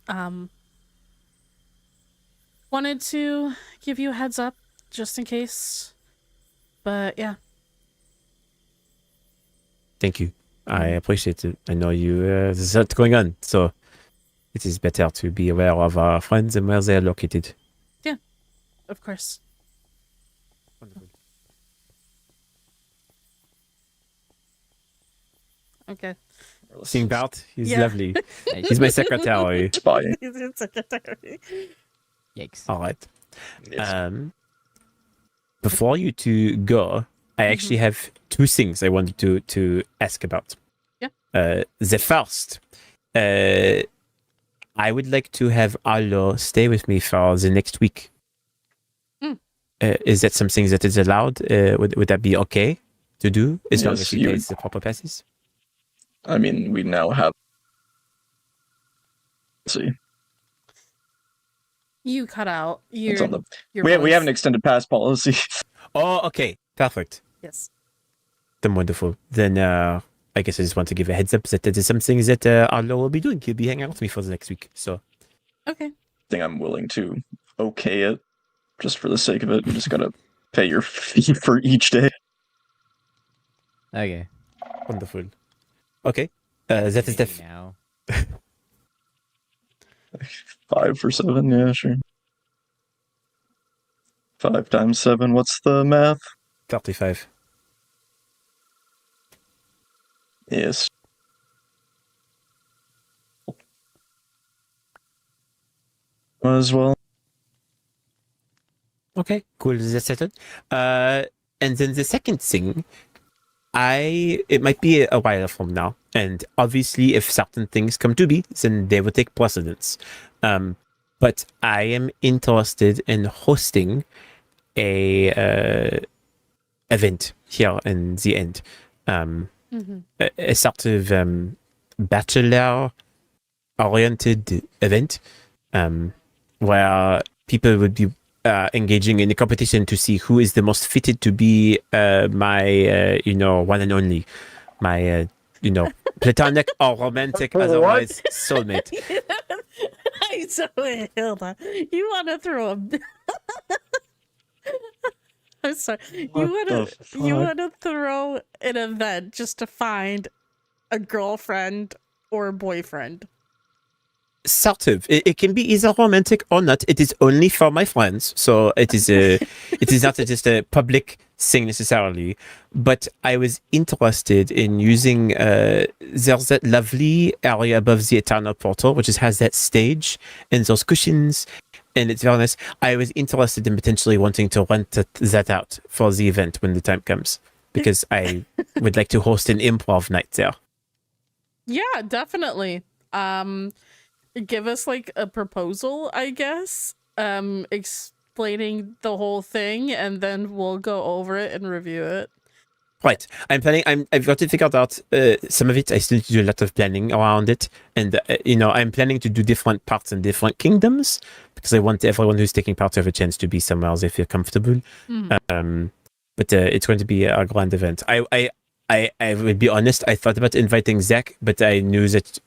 wanted to give you a heads up just in case. But yeah. Thank you. I appreciate it. I know there's a lot going on, so it is better to be aware of our friends and where they are located. Yeah, of course. Wonderful. Okay. Seeing Bart, he's lovely. He's my secretary. Spy. He's your secretary. Yikes. All right. Yes. Before you two go, I actually have two things I wanted to ask about. Yeah. The first, I would like to have Arlo stay with me for the next week. Is that something that is allowed? Would that be okay to do as long as he pays the proper passes? I mean, we now have. Let's see. You cut out. It's on the. Your We have voice. an extended pass policy. Oh, okay. Perfect. Yes. Then wonderful. Then I guess I just want to give a heads up that that is something that Arlo will be doing. He'll be hanging out with me for the next week. So. Okay. I think I'm willing to okay it, just for the sake of it. You just gotta pay your fee for each day. Okay. Wonderful. Okay. That is now. 5 for 7, yeah, sure. 5 times 7, what's the math? 35. Yes. As well. Okay, cool. That's settled. And then the second thing, it might be a while from now, and obviously, if certain things come to be, then they will take precedence. But I am interested in hosting a event here in the end, a sort of bachelor-oriented event, where people would be engaging in a competition to see who is the most fitted to be my, one and only, my, platonic or romantic, otherwise soulmate. So, Hilda, you want to throw a... I'm sorry. You want to throw an event just to find a girlfriend or boyfriend. Sort of. It can be either romantic or not. It is only for my friends, so it is not just a public thing necessarily. But I was interested in using there's that lovely area above the Eternal Portal, which has that stage and those cushions, and it's very nice. I was interested in potentially wanting to rent that out for the event when the time comes, because I would like to host an improv night there. Yeah, definitely. Give us like a proposal, I guess, explaining the whole thing, and then we'll go over it and review it. Right. I've got it figured out. Some of it, I still need to do a lot of planning around it. And, I'm planning to do different parts in different kingdoms, because I want everyone who's taking part to have a chance to be somewhere they feel comfortable. But it's going to be a grand event. I will be honest, I thought about inviting Zack, but I knew that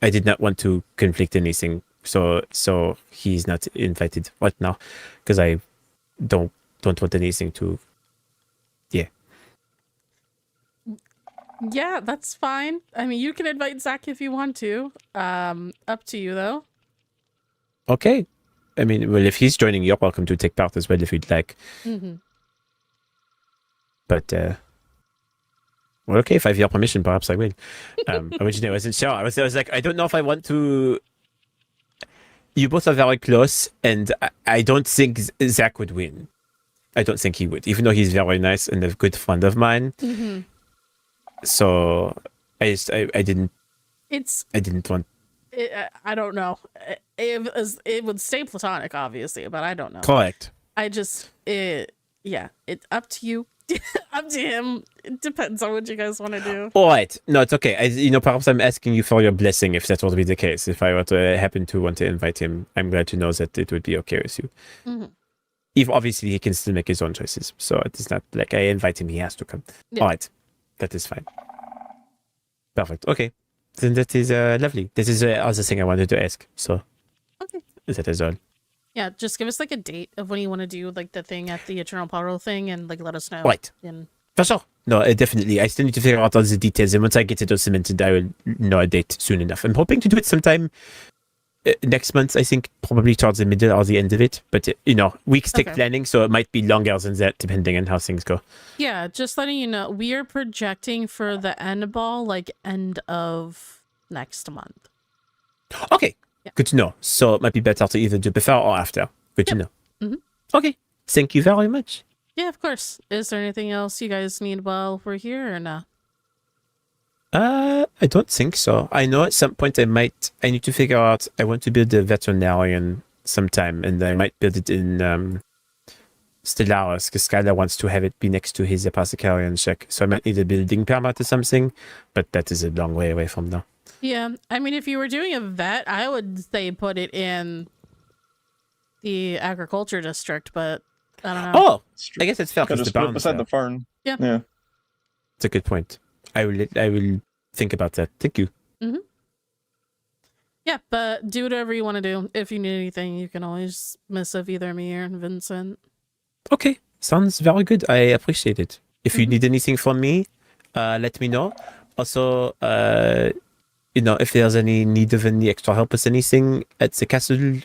I did not want to conflict anything, so he's not invited right now, because I don't want anything to. Yeah, that's fine. I mean, you can invite Zack if you want to. Up to you though. Okay. I mean, well, if he's joining, you're welcome to take part as well if you'd like. But well, okay, if I have your permission, perhaps I will. Originally, I wasn't sure. I was like, I don't know if I want to. You both are very close, and I don't think Zack would win. I don't think he would, even though he's very nice and a good friend of mine. So I didn't want. I don't know. It would stay platonic, obviously, but I don't know. Correct. It's up to you. Up to him. It depends on what you guys want to do. All right. No, it's okay. Perhaps I'm asking you for your blessing if that were to be the case. If I were to happen to want to invite him, I'm glad to know that it would be okay with you. If obviously he can still make his own choices, so it's not like I invite him, he has to come. Yeah. All right. That is fine. Perfect. Okay. Then that is lovely. This is the other thing I wanted to ask. So okay. That is all. Yeah, just give us like a date of when you want to do like the thing at the Eternal Portal thing, and like let us know. Right. And... For sure. No, definitely. I still need to figure out all the details, and once I get it all cemented, I will know a date soon enough. I'm hoping to do it sometime next month, I think, probably towards the middle or the end of it. But, weeks take planning, so it might be longer than that, depending on how things go. Yeah, just letting you know, we are projecting for the end ball, like, end of next month. Okay, yeah. Good to know. So it might be better to either do before or after. Good to know. Okay, thank you very much. Yeah, of course. Is there anything else you guys need while we're here, or not? I don't think so. I know at some point I need to figure out, I want to build a veterinarian sometime, and I might build it in Stellaris, because Skylar wants to have it be next to his apothecarian check. So I might need a building permit or something, but that is a long way away from now. Yeah, I mean, if you were doing a vet, I would say put it in the agriculture district, but I don't know. Oh, I guess it's fair. Just put it beside the farm. Yeah. It's a good point. I will think about that. Thank you. Yeah, but do whatever you want to do. If you need anything, you can always missive either me or Vincent. Okay, sounds very good. I appreciate it. If you need anything from me, let me know. Also, if there's any need of any extra help with anything at the castle,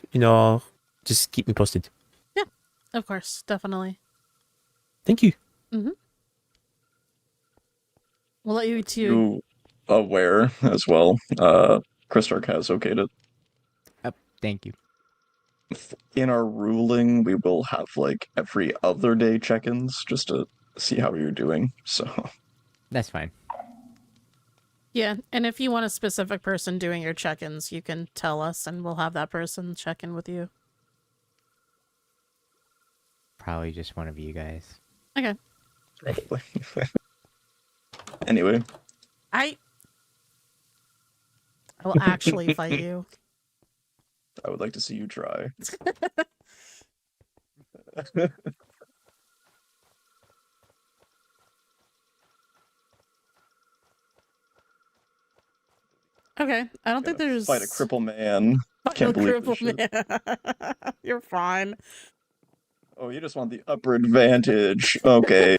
just keep me posted. Yeah, of course, definitely. Thank you. We'll let you two. You aware as well. Christark has okayed it. Thank you. In our ruling, we will have like every other day check-ins just to see how you're doing. So That's fine. Yeah, and if you want a specific person doing your check-ins, you can tell us and we'll have that person check in with you. Probably just one of you guys. Okay. probably. Anyway, I will actually fight you. I would like to see you try. Okay, I don't think there's... Fight a cripple man. Can't believe this shit. Man. You're fine. Oh, you just want the upper advantage. Okay.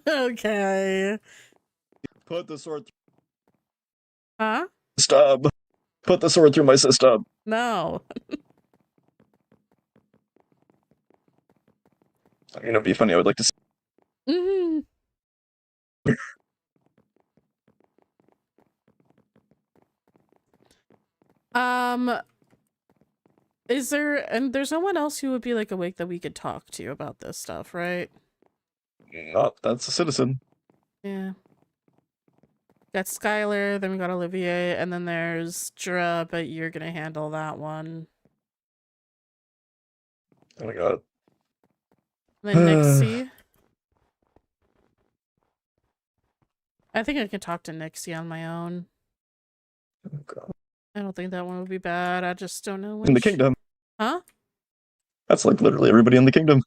Okay. Put the sword Huh? stub. Put the sword through my system. No. I mean, it'd be funny. I would like to see. Mm-hmm. Is there, and there's no one else who would be like awake that we could talk to about this stuff, right? Oh, that's a citizen. Yeah. Got Skylar, then we got Olivier, and then there's Jura, but you're gonna handle that one. Oh my god. Then Nixie. I think I can talk to Nixie on my own. Oh god. I don't think that one would be bad. I just don't know which... In the kingdom. Huh? That's like literally everybody in the kingdom.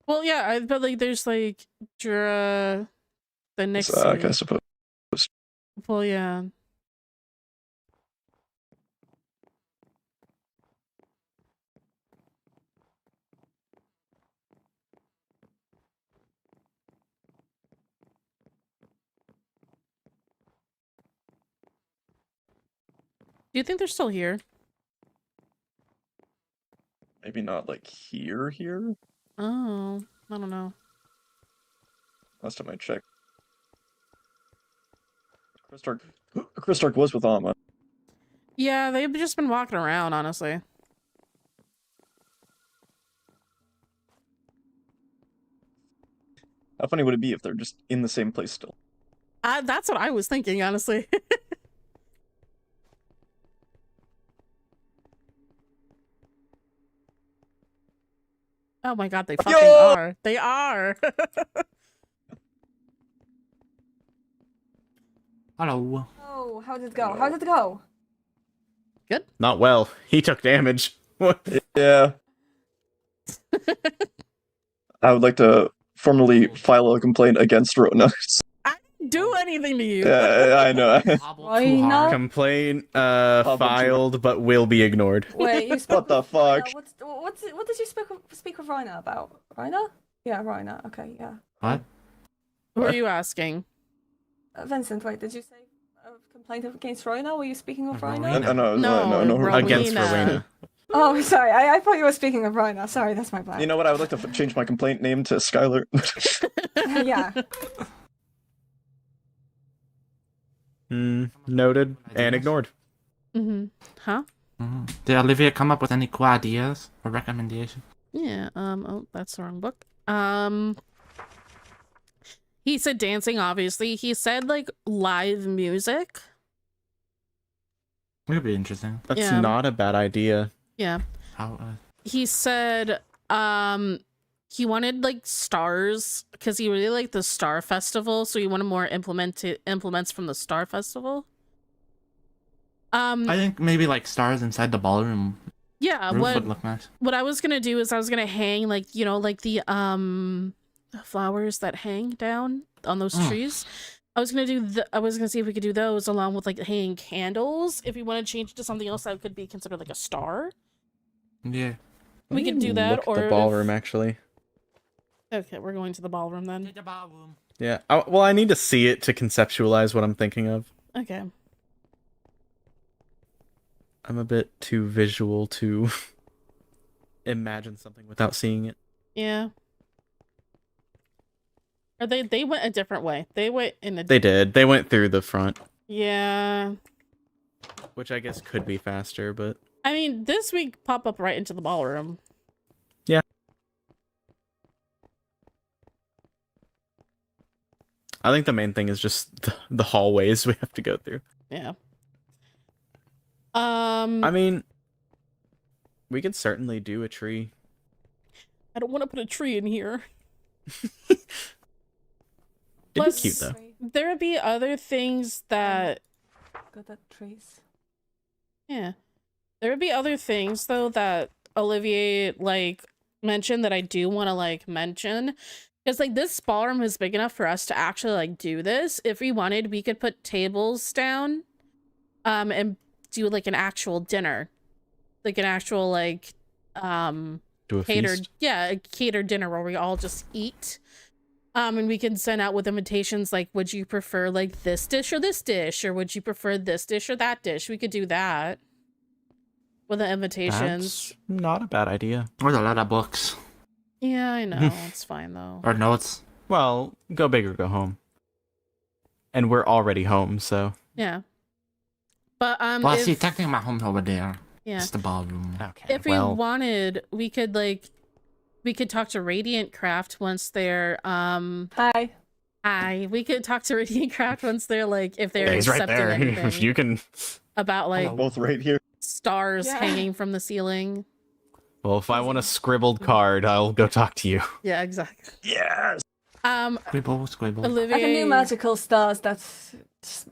Well, yeah, but like there's like Jura, the Nixie. Zack, I suppose. Well, yeah. Do you think they're still here? Maybe not like here. Oh, I don't know. Last time I checked. Chris Stark was with Alma. Yeah, they've just been walking around, honestly. How funny would it be if they're just in the same place still? That's what I was thinking, honestly. Oh my god, they fucking are. They are. Hello. Oh, how did it go? How did it go? Good. Not well. He took damage. What? Yeah. I would like to formally file a complaint against Rowena. I didn't do anything to you. Yeah, I know. Why not? Complaint filed, but will be ignored. Wait, you spoke What the fuck? What did you speak with Rowena about? Rowena? Yeah, Rowena. Okay, yeah. What? Who are you asking? Vincent, wait, did you say a complaint against Rowena? Were you speaking with Rowena? No, Against Rowena. Oh, sorry. I thought you were speaking of Rowena. Sorry, that's my bad. You know what? I would like to change my complaint name to Skylar. Yeah. Noted and ignored. Mm-hmm. Huh? Did Olivia come up with any cool ideas or recommendations? Yeah, oh, that's the wrong book. He said dancing, obviously. He said, like, live music. It would be interesting. That's not a bad idea. Yeah. How, He said, he wanted, like, stars, because he really liked the Star Festival, so he wanted more implements from the Star Festival. I think maybe, like, stars inside the ballroom. Yeah, roof would look nice. What I was gonna do is I was gonna hang, like, you know, like the flowers that hang down on those trees. I was gonna see if we could do those along with like hanging candles. If we want to change it to something else that could be considered like a star. Yeah. We could do that, Look or at the ballroom actually. Okay, we're going to the ballroom then. The ballroom. Yeah. Well, I need to see it to conceptualize what I'm thinking of. Okay. I'm a bit too visual to imagine something without seeing it. Yeah. Or they went a different way. They went in a... They did. They went through the front. Yeah. Which I guess could be faster, but... I mean, this week pop up right into the ballroom. Yeah. I think the main thing is just the hallways we have to go through. Yeah. I mean, we could certainly do a tree. I don't want to put a tree in here. It'd Plus, be cute though. There would be other things that. Good at trees. Yeah. There would be other things though that Olivier like mentioned that I do want to like mention. Because like this ballroom is big enough for us to actually like do this. If we wanted, we could put tables down and do like an actual dinner. Like an actual like Do a catered feast. yeah, a catered dinner where we all just eat. And we can send out with invitations like, would you prefer like this dish or this dish? Or would you prefer this dish or that dish? We could do that with the invitations. That's not a bad idea. With a lot of books. Yeah, I know. It's fine though. Or notes. Well, go big or go home. And we're already home, so. Yeah. But Well, see, technically my home's over there. Yeah. It's the ballroom. Okay. If we wanted, we could like talk to Radiant Craft once they're Hi. we could talk to Radiant Craft once they're like if they're He's right accepting there. anything If you can. about like Both right here. stars Yeah. hanging from the ceiling. Well, if I want a scribbled card, I'll go talk to you. Yeah, exactly. Yes. Scribble, scribble. Olivier. I can do magical stars that's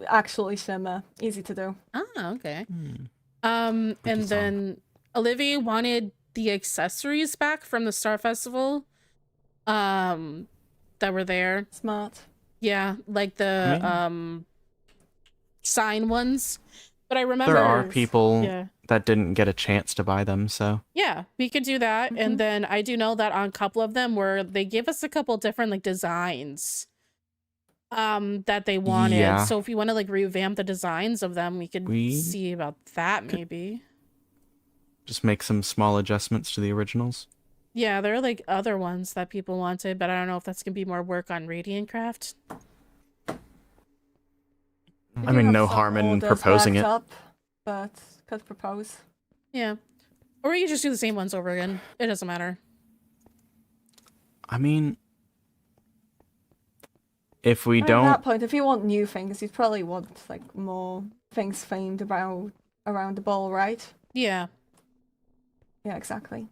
actually shimmer. Easy to do. Ah, okay. Hmm. And song. then Olivier wanted the accessories back from the Star Festival. That were there. Smart. Yeah, like the sign ones. But I remember There are people Yeah. that didn't get a chance to buy them, so. Yeah, we could do that. And then I do know that on a couple of them where they give us a couple different like designs that they wanted. Yeah. So if you want to like revamp the designs of them, we could We see about that maybe. Just make some small adjustments to the originals. Yeah, there are like other ones that people wanted, but I don't know if that's gonna be more work on Radiant Craft. We I do mean, have no some harm in orders proposing backed it. Up, but could propose. Yeah. Or we could just do the same ones over again. It doesn't matter. I mean, if we At don't. that point, if you want new things, you'd probably want like more things themed around the ball, right? Yeah. Yeah, exactly.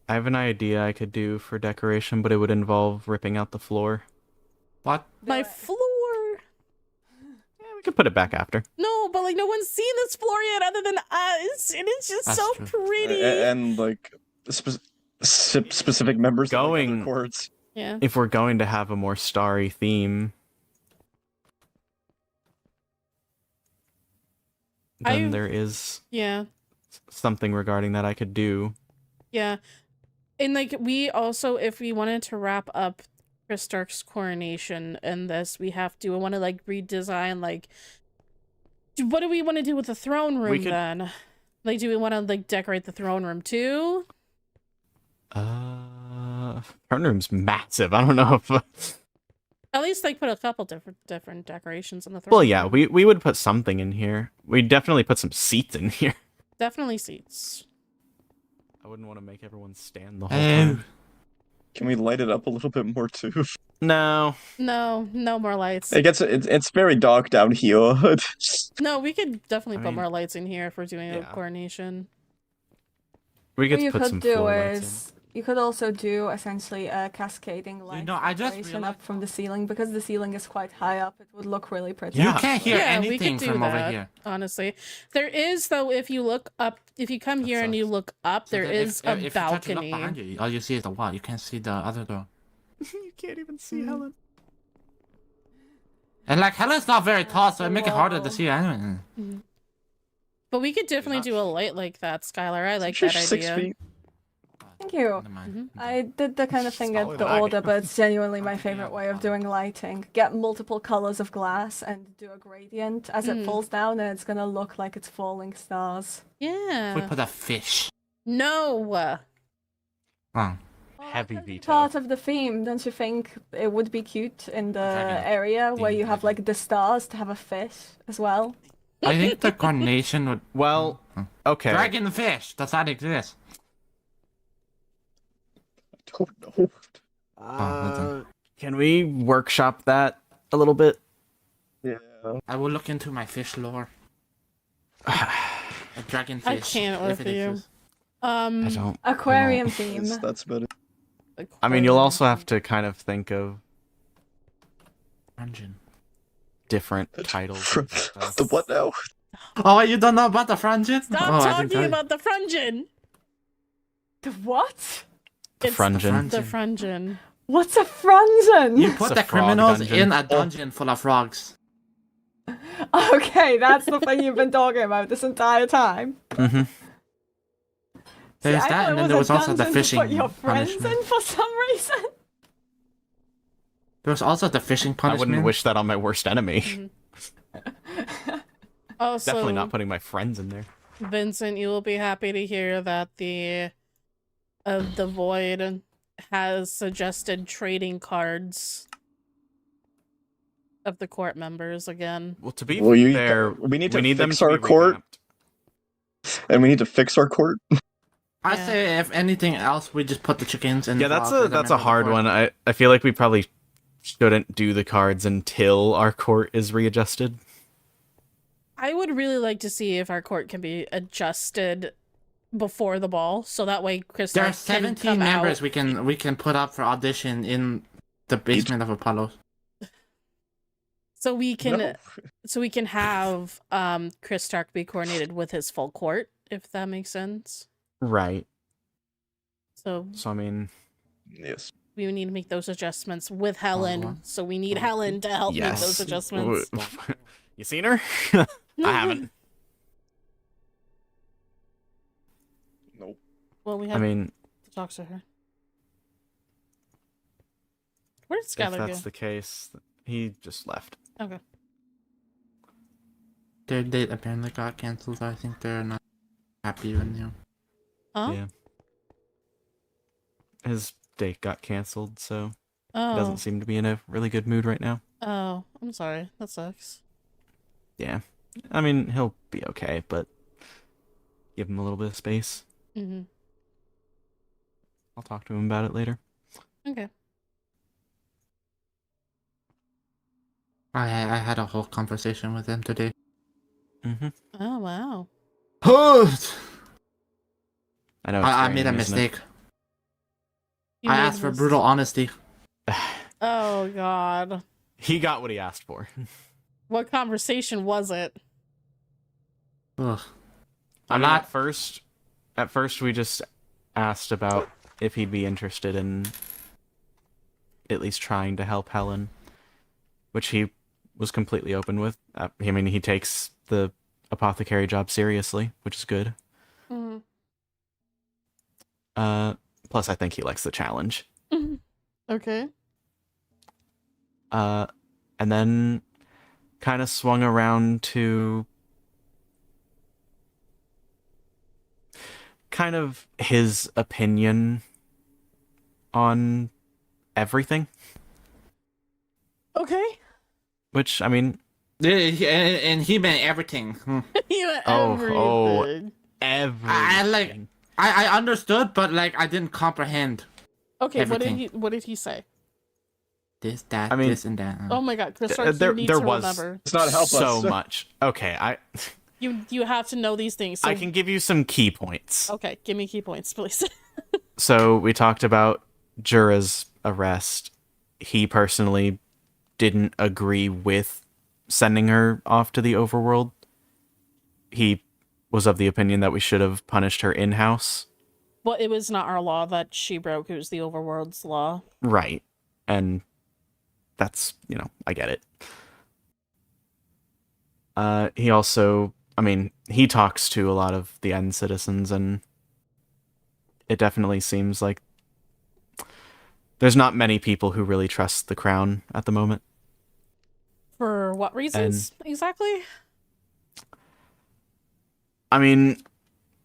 I have an idea I could do for decoration, but it would involve ripping out the floor. What? My floor. Yeah, we could put it back after. No, but like no one's seen this floor yet other than us, and it's just That's so true. pretty. And like specific members of, like, Going- other courts. Yeah. If we're going to have a more starry theme, then there is Yeah. something regarding that I could do. Yeah. And like we also, if we wanted to wrap up Chris Stark's coronation in this, we want to like redesign like what do we want to do with the throne room then? Like do we want to like decorate the throne room too? Throne room's massive. I don't know if. At least like put a couple different decorations in the throne Well, room. yeah, we would put something in here. We'd definitely put some seats in here. Definitely seats. I wouldn't want to make everyone stand the whole Oh. time. Can we light it up a little bit more too? No. No more lights. It's very dark down here. No, we could definitely I put mean- more lights in here if we're doing a Yeah. coronation. We What could you put could some do floor lights in. is you could also do essentially a cascading light know, I just decoration realized- up from the ceiling because the ceiling is quite high up. It would look really pretty. You can't hear Yeah, we anything could do from that. over here. Honestly, there is though. If you look up, if you come here and you look up, So there that is if a you touch and look balcony. behind you, all you see is the wall. You can't see the other door. You can't even see Helen. And like Helen's not very tall, so it the make it harder to wall. see anything. But we could definitely do a light like that, Skylar. I like She's that 6 idea. feet. Thank you. Never mind. I did the kind of thing at Solid the eye. order, but it's genuinely my favorite way of doing lighting. Get multiple colors of glass and do a gradient as it falls down, and it's gonna look like it's falling stars. We Yeah. put a fish. No. Oh. Heavy veto. Part of the theme, don't you think? It would be cute in the Dragon. area where Theme, you have like the stars to have a fish as well. I think the coronation would. Well, okay. Dragon fish does not exist. Don't know. Can we workshop that a little bit. Yeah. I will look into my fish lore. A dragonfish. I can't with you. I don't. Aquarium theme. That's about it. I mean, you'll also have to kind of think of Dungeon. different titles. The what now? Oh, you don't know about the Frungin? Stop talking about the Frungin. The what? The Frungin. The Frungin. What's a frunzen? You put the criminals dungeon. in a dungeon full of frogs. Okay, that's the thing you've been talking about this entire time. Mm-hmm. There's I that, thought and it then there was a also the dungeon to fishing put your friends punishment. in for some reason. There was also the fishing I punishment. wouldn't wish that on my worst enemy. Also, Definitely not putting my friends in there. Vincent, you will be happy to hear that the Void has suggested trading cards of the court members again. Well, to be Well, fair, we need to them fix to our be court. revamped. And we need to fix our court. I say, if anything else, we just put the chickens in. Yeah, the that's frogs in the a middle of the hard court. one. I feel like we probably shouldn't do the cards until our court is readjusted. I would really like to see if our court can be adjusted before the ball, so that way Chris There are can 17 come members out. we can put up for audition in the basement of Apollo. So we can No. have Chris Stark be coordinated with his full court, if that makes sense. Right. So I mean, Yes. we need to make those adjustments with Helen. So we need Helen to help make yes. those adjustments. You seen her? I haven't. Nope. Well, we I have mean, to talk to her. Where did if Skylar that's go? the case, he just left. Okay. Their date apparently got cancelled, so I think they're not happy with you. Huh? Yeah. His date got canceled, so he Oh. doesn't seem to be in a really good mood right now. Oh, I'm sorry. That sucks. Yeah. I mean, he'll be okay, but give him a little bit of space. Mm-hmm. I'll talk to him about it later. Okay. I had a whole conversation with him today. Mm-hmm. Oh, wow. I know. I It's made a draining, isn't it? mistake. You I made asked for this- brutal honesty. Oh, God. He got what he asked for. What conversation was it? Ugh. I mean, at first we just asked about if he'd be interested in at least trying to help Helen, which he was completely open with. I mean, he takes the apothecary job seriously, which is good. Mm-hmm. Plus, I think he likes the challenge. Okay. And then kind of swung around to kind of his opinion on everything. Okay. Which, I mean... And he meant everything. Everything. I understood, but like I didn't comprehend. Okay, everything. what did he say? This, that, I mean, this, and that. Oh my God, Chris, you need to remember. It's not help so us. much. Okay, You have to know these things. So... I can give you some key points. Okay, give me key points, please. So we talked about Jura's arrest. He personally didn't agree with sending her off to the overworld. He was of the opinion that we should have punished her in-house. Well, it was not our law that she broke. It was the overworld's law. Right. And that's, I get it. He also, I mean, he talks to a lot of the End citizens, and it definitely seems like there's not many people who really trust the crown at the moment. For what reasons exactly? I mean,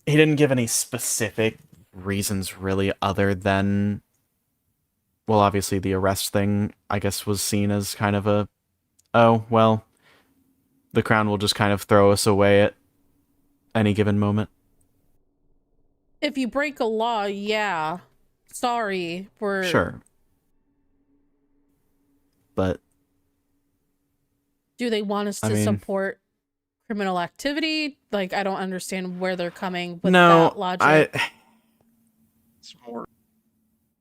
he didn't give any specific reasons really, other than, well, obviously the arrest thing, I guess, was seen as kind of a, oh, well, the crown will just kind of throw us away at any given moment. If you break a law, yeah. Sorry, we're... Sure. But Do they want us to support criminal activity? Like, I don't understand where they're coming with that logic.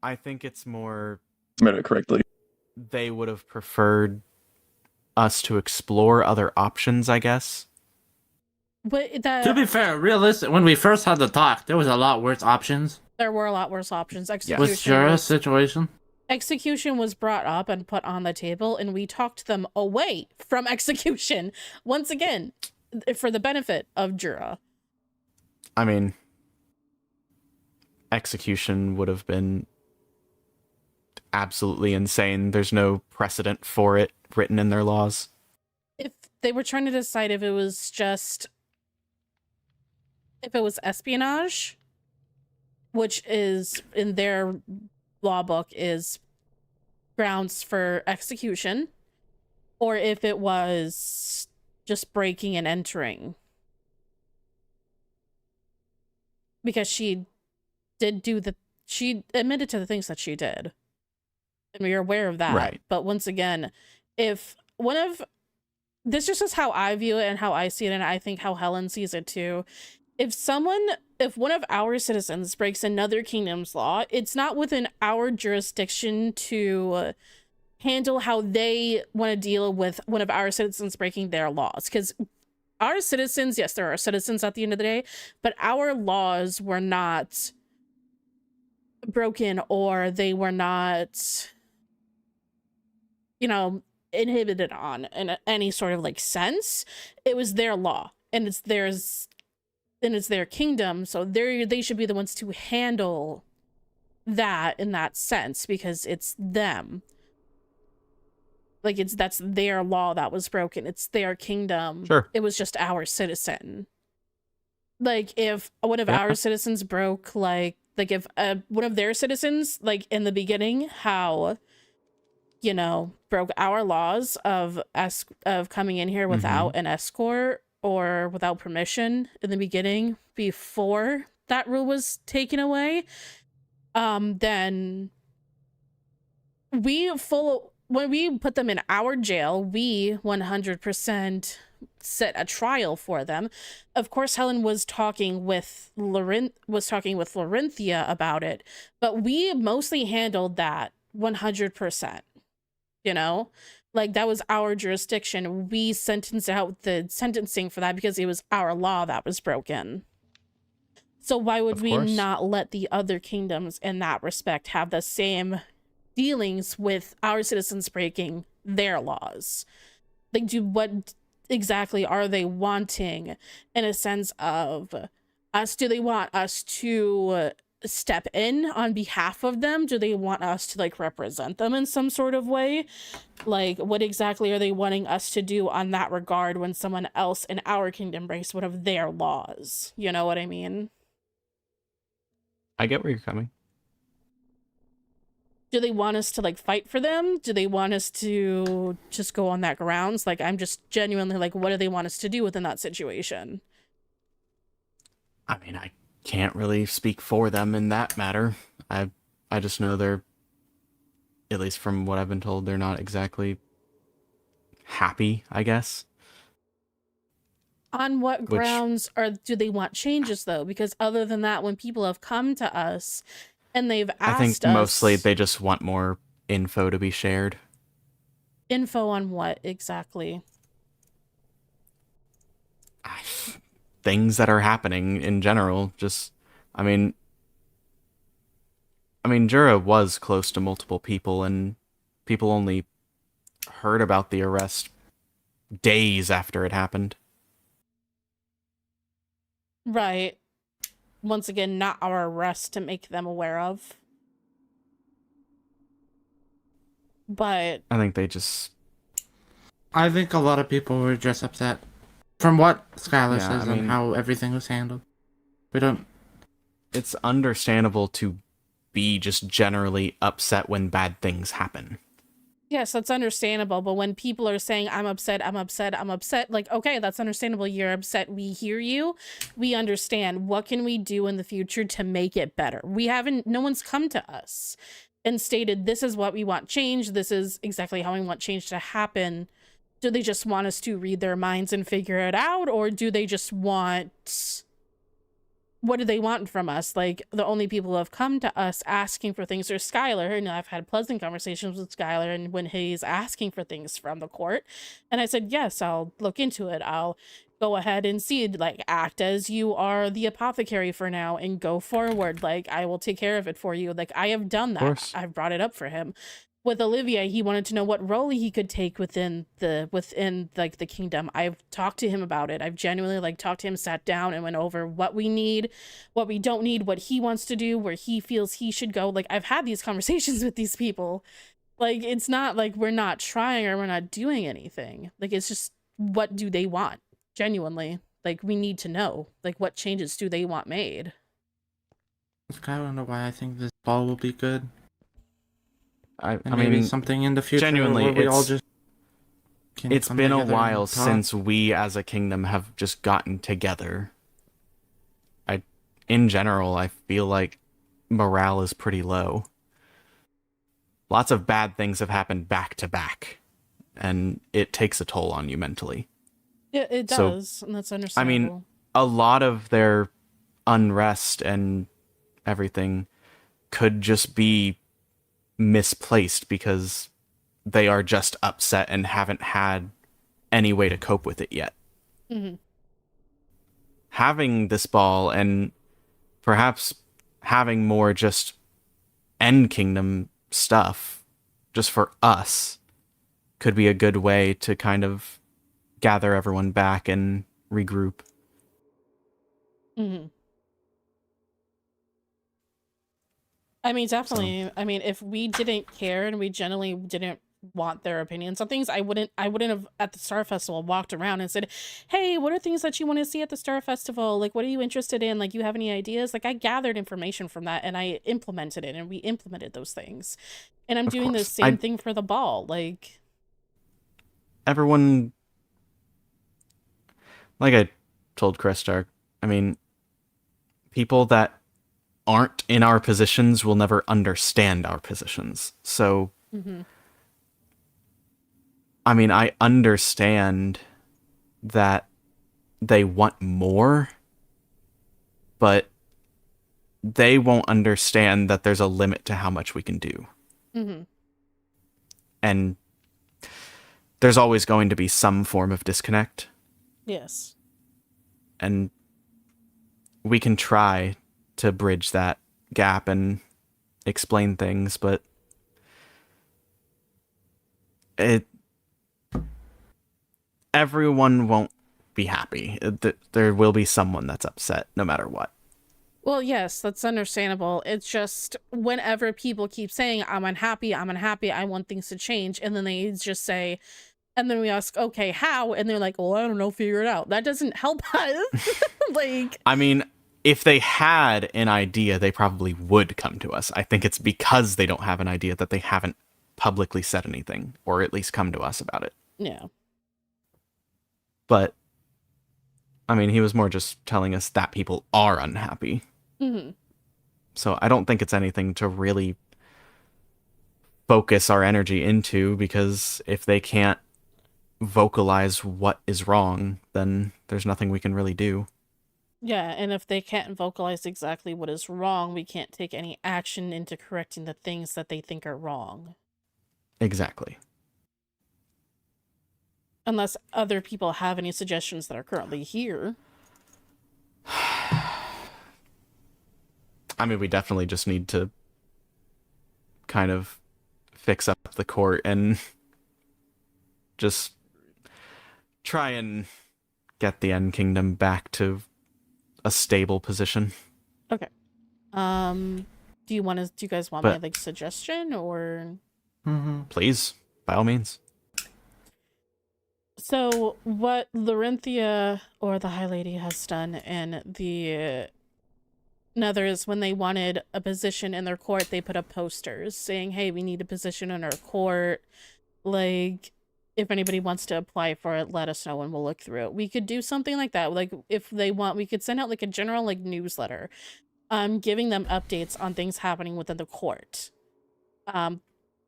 I think it's more... Made it correctly. They would have preferred us to explore other options, I guess. But that... To be fair, realistic, when we first had the talk, there was a lot worse options. There were a lot worse options. Execution Was Jura's situation? Execution was brought up and put on the table, and we talked them away from execution. Once again, for the benefit of Jura. I mean, execution would have been absolutely insane. There's no precedent for it written in their laws. If they were trying to decide if it was espionage, which is in their law book is grounds for execution, or if it was just breaking and entering. Because she admitted to the things that she did. And we are aware of that. Right. But once again, this just is how I view it and how I see it, and I think how Helen sees it too. If one of our citizens breaks another kingdom's law, it's not within our jurisdiction to handle how they want to deal with one of our citizens breaking their laws. Because our citizens, yes, there are citizens at the end of the day, but our laws were not broken, or they were not, inhibited on in any sort of like sense. It was their law, and it's their kingdom, so they should be the ones to handle that in that sense, because it's them. Like, that's their law that was broken. It's their kingdom. Sure. It was just our citizen. Like, if one of our citizens broke, if one of their citizens, like in the beginning, how, broke our laws of coming in here without an escort or without permission in the beginning before that rule was taken away, then when we put them in our jail, we 100% set a trial for them. Of course, Helen was talking with Laurentia about it, but we mostly handled that 100%. Like, that was our jurisdiction. We sentenced out the sentencing for that because it was our law that was broken. So why would we not let the other kingdoms in that respect have the same dealings with our citizens breaking their laws? Like, what exactly are they wanting in a sense of us? Do they want us to step in on behalf of them? Do they want us to represent them in some sort of way? Like, what exactly are they wanting us to do on that regard when someone else in our kingdom breaks one of their laws? You know what I mean? I get where you're coming. Do they want us to fight for them? Do they want us to just go on that grounds? I'm just genuinely what do they want us to do within that situation? I mean, I can't really speak for them in that matter. I just know they're, at least from what I've been told, they're not exactly happy, I guess. On what grounds do they want changes, though? Because other than that, when people have come to us and they've asked us... I think mostly they just want more info to be shared. Info on what, exactly? Things that are happening in general. Just, I mean, Jura was close to multiple people, and people only heard about the arrest days after it happened. Right. Once again, not our arrest to make them aware of. But I think they just... I think a lot of people were just upset. From what Skylar says I mean, and how everything was handled. It's understandable to be just generally upset when bad things happen. yes, that's understandable. But when people are saying, I'm upset, okay, that's understandable. You're upset. We hear you. We understand. What can we do in the future to make it better? No one's come to us and stated, this is what we want change. This is exactly how we want change to happen do they just want us to read their minds and figure it out, or do they just want, what do they want from us? Like, the only people who have come to us asking for things are Skylar, and I've had pleasant conversations with Skylar, and when he's asking for things from the court, and I said, yes, I'll look into it. I'll go ahead and see, like, act as you are the apothecary for now and go forward. Like, I will take care of it for you. Like, I have done that. I've brought it up for him. With Olivia, he wanted to know what role he could take within like the kingdom. I've talked to him about it. I've genuinely like talked to him, sat down and went over what we need, what we don't need, what he wants to do, where he feels he should go. Like, I've had these conversations with these people. Like, it's not like we're not trying or we're not doing anything. Like, it's just, what do they want? Genuinely. Like, we need to know. Like, what changes do they want made? That's kind of wonder why I think this ball will be good. I maybe mean, something in the future genuinely, where we all just it's come been a together while and talk. since we as a kingdom have just gotten together. In general, I feel like morale is pretty low. Lots of bad things have happened back to back, and it takes a toll on you mentally. Yeah, it does, and that's understandable. I mean, a lot of their unrest and everything could just be misplaced because they are just upset and haven't had any way to cope with it yet. Mm-hmm. Having this ball and perhaps having more just end kingdom stuff just for us could be a good way to kind of gather everyone back and regroup. Mm-hmm. I mean, definitely. So, I mean, if we didn't care and we generally didn't want their opinions on things, I wouldn't have at the Star Festival walked around and said, hey, what are things that you want to see at the Star Festival? Like, what are you interested in? Like, you have any ideas? Like, I gathered information from that and I implemented it, and we implemented those things. And I'm doing the same thing for the ball. Like, everyone, like I told Kristar, I mean, people that aren't in our positions will never understand our positions. So, I mean, I understand that they want more, but they won't understand that there's a limit to how much we can do. And there's always going to be some form of disconnect. Yes. And we can try to bridge that gap and explain things, but everyone won't be happy. There will be someone that's upset no matter what. Well, yes, that's understandable. It's just whenever people keep saying, I'm unhappy, I want things to change, and then they just say, and then we ask, okay, how? And they're like, well, I don't know, figure it out. That doesn't help us. Like, I mean, if they had an idea, they probably would come to us. I think it's because they don't have an idea that they haven't publicly said anything, or at least come to us about it. Yeah. But, I mean, he was more just telling us that people are unhappy. So I don't think it's anything to really focus our energy into, because if they can't vocalize what is wrong, then there's nothing we can really do. Yeah, and if they can't vocalize exactly what is wrong, we can't take any action into correcting the things that they think are wrong. Exactly. Unless other people have any suggestions that are currently here. I mean, we definitely just need to kind of fix up the court and just try and get the End Kingdom back to a stable position. Okay. Do you guys want my like suggestion or? Please, by all means. So what Larenthia or the High Lady has done in the Nether is when they wanted a position in their court, they put up posters saying, hey, we need a position in our court. Like, if anybody wants to apply for it, let us know and we'll look through it. We could do something like that. Like, if they want, we could send out like a general like newsletter, giving them updates on things happening within the court.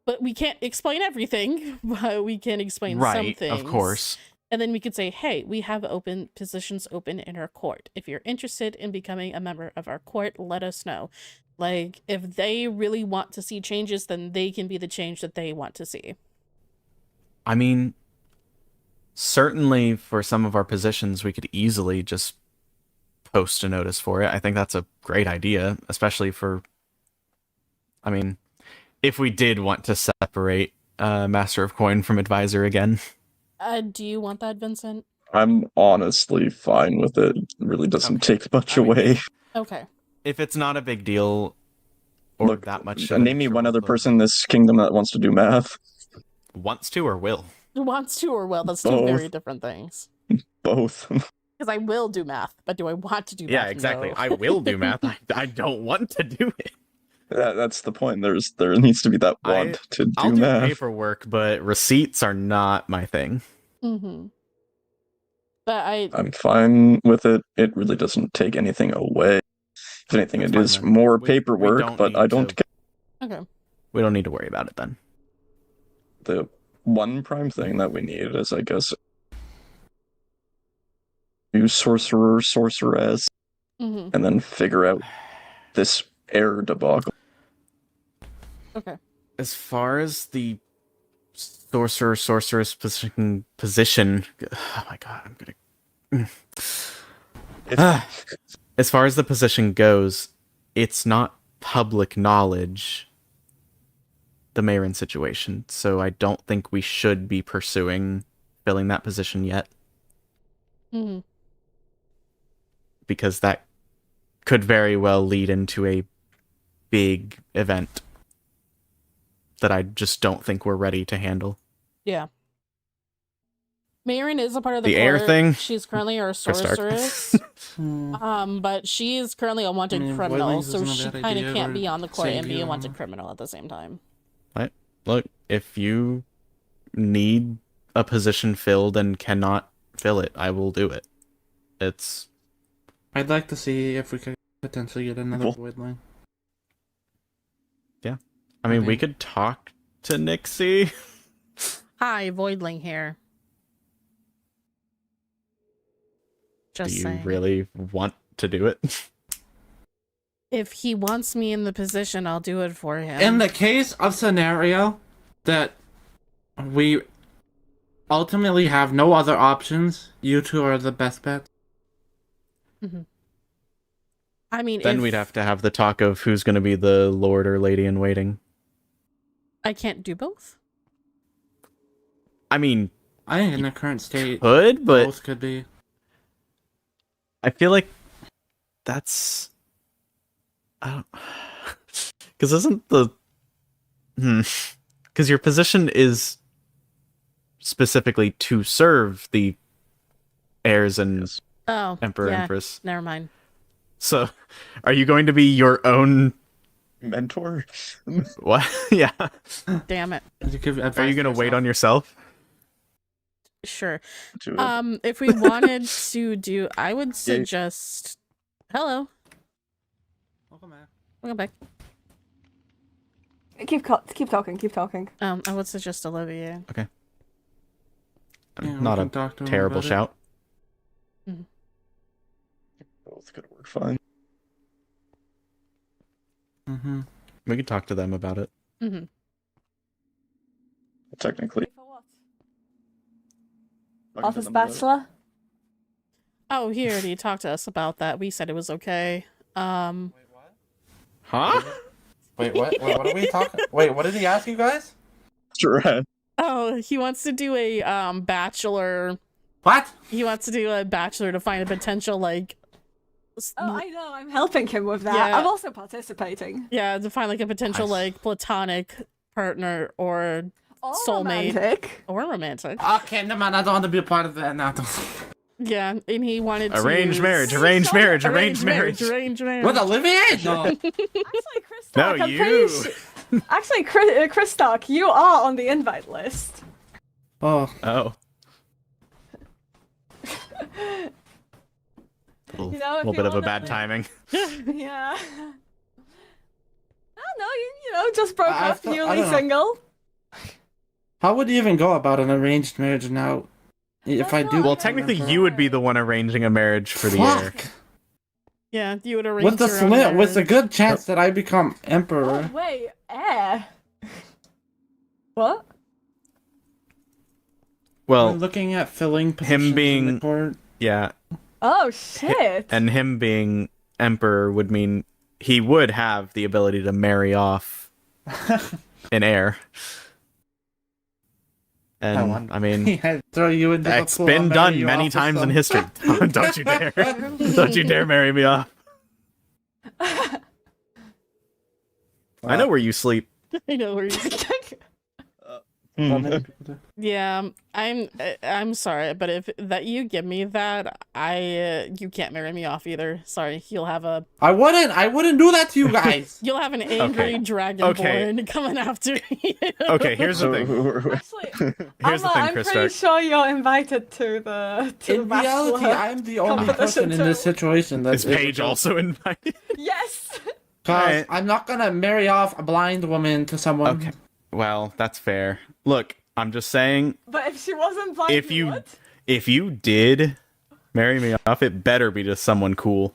But we can't explain everything, but we can explain some Right, things. of course. And then we could say, hey, we have open positions open in our court. If you're interested in becoming a member of our court, let us know. Like, if they really want to see changes, then they can be the change that they want to see. I mean, certainly for some of our positions, we could easily just post a notice for it. I think that's a great idea, especially for, I mean, if we did want to separate Master of Coin from Advisor again. Do you want that, Vincent? I'm honestly fine with it. It really doesn't take much away. Okay. If it's not a big deal or Look, that much. name me one other person in this kingdom that wants to do math. Wants to or will? Wants to or will. That's two Both. very different things. Both. Because I will do math, but do I want to do math? Yeah, exactly. No. I will do math. I don't want to do it. That's the point. There needs to be that want to do I'll do math. paperwork, but receipts are not my thing. Mm-hmm. But I'm fine with it. It really doesn't take anything away. If anything, That's it fine, is then. more We paperwork, don't but need I don't to- get Okay. We don't need to worry about it then. the one prime thing that we need is, I guess, use sorcerer, sorceress, Mm-hmm. and then figure out this error debacle. Okay. As far as the sorceress position, oh my god, I'm gonna. As far as the position goes, it's not public knowledge, the Mayron situation, so I don't think we should be pursuing filling that position yet. Mm-hmm. Because that could very well lead into a big event that I just don't think we're ready to handle. Yeah. Mayron is a part of the air court. thing? She's currently our For a start. sorceress. But she is currently a wanted criminal, Boilings so isn't a she bad kind of idea, can't or be on the court and save be you, a wanted criminal at the same time. Right? Look, if you need a position filled and cannot fill it, I will do it. It's... I'd like to see if we could potentially get another void line. Yeah. I mean, we could talk to Nixie. Hi, Voidling here. Just Do you saying. really want to do it? If he wants me in the position, I'll do it for him. In the case of scenario that we ultimately have no other options, you two are the best bet. Mm-hmm. I mean, Then if we'd have to have the talk of who's going to be the lord or lady in waiting. I can't do both. I mean, I think in the current state, could, but both could be. I feel like that's... I don't... Because isn't the... Because your position is specifically to serve the heirs and Emperor, yeah, Empress. Never mind. So, are you going to be your own... mentor? What? Yeah. Damn it. Are you going to wait on yourself? Sure. If we wanted to do, I would suggest. Hello. Welcome back. Keep talking. Keep talking. I would suggest Olivier. Okay. Yeah, we Not can a talk to him terrible about it. shout. Both could work fine. Mm-hmm. We could talk to them about it. Mm-hmm. Technically. Office Bachelor? Oh, he already talked to us about that. We said it was okay. Huh? Wait, what? Wait, what are we talking? Wait, what did he ask you guys? Sure. Oh, he wants to do a bachelor. What? He wants to do a bachelor to find a potential like. Oh, I know. I'm helping him with that. Yeah. I'm also participating. Yeah, to find like a potential like platonic partner or soulmate romantic. or romantic. Okay, no man, I don't want to be a part of that now. Yeah, and he wanted to Arranged marriage, arranged marriage, arranged marriage. arranged marriage. With Olivier? No. No, I'm you. Actually, Chris Stark, you are on the invite list. Oh. Oh. You know, if little you bit of a wanna- bad timing. Yeah. Oh no, you know, just broke up, I newly don't know. single. How would you even go about an arranged marriage now? If I do, Well, technically, you would be the one arranging a marriage for the heir. Fuck. Yeah, you would arrange With the your own slim, with a marriage. good chance that I become emperor. Oh, wait, What? We're Well, looking at filling positions him in being the court. yeah, Oh shit! and him being emperor would mean he would have the ability to marry off an heir. And I mean, I'd throw you into the that's pool, been I'll marry done you many off with times in some- history. Don't you dare! Don't you dare marry me off. I know where you sleep. I know where you. Yeah, I'm sorry, but if that you give me that, you can't marry me off either. Sorry, you'll have a. I wouldn't do that to you guys. You'll have an angry Okay. dragonborn coming after you. Okay, here's the thing. Actually, Here's the thing, I'm pretty Krista. sure you're invited to the In reality, bachelor I'm the only competition person in this too. situation that's Is Paige also invited? Yes. Because Right. I'm not gonna marry off a blind woman to someone. Okay. Well, that's fair. Look, I'm just saying, But if she wasn't blind, if you you would? if you did marry me off, it better be to someone cool.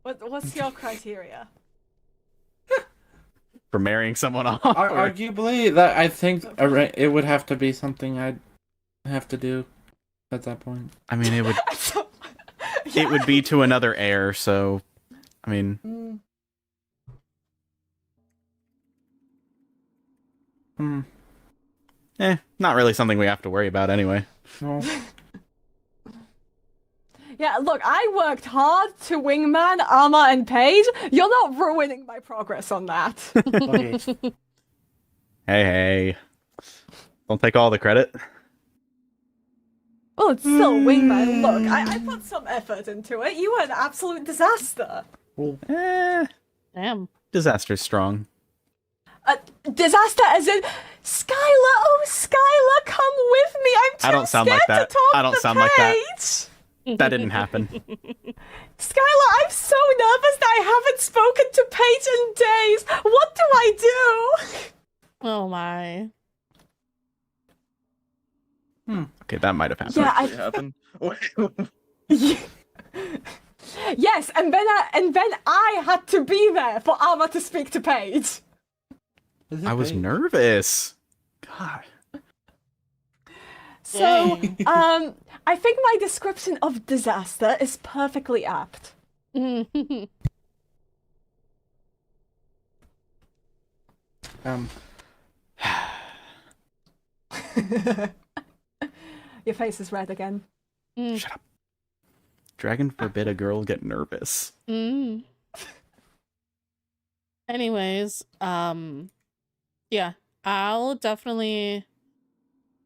What's your criteria? For marrying someone off. Arguably, that I think it would have to be something I'd have to do at that point. I mean, it would it would be to another heir, so I mean, not really something we have to worry about anyway. No. Yeah, look, I worked hard to wingman Arma and Paige. You're not ruining my progress on that. Okay. Hey. Don't take all the credit. Oh, it's still wingman. Look, I put some effort into it. You were an absolute disaster. Damn. Disaster's strong. Disaster as in Skylar. Oh, Skylar, come with me. I'm too I don't sound scared like that. to talk I don't to sound like that. Paige. That didn't happen. Skylar, I'm so nervous that I haven't spoken to Paige in days. What do I do? Oh my. Okay, that might have happened. Yeah, I happened. Yes, and then I had to be there for Arma to speak to Paige. I was nervous. God. So, I think my description of disaster is perfectly apt. Your face is red again. Shut up. Dragon forbid a girl get nervous. Anyways, yeah, I'll definitely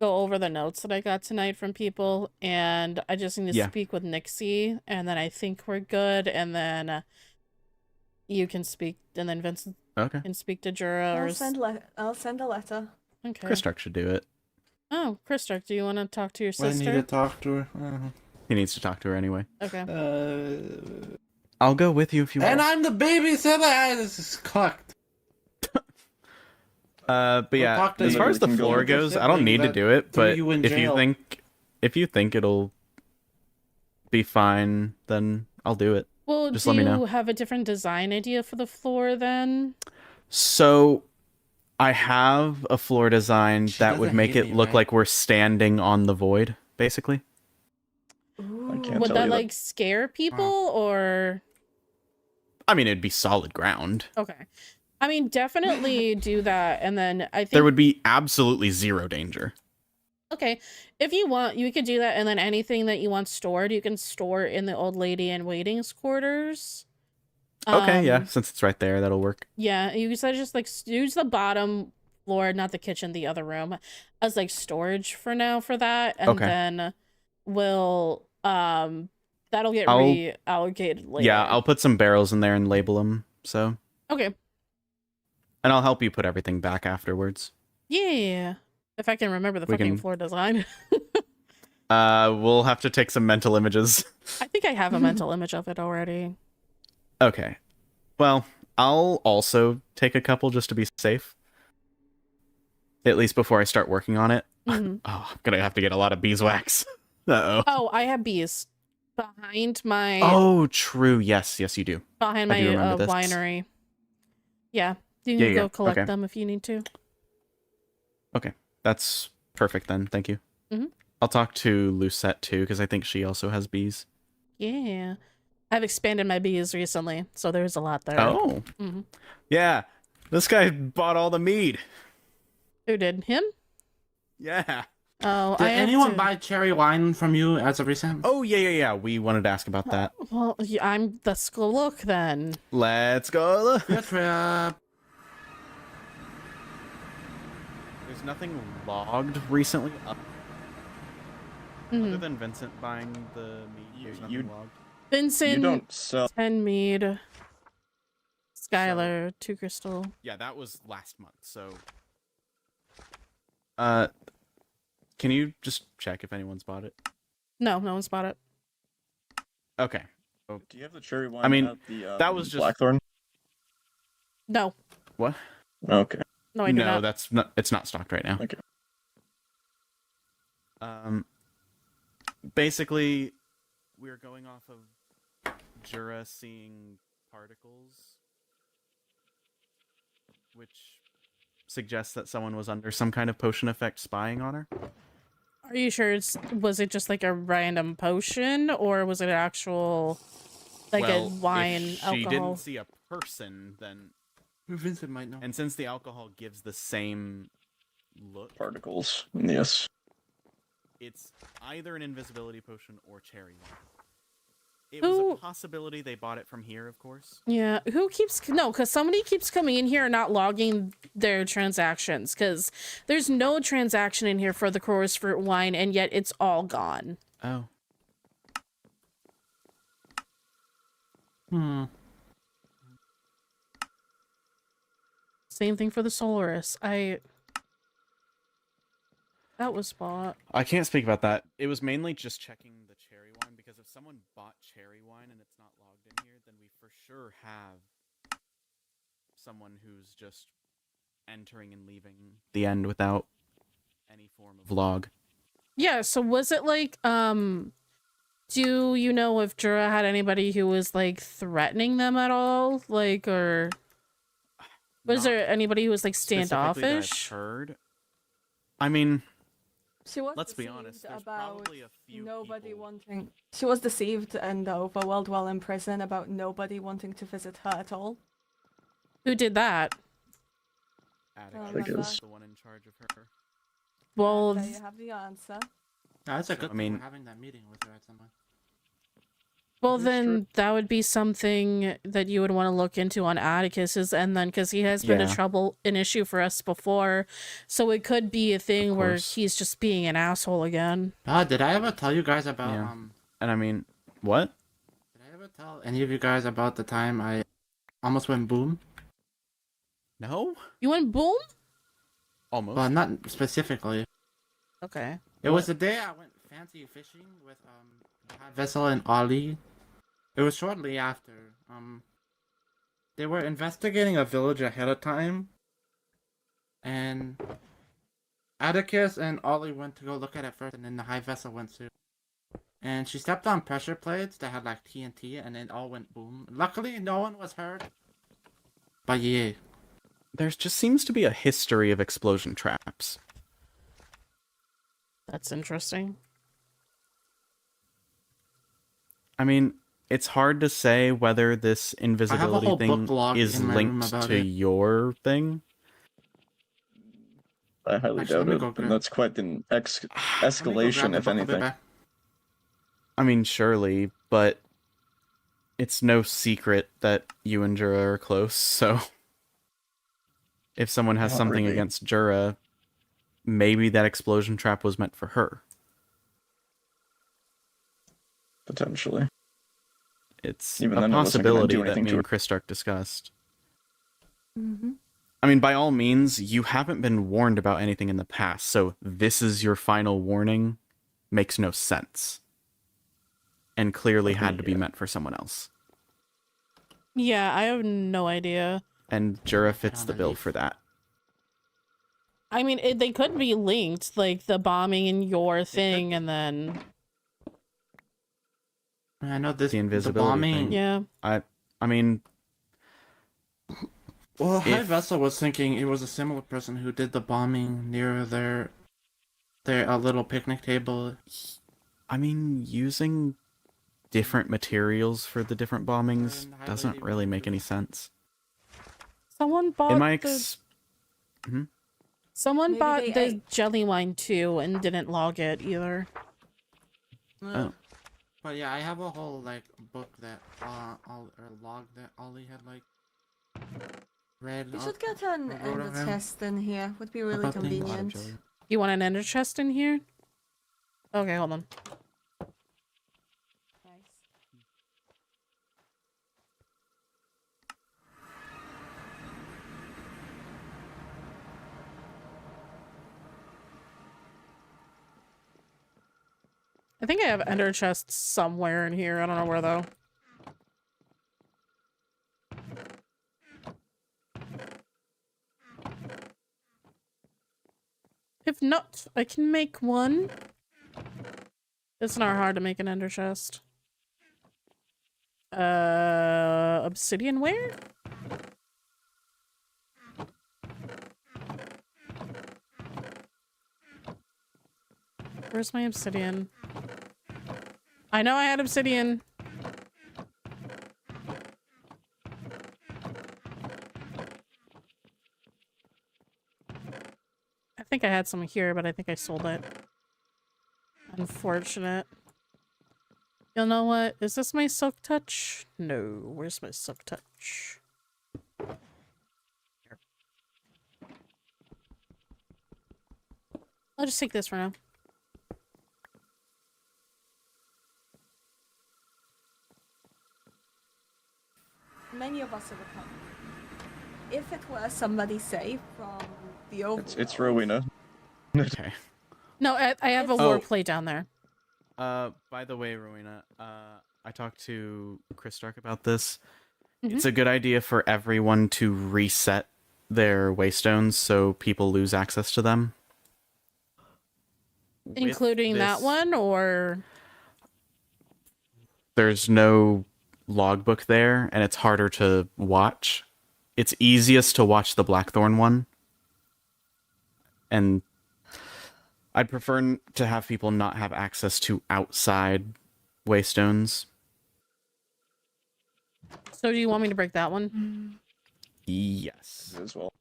go over the notes that I got tonight from people, and I just need to speak with Nixie, and then I think we're good, and then you can speak, and then Vincent can speak to Jura. I'll send a letter. Okay. Kristark should do it. Oh, Kristark, do you want to talk to your I sister? need to talk to her. He needs to talk to her anyway. Okay. I'll go with you if you want. And I'm the babysitter. This is cocked. But yeah, talk to as you. far as the We can go floor with your goes, I don't need to sibling do it. that threw But you in if you jail. think it'll be fine, then I'll do it. Well, Just do let me know. you have a different design idea for the floor then? So, I have a floor design that would doesn't make hate it me, look right? like we're standing on the void, basically. Would that like scare people or? I mean, it'd be solid ground. Okay. I mean, definitely do that, and then I think There would be absolutely zero danger. okay, if you want, you could do that, and then anything that you want stored, you can store in the old lady in waiting's quarters. Okay, yeah, since it's right there, that'll work. Yeah, you said just like use the bottom floor, not the kitchen, the other room, as like storage for now for that, and then we'll that'll get reallocated later. Yeah, I'll put some barrels in there and label them. So, Okay. and I'll help you put everything back afterwards. Yeah. If I can remember the We fucking can- floor design. We'll have to take some mental images. I think I have a mental image of it already. Okay. Well, I'll also take a couple just to be safe. At least before I start working on it. Mhm. Oh, I'm gonna have to get a lot of beeswax. Uh-oh. Oh, I have bees behind my Oh, true. Yes, you do. behind I do my remember this. winery. Yeah, you Yeah, can yeah, go collect okay. them if you need to. Okay, that's perfect then. Thank you. Mhm. I'll talk to Lucette too, because I think she also has bees. Yeah, I've expanded my bees recently, so there's a lot there. Oh. Mhm. Yeah, this guy bought all the mead. Who did? Him? Yeah. Oh, Did I have anyone to... buy cherry wine from you as of recent? Oh, yeah. We wanted to ask about that. Well, yeah, let's go look then. Let's go. Good trip. There's nothing logged recently other Mhm. than Vincent buying the mead. There's nothing logged. Vincent, You don't sell. 10 mead. Skylar, 2 crystal. Yeah, that was last month, so... Can you just check if anyone's bought it? No one's bought it. Okay. Do you have the cherry wine? I mean, at the, that was just... Blackthorn. No. What? Okay. No, I do No, not. that's not. It's not stocked right now. Okay. Basically, we're going off of Jura seeing particles, which suggests that someone was under some kind of potion effect spying on her. Are you sure was it just like a random potion, or was it actual, like Well, a wine, if she alcohol? didn't see a person, then... Vincent might know. And since the alcohol gives the same look... Particles. Yes. It's either an invisibility potion or cherry wine. It was a possibility they bought it from here, of course. Yeah, who keeps... No, because somebody keeps coming in here and not logging their transactions, because there's no transaction in here for the Chorus Fruit wine, and yet it's all gone. Oh. Same thing for the Solaris. That was bought. I can't speak about that. It was mainly just checking the cherry wine, because if someone bought cherry wine and it's not logged in here, then we for sure have someone who's just entering and leaving the end without any form of log. Yeah, so was it like, do you know if Jura had anybody who was, like, threatening them at all? Like, or... Was there anybody who was, like, standoffish? Heard. I mean... She was Let's be deceived honest, there's about probably a few nobody people... wanting. She was deceived in the overworld while in prison about nobody wanting to visit her at all. Who did that? Atticus is the one in charge of her. Well, there you have the answer. That's a good I mean, thing, we're having that meeting with her at some point. well, then that would be something that you would want to look into on Atticus's, and then because he has been an issue for us before, so it could be a thing where he's just being an asshole again. Did I ever tell you guys about And I mean, what? Did I ever tell any of you guys about the time I almost went boom? No? You went boom? Almost. Well, not specifically. Okay. It was the day I went fancy fishing with Vessel and Ollie. It was shortly after. They were investigating a village ahead of time, and Atticus and Ollie went to go look at it first, and then the High Vessel went too. And she stepped on pressure plates that had like TNT, and it all went boom. Luckily, no one was hurt. But yeah. There just seems to be a history of explosion traps. That's interesting. I mean, it's hard to say whether this invisibility thing is linked to your thing. I highly doubt it. And that's quite an escalation, if anything. I mean, surely, but it's no secret that you and Jura are close, so... If someone has something against Jura, maybe that explosion trap was meant for her. Potentially. It's Even a possibility that me and Christark discussed. Mm-hmm. I mean, by all means, you haven't been warned about anything in the past, so this is your final warning makes no sense. And clearly had to be meant for someone else. Yeah, I have no idea. And Jura fits the bill for that. I mean, they could be linked, like the bombing and your thing, and then... I know this The invisibility bombing. thing. Yeah. I mean... Well, High Vessel was thinking it was a similar person who did the bombing near their little picnic table. I mean, using different materials for the different bombings doesn't really make any sense. Someone bought In my Someone Maybe bought they the ate. jelly wine too and didn't log it either. Oh. But yeah, I have a whole like book that log that Ollie had like read. We should get an I wrote ender of him. chest in here. Would be really About things. convenient. You want an ender chest in here? Okay, hold on. I think I have ender chests somewhere in here. I don't know where though. If not, I can make one. It's not hard to make an ender chest. Obsidian where? Where's my obsidian? I know I had obsidian. I think I had some here, but I think I sold it. Unfortunate. You know what? Is this my silk touch? No. Where's my silk touch? Here. I'll just take this for now. Many of us are recovering. If it were somebody safe from the overworld... It's Rowena. Okay. No, I have a war plate down there. By the way, Rowena, I talked to Chris Stark about this. Mm-hmm. It's a good idea for everyone to reset their waystones so people lose access to them. Including that one, or... There's no logbook there, and it's harder to watch. It's easiest to watch the Blackthorn one. And I'd prefer to have people not have access to outside waystones. So do you want me to break that one? Yes. As well.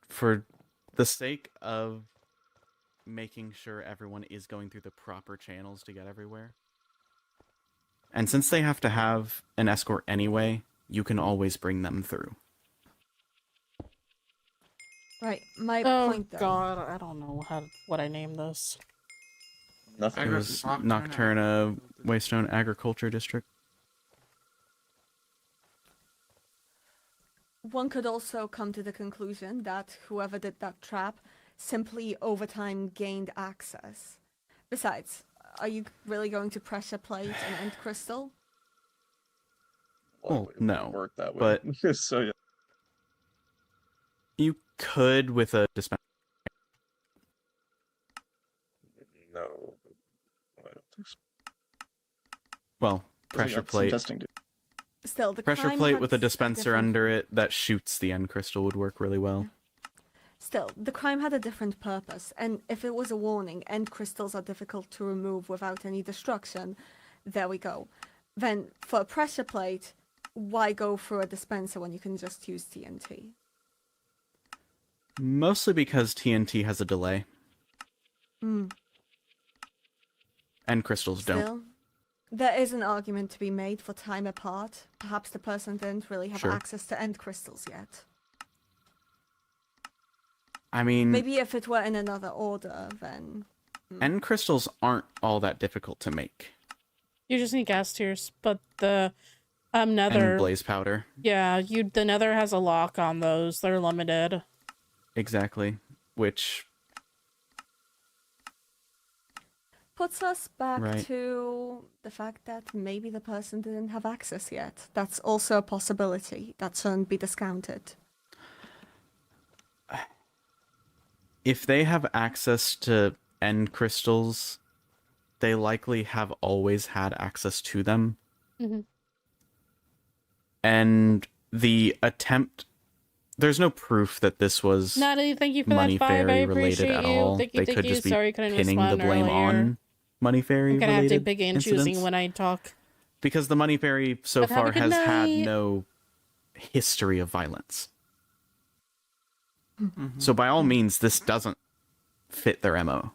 For the sake of making sure everyone is going through the proper channels to get everywhere. And since they have to have an escort anyway, you can always bring them through. Right, my Oh point though. god, I don't know what I named this. Nothing. It was Nocturna Waystone Agriculture District. One could also come to the conclusion that whoever did that trap simply over time gained access. Besides, are you really going to pressure plate an end crystal? Well, no, work that way. but So yeah. you could with a dispenser. No. I don't think so. Well, We pressure got some plate. testing to- Still, the Pressure crime plate had with a dispenser different- under it that shoots the end crystal would work really well. Still, the crime had a different purpose, and if it was a warning, end crystals are difficult to remove without any destruction, there we go. Then, for a pressure plate, why go through a dispenser when you can just use TNT? Mostly because TNT has a delay. And crystals don't. Still, there is an argument to be made for time apart. Perhaps the person didn't really have Sure. access to end crystals yet. I mean, Maybe if it were in another order, then... end crystals aren't all that difficult to make. You just need gas tiers, but the nether... And blaze powder. Yeah, the nether has a lock on those. They're limited. Exactly. Which... puts us back Right. to the fact that maybe the person didn't have access yet. That's also a possibility that shouldn't be discounted. If they have access to end crystals, they likely have always had access to them. Mhm. And the attempt, there's no proof that this was Natalie, thank you for Money that 5. I Fairy related appreciate at you. all. Thank you, They could just be Sorry, couldn't pinning the respond blame earlier. on Money Fairy I'm gonna have to related pick and incidents. choosing when I talk. Because the Money Fairy so But have a far good has had night. no history of violence. So by all means, this doesn't fit their MO.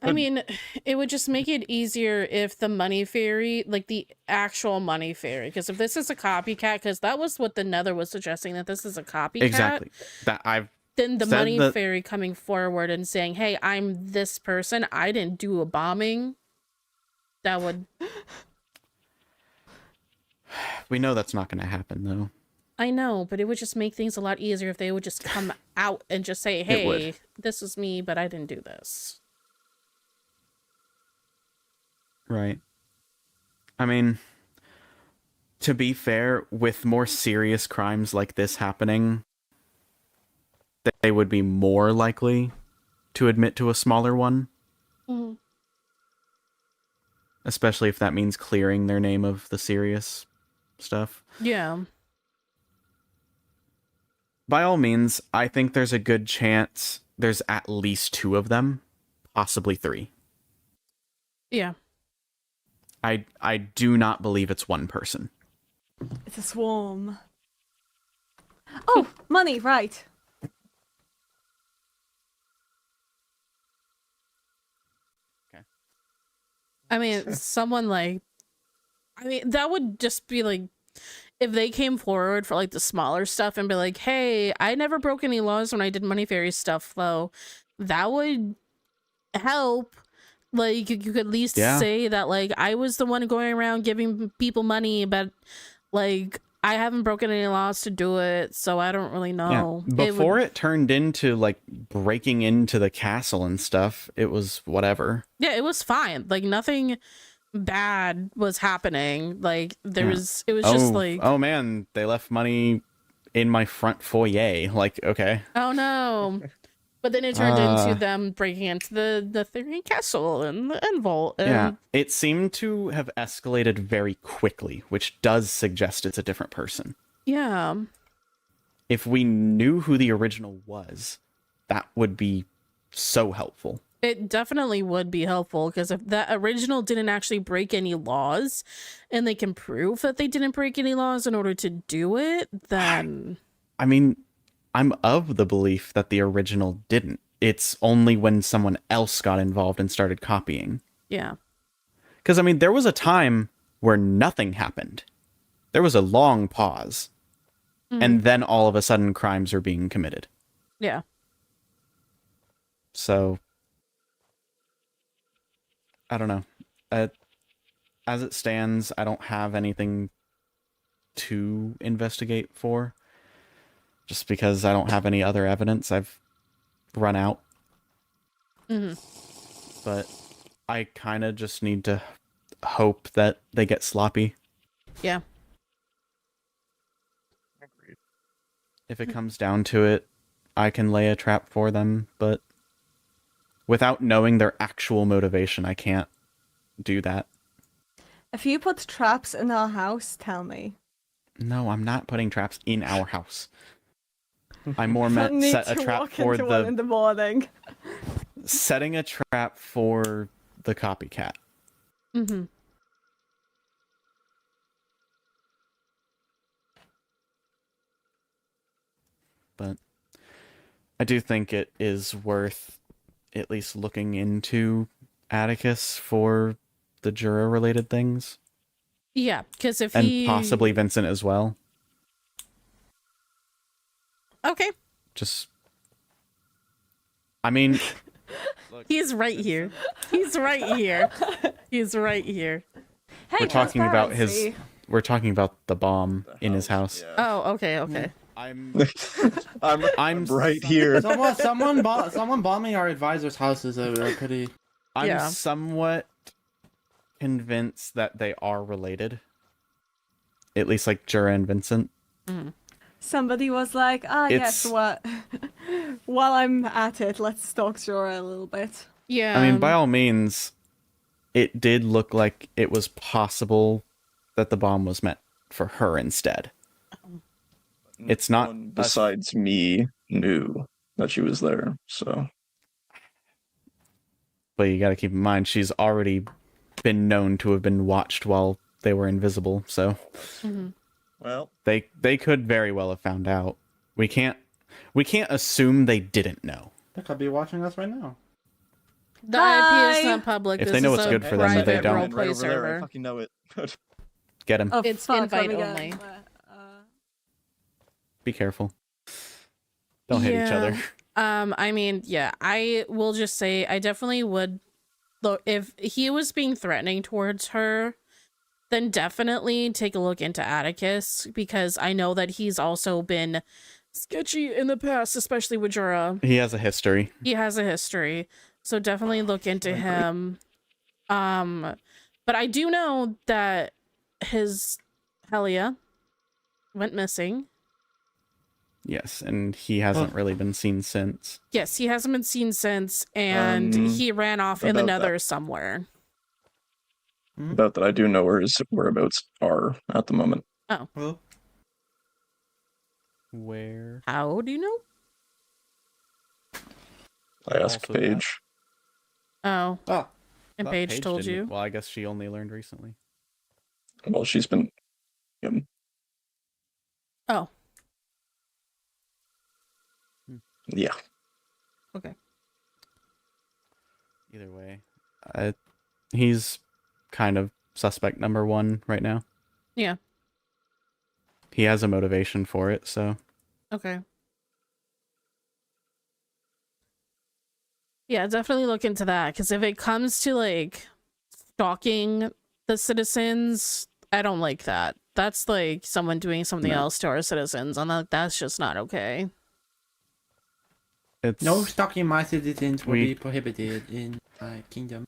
I mean, it would just make it easier if the Money Fairy, like the actual Money Fairy, because if this is a copycat, because that was what the Nether was suggesting, that this is a copycat. Exactly. That I've Then the said Money that- Fairy coming forward and saying, hey, I'm this person, I didn't do a bombing, that would... We know that's not going to happen, though. I know, but it would just make things a lot easier if they would just come out and just say, hey, this is me, but I didn't do this. Right. I mean, to be fair, with more serious crimes like this happening, they would be more likely to admit to a smaller one. Mm-hmm. Especially if that means clearing their name of the serious stuff. Yeah. By all means, I think there's a good chance there's at least 2 of them, possibly 3. Yeah. I do not believe it's one person. It's a swarm. Oh, money, right. I mean, someone like... I mean, that would just be like... If they came forward for like the smaller stuff and be like, hey, I never broke any laws when I did Money Fairy stuff, though, that would help. Like, you could at least say that, like, I was the one going around giving people money, but, like, I haven't broken any laws to do it, so I don't really know. Yeah. Before it turned into, like, breaking into the castle and stuff, it was whatever. Yeah, it was fine. Like, nothing bad was happening. Like, there was... It was just, like... Oh, man, they left money in my front foyer. Like, okay. Oh, no. But then it turned into them breaking into the Theory Castle and the End Vault. And... Yeah, it seemed to have escalated very quickly, which does suggest it's a different person. Yeah. If we knew who the original was, that would be so helpful. It definitely would be helpful, because if that original didn't actually break any laws, and they can prove that they didn't break any laws in order to do it, then... I mean... I'm of the belief that the original didn't. It's only when someone else got involved and started copying. Yeah. Because, I mean, there was a time where nothing happened. There was a long pause. And then all of a sudden crimes are being committed. Yeah. So, I don't know. As it stands, I don't have anything to investigate for. Just because I don't have any other evidence, I've run out. But I kind of just need to hope that they get sloppy. Yeah. If it comes down to it, I can lay a trap for them, but without knowing their actual motivation, I can't do that. If you put traps in our house, tell me. No, I'm not putting traps in our house. I more meant Need set a to trap walk for into one in the morning. setting a trap for the copycat. But I do think it is worth at least looking into Atticus for the Jura-related things. Yeah, because if and possibly Vincent as well. Okay. Just... I mean... He's right here. He's right here. He's right here. Hey, we're talking about the bomb in his house. Oh, okay, okay. I'm right here. Someone bombing our advisor's house is a pretty. I'm somewhat convinced that they are related. At least like Jura and Vincent. Somebody was like, yes, what? While I'm at it, let's stalk Jura a little bit. Yeah. I mean, by all means, it did look like it was possible that the bomb was meant for her instead. It's not. No one besides me knew that she was there, so. But you got to keep in mind, she's already been known to have been watched while they were invisible, so. Well, they could very well have found out. We can't assume they didn't know. They could be watching us right now. The IP is not public. If This they know is it's a good for them, they private don't. roleplay right over there, I server. fucking know it. Get him. Oh, It's fuck, invite let me only. get- Be careful. Don't hit each other. I mean, yeah, I will just say I definitely would. Look, if he was being threatening towards her, then definitely take a look into Atticus, because I know that he's also been sketchy in the past, especially with Jura. He has a history. He has a history, so definitely look into him. But I do know that his Helia went missing. Yes, and he hasn't really been seen since. Yes, he hasn't been seen since, and he ran off in the nether somewhere. About that, I do know where his whereabouts are at the moment. Oh. Well, where? How do you know? I asked Also Paige. Oh. Oh. And Thought Paige told didn't- you. Well, I guess she only learned recently. Well, she's been. Oh. Yeah. Okay. Either way, he's kind of suspect number one right now. Yeah. He has a motivation for it, so. Okay. Yeah, definitely look into that, because if it comes to like stalking the citizens, I don't like that. That's like someone doing something else to our citizens, and that's just not okay. No stalking my citizens will be prohibited in my kingdom.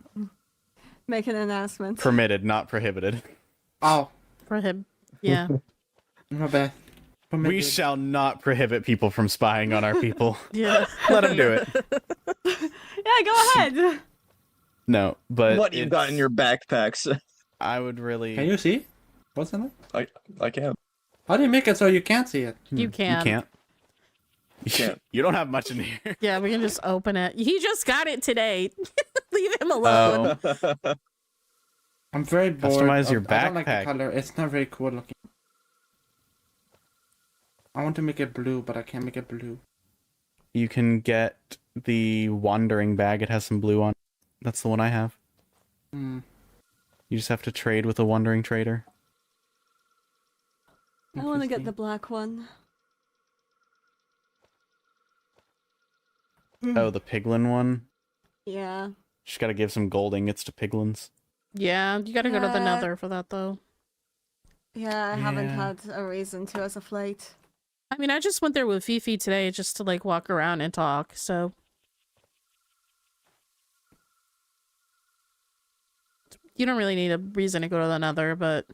Make an announcement. Permitted, not prohibited. Oh. Yeah. My bad. We shall not prohibit people from spying on our people. Yeah. Let them do it. Yeah, go ahead. No, but What you got in your backpacks? I would really. Can you see? What's in it? I can. How do you make it so you can't see it? You can. You can't. You don't have much in here. Yeah, we can just open it. He just got it today. Leave him alone. I'm very bored. Customize your I don't like the backpack. color. It's not very cool looking. I want to make it blue, but I can't make it blue. You can get the wandering bag. It has some blue on it. That's the one I have. Hmm. You just have to trade with a wandering trader. I want to get the black one. Oh, the piglin one? Yeah. Just gotta give some gold ingots to piglins. Yeah, you gotta go to the Yeah. nether for that, though. Yeah, I haven't Yeah. had a reason to as of late. I mean, I just went there with Fifi today just to, like, walk around and talk, so... You don't really need a reason to go to the nether, but...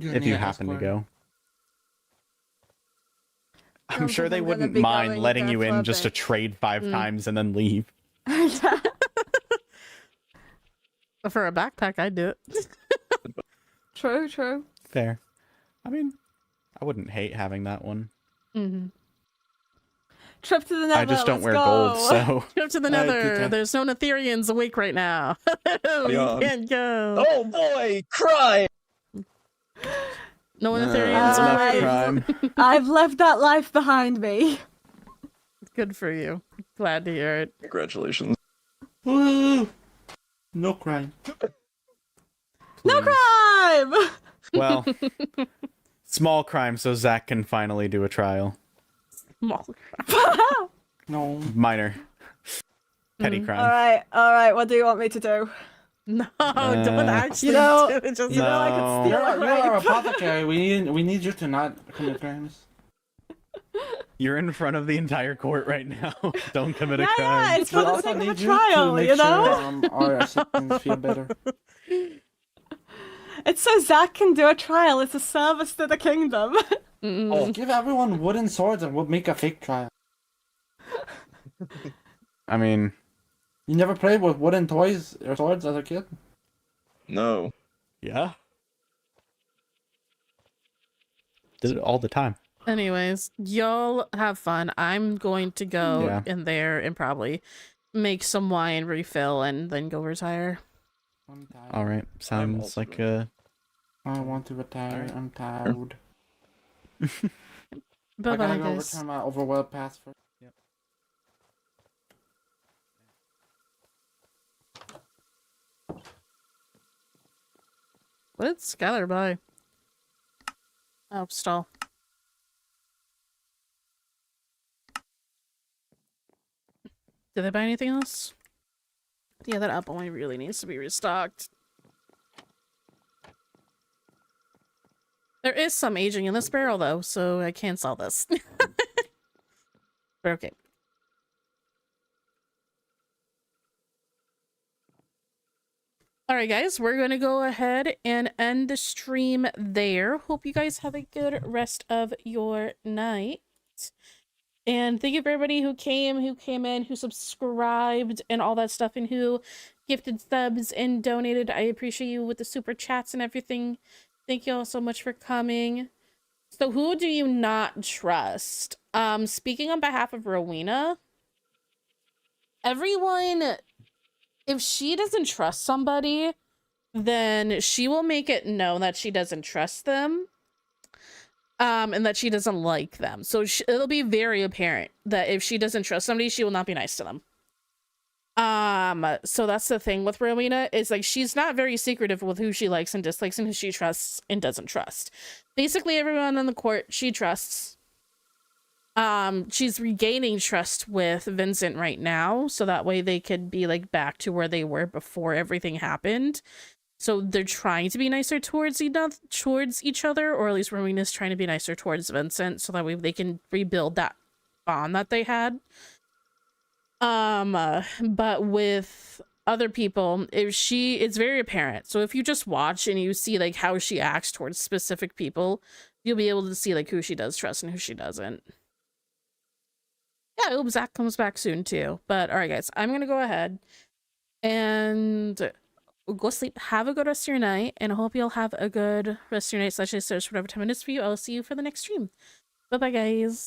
If you happen to go. I'm Don't sure think they I'm gonna wouldn't be mind going letting there you for in a just to bit. trade 5 times and then leave. For a backpack, I'd do it. True, true. Fair. I mean, I wouldn't hate having that one. Mm-hmm. Trip to the nether. I just don't let's wear go. gold, so. Go to the I did nether. that. There's no Netherians awake right now. You Yeah. can't go. Oh boy, cry! No Netherians That's enough awake. crime. I've left that life behind me. Good for you. Glad to hear it. Congratulations. Woo! No crime. No crime! Well, small crime so Zack can finally do a trial. Small. No. Minor. Petty Mm. crime. Alright, what do you want me to do? No, don't actually You know- do it. Just You know I could No. steal You're a our grape. apothecary. We need you to not commit crimes. You're in front of the entire court right now. Don't commit a Yeah, crime. it's for the sake of a trial, you know? Our assistants feel better. It's so Zack can do a trial. It's a service to the kingdom. Oh, give everyone wooden swords and we'll make a fake trial. I mean, you never played with wooden toys or swords as a kid? No. Yeah. Did it all the time. Anyways, y'all have fun. I'm going to go Yeah. in there and probably make some wine, refill, and then go retire. All right. Sounds like a. I want to retire. I'm tired. Bye I bye, gotta go guys. return my overworld pass first. Yep. What did Skylar buy? Oh, stall. Did they buy anything else? Yeah, that apple wine really needs to be restocked. There is some aging in this barrel, though, so I can't sell this. But okay. Alright, guys, we're going to go ahead and end the stream there. Hope you guys have a good rest of your night. And thank you for everybody who came in, who subscribed, and all that stuff, and who gifted subs and donated. I appreciate you with the super chats and everything. Thank you all so much for coming. So who do you not trust? Speaking on behalf of Rowena, everyone, if she doesn't trust somebody, then she will make it known that she doesn't trust them. And that she doesn't like them. So it'll be very apparent that if she doesn't trust somebody, she will not be nice to them. So that's the thing with Rowena, is like she's not very secretive with who she likes and dislikes and who she trusts and doesn't trust. Basically everyone in the court she trusts. She's regaining trust with Vincent right now, so that way they could be like back to where they were before everything happened. So they're trying to be nicer towards each other, or at least Rowena's trying to be nicer towards Vincent, so that way they can rebuild that bond that they had. But with other people, it's very apparent. So if you just watch and you see like how she acts towards specific people, you'll be able to see like who she does trust and who she doesn't. Yeah, I hope Zack comes back soon too. But all right, guys, I'm gonna go ahead and go sleep. Have a good rest of your night, and I hope you'll have a good rest of your night / search whatever time it is for you. I'll see you for the next stream. Bye bye, guys.